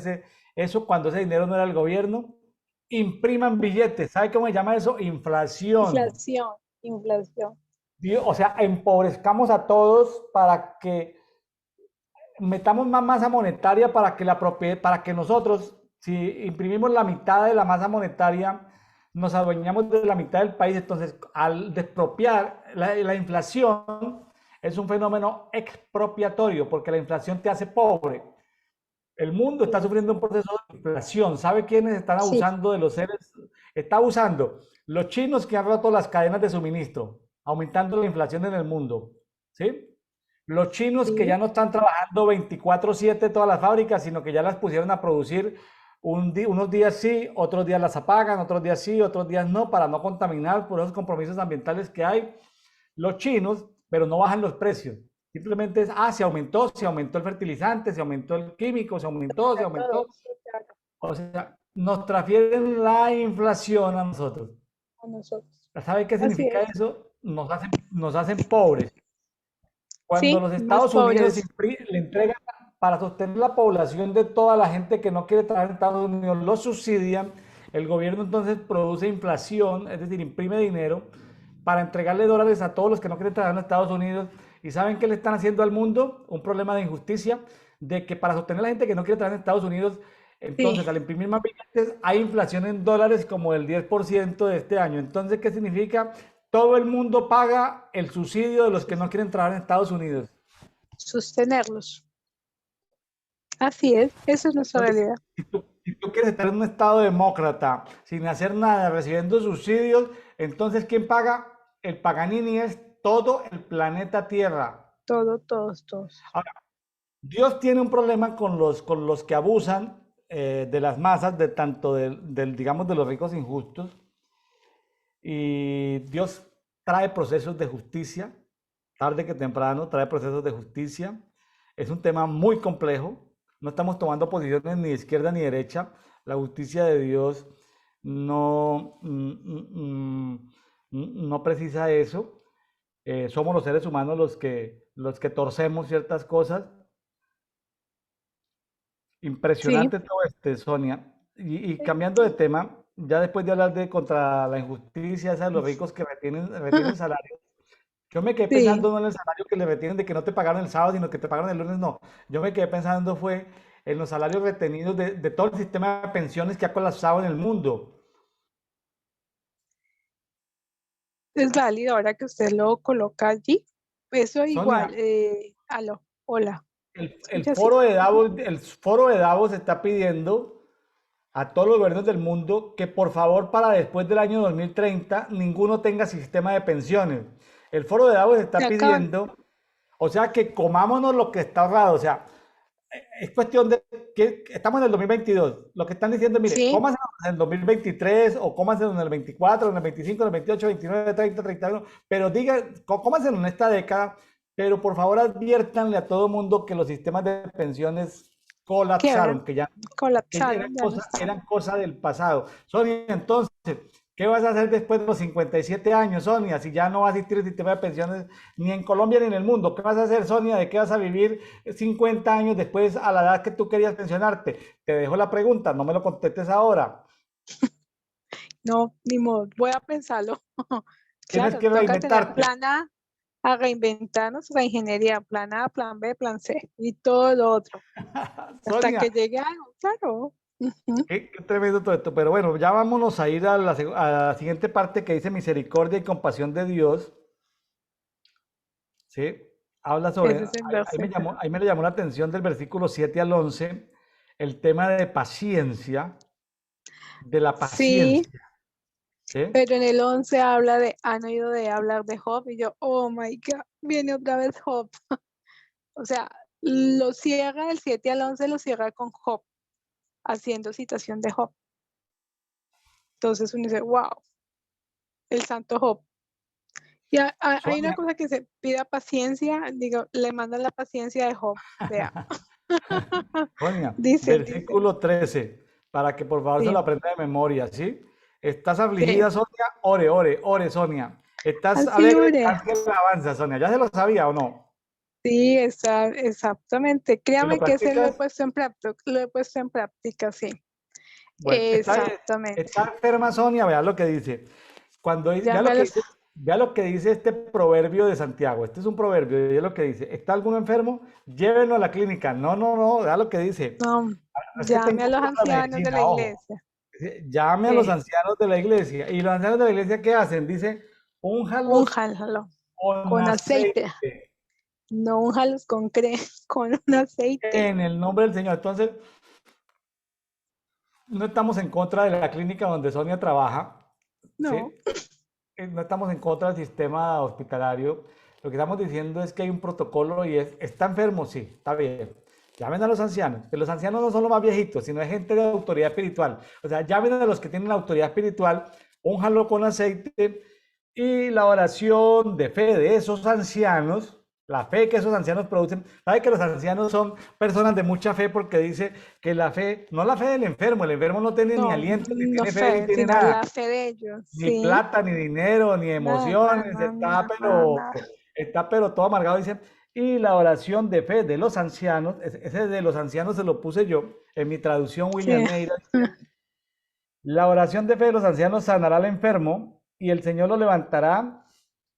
eso cuando ese dinero no era el gobierno? Impriman billetes. ¿Sabe cómo se llama eso? Inflación. Inflación, inflación. O sea, empobrezcamos a todos para que metamos más masa monetaria para que la propiedad, para que nosotros, si imprimimos la mitad de la masa monetaria, nos adueñamos de la mitad del país. Entonces, al despropiar la inflación, es un fenómeno expropiatorio, porque la inflación te hace pobre. El mundo está Sí, sufriendo un proceso de inflación. ¿Sabe quiénes están sí, abusando de los seres? Está abusando los chinos que han roto las cadenas de suministro, aumentando la inflación en el mundo. ¿Sí? Los chinos que ya sí, no están trabajando 24/7 todas las fábricas, sino que ya las pusieron a producir unos días sí, otros días las apagan, otros días sí, otros días no, para no contaminar por esos compromisos ambientales que hay. Los chinos, pero no bajan los precios. Simplemente es, se aumentó el fertilizante, se aumentó el químico, se a aumentó. todo, sí, claro, O sea, nos transfieren la inflación a nosotros. a nosotros. ¿Sabe qué Así significa es. eso? Nos hacen pobres. Cuando Sí, los más Estados Unidos pobres. le entregan para sostener la población de toda la gente que no quiere trabajar en Estados Unidos, lo subsidian, el gobierno entonces produce inflación, es decir, imprime dinero para entregarle dólares a todos los que no quieren trabajar en Estados Unidos. ¿Y saben qué le están haciendo al mundo? Un problema de injusticia, de que para sostener a la gente que no quiere trabajar en Estados Unidos, Sí, entonces al imprimir más billetes hay inflación en dólares como el 10% de este año. Entonces, ¿qué significa? Todo el mundo paga el subsidio de los que no quieren trabajar en Estados Unidos. sostenerlos. Así es, esa es nuestra Entonces, realidad. si tú quieres estar en un estado demócrata, sin hacer nada, recibiendo subsidios, entonces ¿quién paga? El Paganini es todo el planeta Tierra. Todo, todos, todos. Ahora, Dios tiene un problema con los que abusan de las masas, de tanto digamos, de los ricos injustos. Y Dios trae procesos de justicia, tarde que temprano, trae procesos de justicia. Es un tema muy complejo. No estamos tomando posiciones ni de izquierda ni derecha. La justicia de Dios no, no precisa eso. Somos los seres humanos los que torcemos ciertas cosas. Sí, Impresionante todo Sonia. Y cambiando de tema, ya después de hablar de contra la injusticia esa de los ricos que retienen salarios, Yo me quedé Sí, pensando no en el salario que le retienen de que no te pagaron el sábado, sino que te pagaron el lunes, no. Yo me quedé pensando fue en los salarios retenidos de todo el sistema de pensiones que ha colapsado en el mundo. es válido ahora que usted lo coloca allí. Eso Sonia, igual, aló, hola, el escucha así. foro de Davos, el foro de Davos está pidiendo a todos los gobiernos del mundo que por favor para después del año 2030 ninguno tenga sistema de pensiones. El foro de Davos Se está acaban, pidiendo, o sea, que comámonos lo que está ahorrado, o sea, es cuestión de que estamos en el 2022. Lo que están diciendo, mire, sí, cómasenos en el 2023 o cómasenos en el 24, en el 25, en el 28, 29, 30, 31, pero diga, cómasenos en esta década, pero por favor adviértanle a todo mundo que los sistemas de pensiones quiebran, colapsaron, que ya colapsaron, ya no están. eran cosa del pasado. Sonia, entonces, ¿qué vas a hacer después de los 57 años, Sonia? Si ya no va a existir el sistema de pensiones ni en Colombia ni en el mundo. ¿Qué vas a hacer, Sonia? ¿De qué vas a vivir 50 años después a la edad que tú querías pensionarte? Te dejo la pregunta, no me lo contestes ahora. No, ni modo, voy a pensarlo. Tienes Claro, que toca tener reinventarte. plan A reinventarnos, reingeniería, plan A, plan B, plan C y todo lo otro, hasta Sonia, que llegue algo, claro. Ujú. qué tremendo todo esto. Pero bueno, ya vámonos a ir a a la siguiente parte que dice misericordia y compasión de Dios. ¿Sí? Habla sobre, Ese es el versículo. ahí me le llamó la atención del versículo 7 al 11 el tema de paciencia, de la Sí, paciencia, ¿sí? pero en el 11 habla de, han oído de hablar de Job y yo, oh my God, viene otra vez Job. O sea, lo cierra del 7 al 11, lo cierra con Job, haciendo citación de Job. Entonces uno dice, wow, el santo Job. Y hay una Sonia, cosa que se pida paciencia, digo, le mandan la paciencia de Job. Vea, Sonia, dice, versículo 13 para que por favor se lo sí, aprenda de memoria, ¿sí? ¿Estás sí, afligida, Sonia? Ore, ore, ore, Sonia. ¿Estás así alegre? oré. Cante alabanza, Sonia. ¿Ya se lo sabía o no? Sí, exactamente. ¿Y lo Créame que ese lo he practicas? puesto en práctica, lo he puesto en práctica, sí. Bueno, Exactamente. está enferma Sonia, vea lo que dice. Vea Llame a los, vea lo que dice este proverbio de Santiago. Este es un proverbio, y es lo que dice. ¿Está alguno enfermo? Llévenlo a la clínica. No, no, no, vea lo que dice. no, No es que esté en llame a los contra de la ancianos de la medicina, ojo. iglesia. Dice, llame a los Sí, ancianos de la iglesia. ¿Y los ancianos de la iglesia qué hacen? Dice, únjalos únjalo con con aceite. aceite No únjalos con con un aceite. en el nombre del Señor. Entonces, no estamos en contra de la clínica donde Sonia trabaja, No, ¿sí? No estamos en contra del sistema hospitalario. Lo que estamos diciendo es que hay un protocolo y es, ¿está enfermo? Sí, está bien. Llamen a los ancianos, que los ancianos no son los más viejitos, sino es gente de autoridad espiritual. O sea, llamen a los que tienen la autoridad espiritual, únjanlo con aceite y la oración de fe de esos ancianos, la fe que esos ancianos producen. Sabe que los ancianos son personas de mucha fe porque dice que la fe, no la fe del enfermo, el enfermo no tiene ni no, aliento, ni no tiene fe, ni fe, tiene sino nada la fe de ellos, ni sí. plata, ni dinero, ni Nada, emociones, nada, nada, nada, nada. está pero todo amargado, dice. Y la oración de fe de los ancianos, ese de los ancianos se lo puse yo, en mi traducción Sí, William Neira, dice, la oración de fe de los ancianos sanará al enfermo y el Señor lo levantará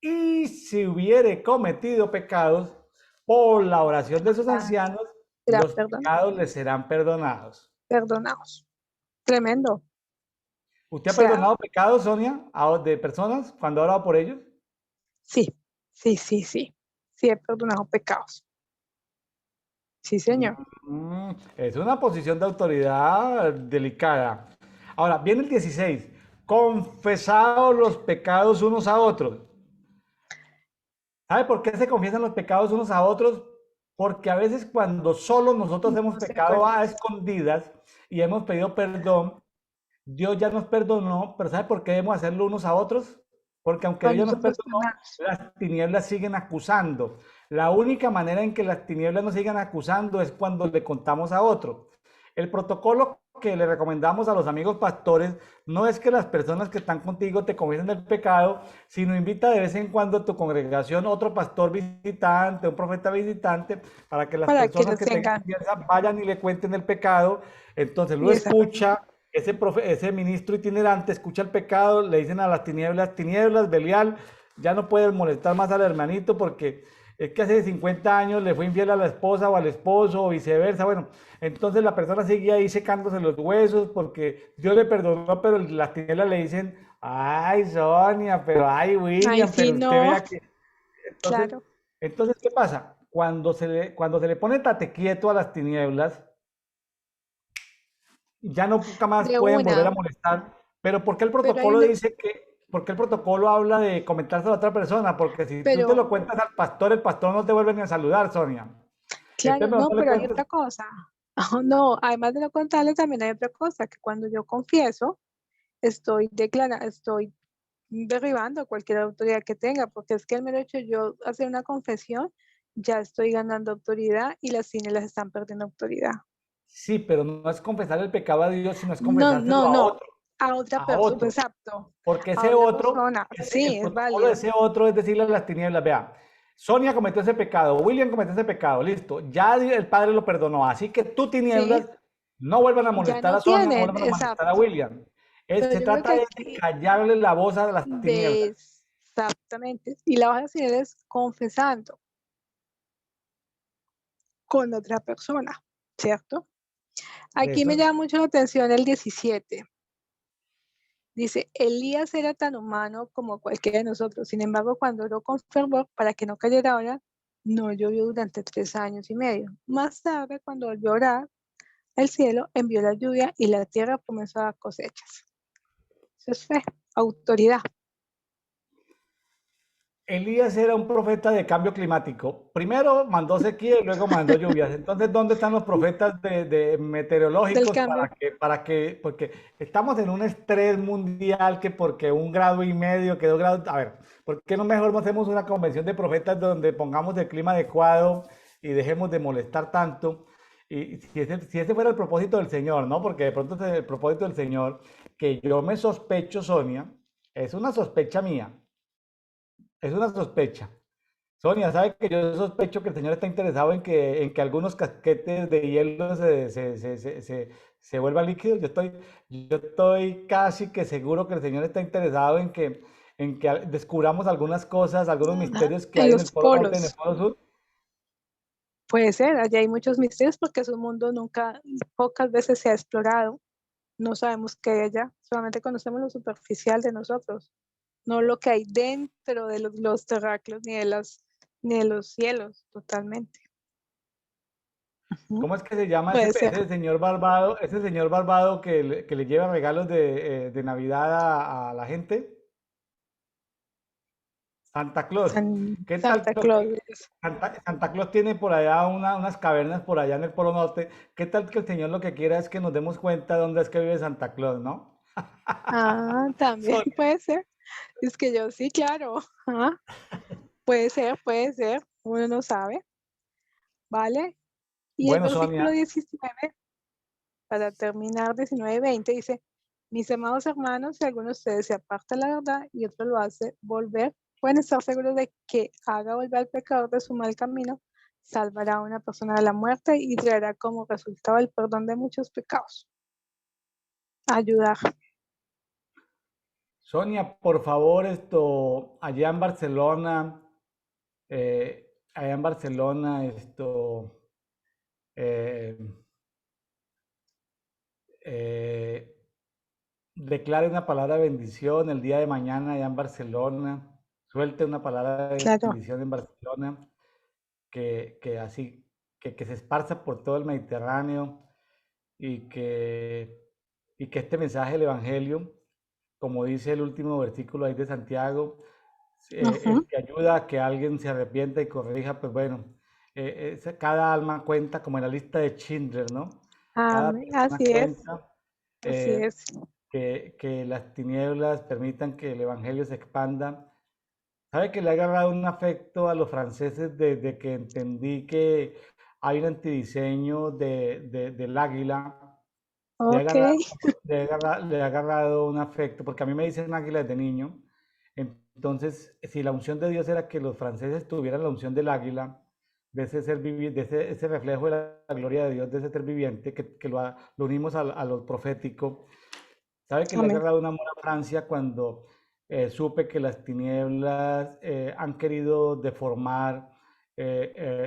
y si hubiere cometido pecados, por la oración de esos ancianos, será los perdonado, pecados les serán perdonados. perdonados. Tremendo. O ¿Usted ha sea, perdonado pecados, Sonia, de personas cuando ha orado por ellos? sí, sí, sí, sí. Sí, he perdonado pecados. Sí, señor. Es una posición de autoridad delicada. Ahora, viene el 16. Confesados los pecados unos a otros. ¿Sabe por qué se confiesan los pecados unos a otros? Porque a veces cuando solo nosotros hemos No se pecado acuerda. a escondidas y hemos pedido perdón, Dios ya nos perdonó, pero ¿sabe por qué debemos hacerlo unos a otros? Porque aunque Para Dios ya nos nosotros perdonó, perdonados. las tinieblas siguen acusando. La única manera en que las tinieblas nos sigan acusando es cuando le contamos a otro. El protocolo que le recomendamos a los amigos pastores no es que las personas que están contigo te confiesen el pecado, sino invita de vez en cuando a tu congregación otro pastor visitante, un profeta visitante, para que las Para que personas los que tengan tengan. confianza vayan y le cuenten el pecado. Entonces lo Y esa persona. escucha, ese ministro itinerante escucha el pecado, le dicen a las tinieblas, tinieblas, Belial, ya no puedes molestar más al hermanito porque es que hace 50 años le fue infiel a la esposa o al esposo o viceversa. Bueno, entonces la persona sigue ahí secándose los huesos porque Dios le perdonó, pero las tinieblas le dicen, ay, Sonia, pero ay, Ay, William, sí, pero usted no, vea que... Entonces, claro, ¿qué pasa? Cuando se le pone tate quieto a las tinieblas, ya nunca más de pueden volver a una, molestar. Pero ¿por qué el pero hay protocolo una, dice que, por qué el protocolo habla de comentarse a la otra persona? Porque si tú te pero lo cuentas al pastor, el pastor no te vuelve ni a saludar, Sonia. Entonces claro, mejor no, no le pero hay cuentes. otra cosa. Oh, no, además de lo contarle, también hay otra cosa, que cuando yo confieso, estoy derribando cualquier autoridad que tenga, porque es que el mero hecho de yo hacer una confesión, ya estoy ganando autoridad y las las están perdiendo autoridad. Sí, pero no es confesar el pecado a Dios, sino es No, confesárselo no, a no, otro, a otra a persona, otro. exacto, Porque a ese otra otro, persona, el sí, es protocolo de válido. ese otro es decirle a las tinieblas, vea, Sonia cometió ese pecado, William cometió ese pecado, listo, ya el Padre lo perdonó, así que tú Sí, tinieblas no vuelvan a ya molestar no a Sonia, no tienen, vuelvan a molestar a exacto. William. Pero Se yo creo que trata de aquí, callarle la voz a las tinieblas. de exactamente, y la vas a hacer es confesando con otra persona, ¿cierto? De Aquí me eso, llama mucho la atención el 17. Dice, Elías era tan humano como cualquiera de nosotros. Sin embargo, cuando oró con fervor para que no cayera ahora, no llovió durante 3 años y medio. Más tarde, cuando volvió a orar, el cielo envió la lluvia y la tierra comenzó a dar cosechas. Eso es fe, autoridad. Elías era un profeta de cambio climático. Primero mandó sequía y luego mandó lluvias. Entonces, ¿dónde están los profetas de Del meteorológicos cambio. porque estamos en un estrés mundial que porque 1,5 grados que 2 grados, a ver, ¿por qué no mejor no hacemos una convención de profetas donde pongamos el clima adecuado y dejemos de molestar tanto? Y si ese fuera el propósito del Señor, ¿no? Porque de pronto es el propósito del Señor, que yo me sospecho, Sonia, es una sospecha mía, es una sospecha. Sonia, ¿sabe que yo sospecho que el señor está interesado en que algunos casquetes de hielo se vuelvan líquidos? Yo estoy casi que seguro que el señor está interesado en que descubramos algunas cosas, algunos misterios que En hay en el los Polo Norte y en el polos. Polo Sur. Puede ser, allá hay muchos misterios porque es un mundo nunca, pocas veces se ha explorado. No sabemos qué hay allá, solamente conocemos lo superficial de nosotros, no lo que hay dentro de los terráqueos ni de los cielos, totalmente. Ujú. ¿Cómo es que se llama ese, Puede ser. ese señor barbado que le lleva regalos de Navidad a la gente? Santa Claus. ¿Qué tal? Santa Claus. Santa Claus tiene por allá unas cavernas por allá en el Polo Norte. ¿Qué tal que el Señor lo que quiera es que nos demos cuenta de dónde es que vive Santa Claus, ¿no? Ah, también Sonia. puede ser. Es que yo sí, claro. Ajá. Puede ser. Uno no sabe, ¿vale? Y el Bueno, versículo Sonia, 19, para terminar, 19-20, dice, mis amados hermanos, si alguno de ustedes se aparta de la verdad y otro lo hace volver, pueden estar seguros de que haga volver al pecador de su mal camino, salvará a una persona de la muerte y traerá como resultado el perdón de muchos pecados. Ayudar. Sonia, por favor, allá en Barcelona, eh, eh, declare una palabra de bendición el día de mañana allá en Barcelona. Suelte una palabra de Claro. bendición en Barcelona. Que así, que se esparza por todo el Mediterráneo y que este mensaje del Evangelio, como dice el último versículo ahí de Santiago, el Ujú. que ayuda a que alguien se arrepienta y corrija, pues bueno, cada alma cuenta como en la lista de Schindler, ¿no? Cada Amén. persona Así es. cuenta. Así eh, es. que las tinieblas permitan que el Evangelio se expanda. ¿Sabe que le ha agarrado un afecto a los franceses desde que entendí que hay un antidiseño del águila? Le ha Ok. agarrado, le ha agarrado un afecto, porque a mí me dicen águila desde niño. Entonces, si la unción de Dios era que los franceses tuvieran la unción del águila, de ese ser viviente, de ese reflejo de la gloria de Dios, de ese ser viviente, que lo unimos a lo profético. ¿Sabe que le ha Amén. agarrado un amor a Francia cuando supe que las tinieblas han querido deformar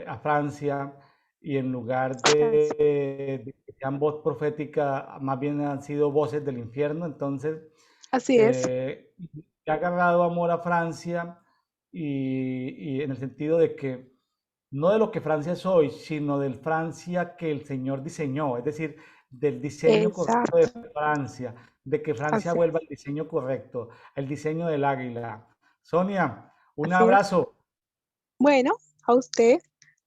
a Francia y en lugar Francia. de que sean voz profética, más bien han sido voces del infierno. Entonces, Así es, he agarrado amor a Francia y en el sentido de que no de lo que Francia es hoy, sino del Francia que el Señor diseñó, es decir, del diseño correcto de exacto, Francia, de que Francia así vuelva es, al diseño correcto, el diseño del águila. Sonia, un así es. abrazo. Bueno, a usted,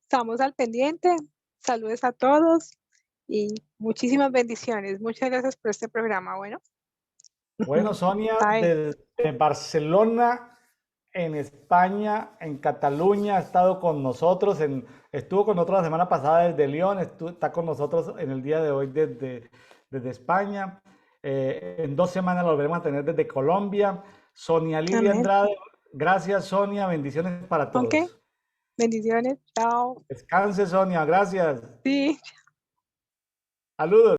estamos al pendiente. Saludos a todos y muchísimas bendiciones. Muchas gracias por este programa. Bueno, Bueno, Sonia, bye. desde Barcelona, en España, en Cataluña, ha estado con nosotros, estuvo con nosotros la semana pasada desde Lyon, está con nosotros en el día de hoy desde España. En 2 semanas lo volveremos a tener desde Colombia. Sonia Lilia Amén. Andrade, gracias Sonia, bendiciones para Ok, todos. bendiciones. Chao. Descanse Sonia, gracias. Sí. Saludos.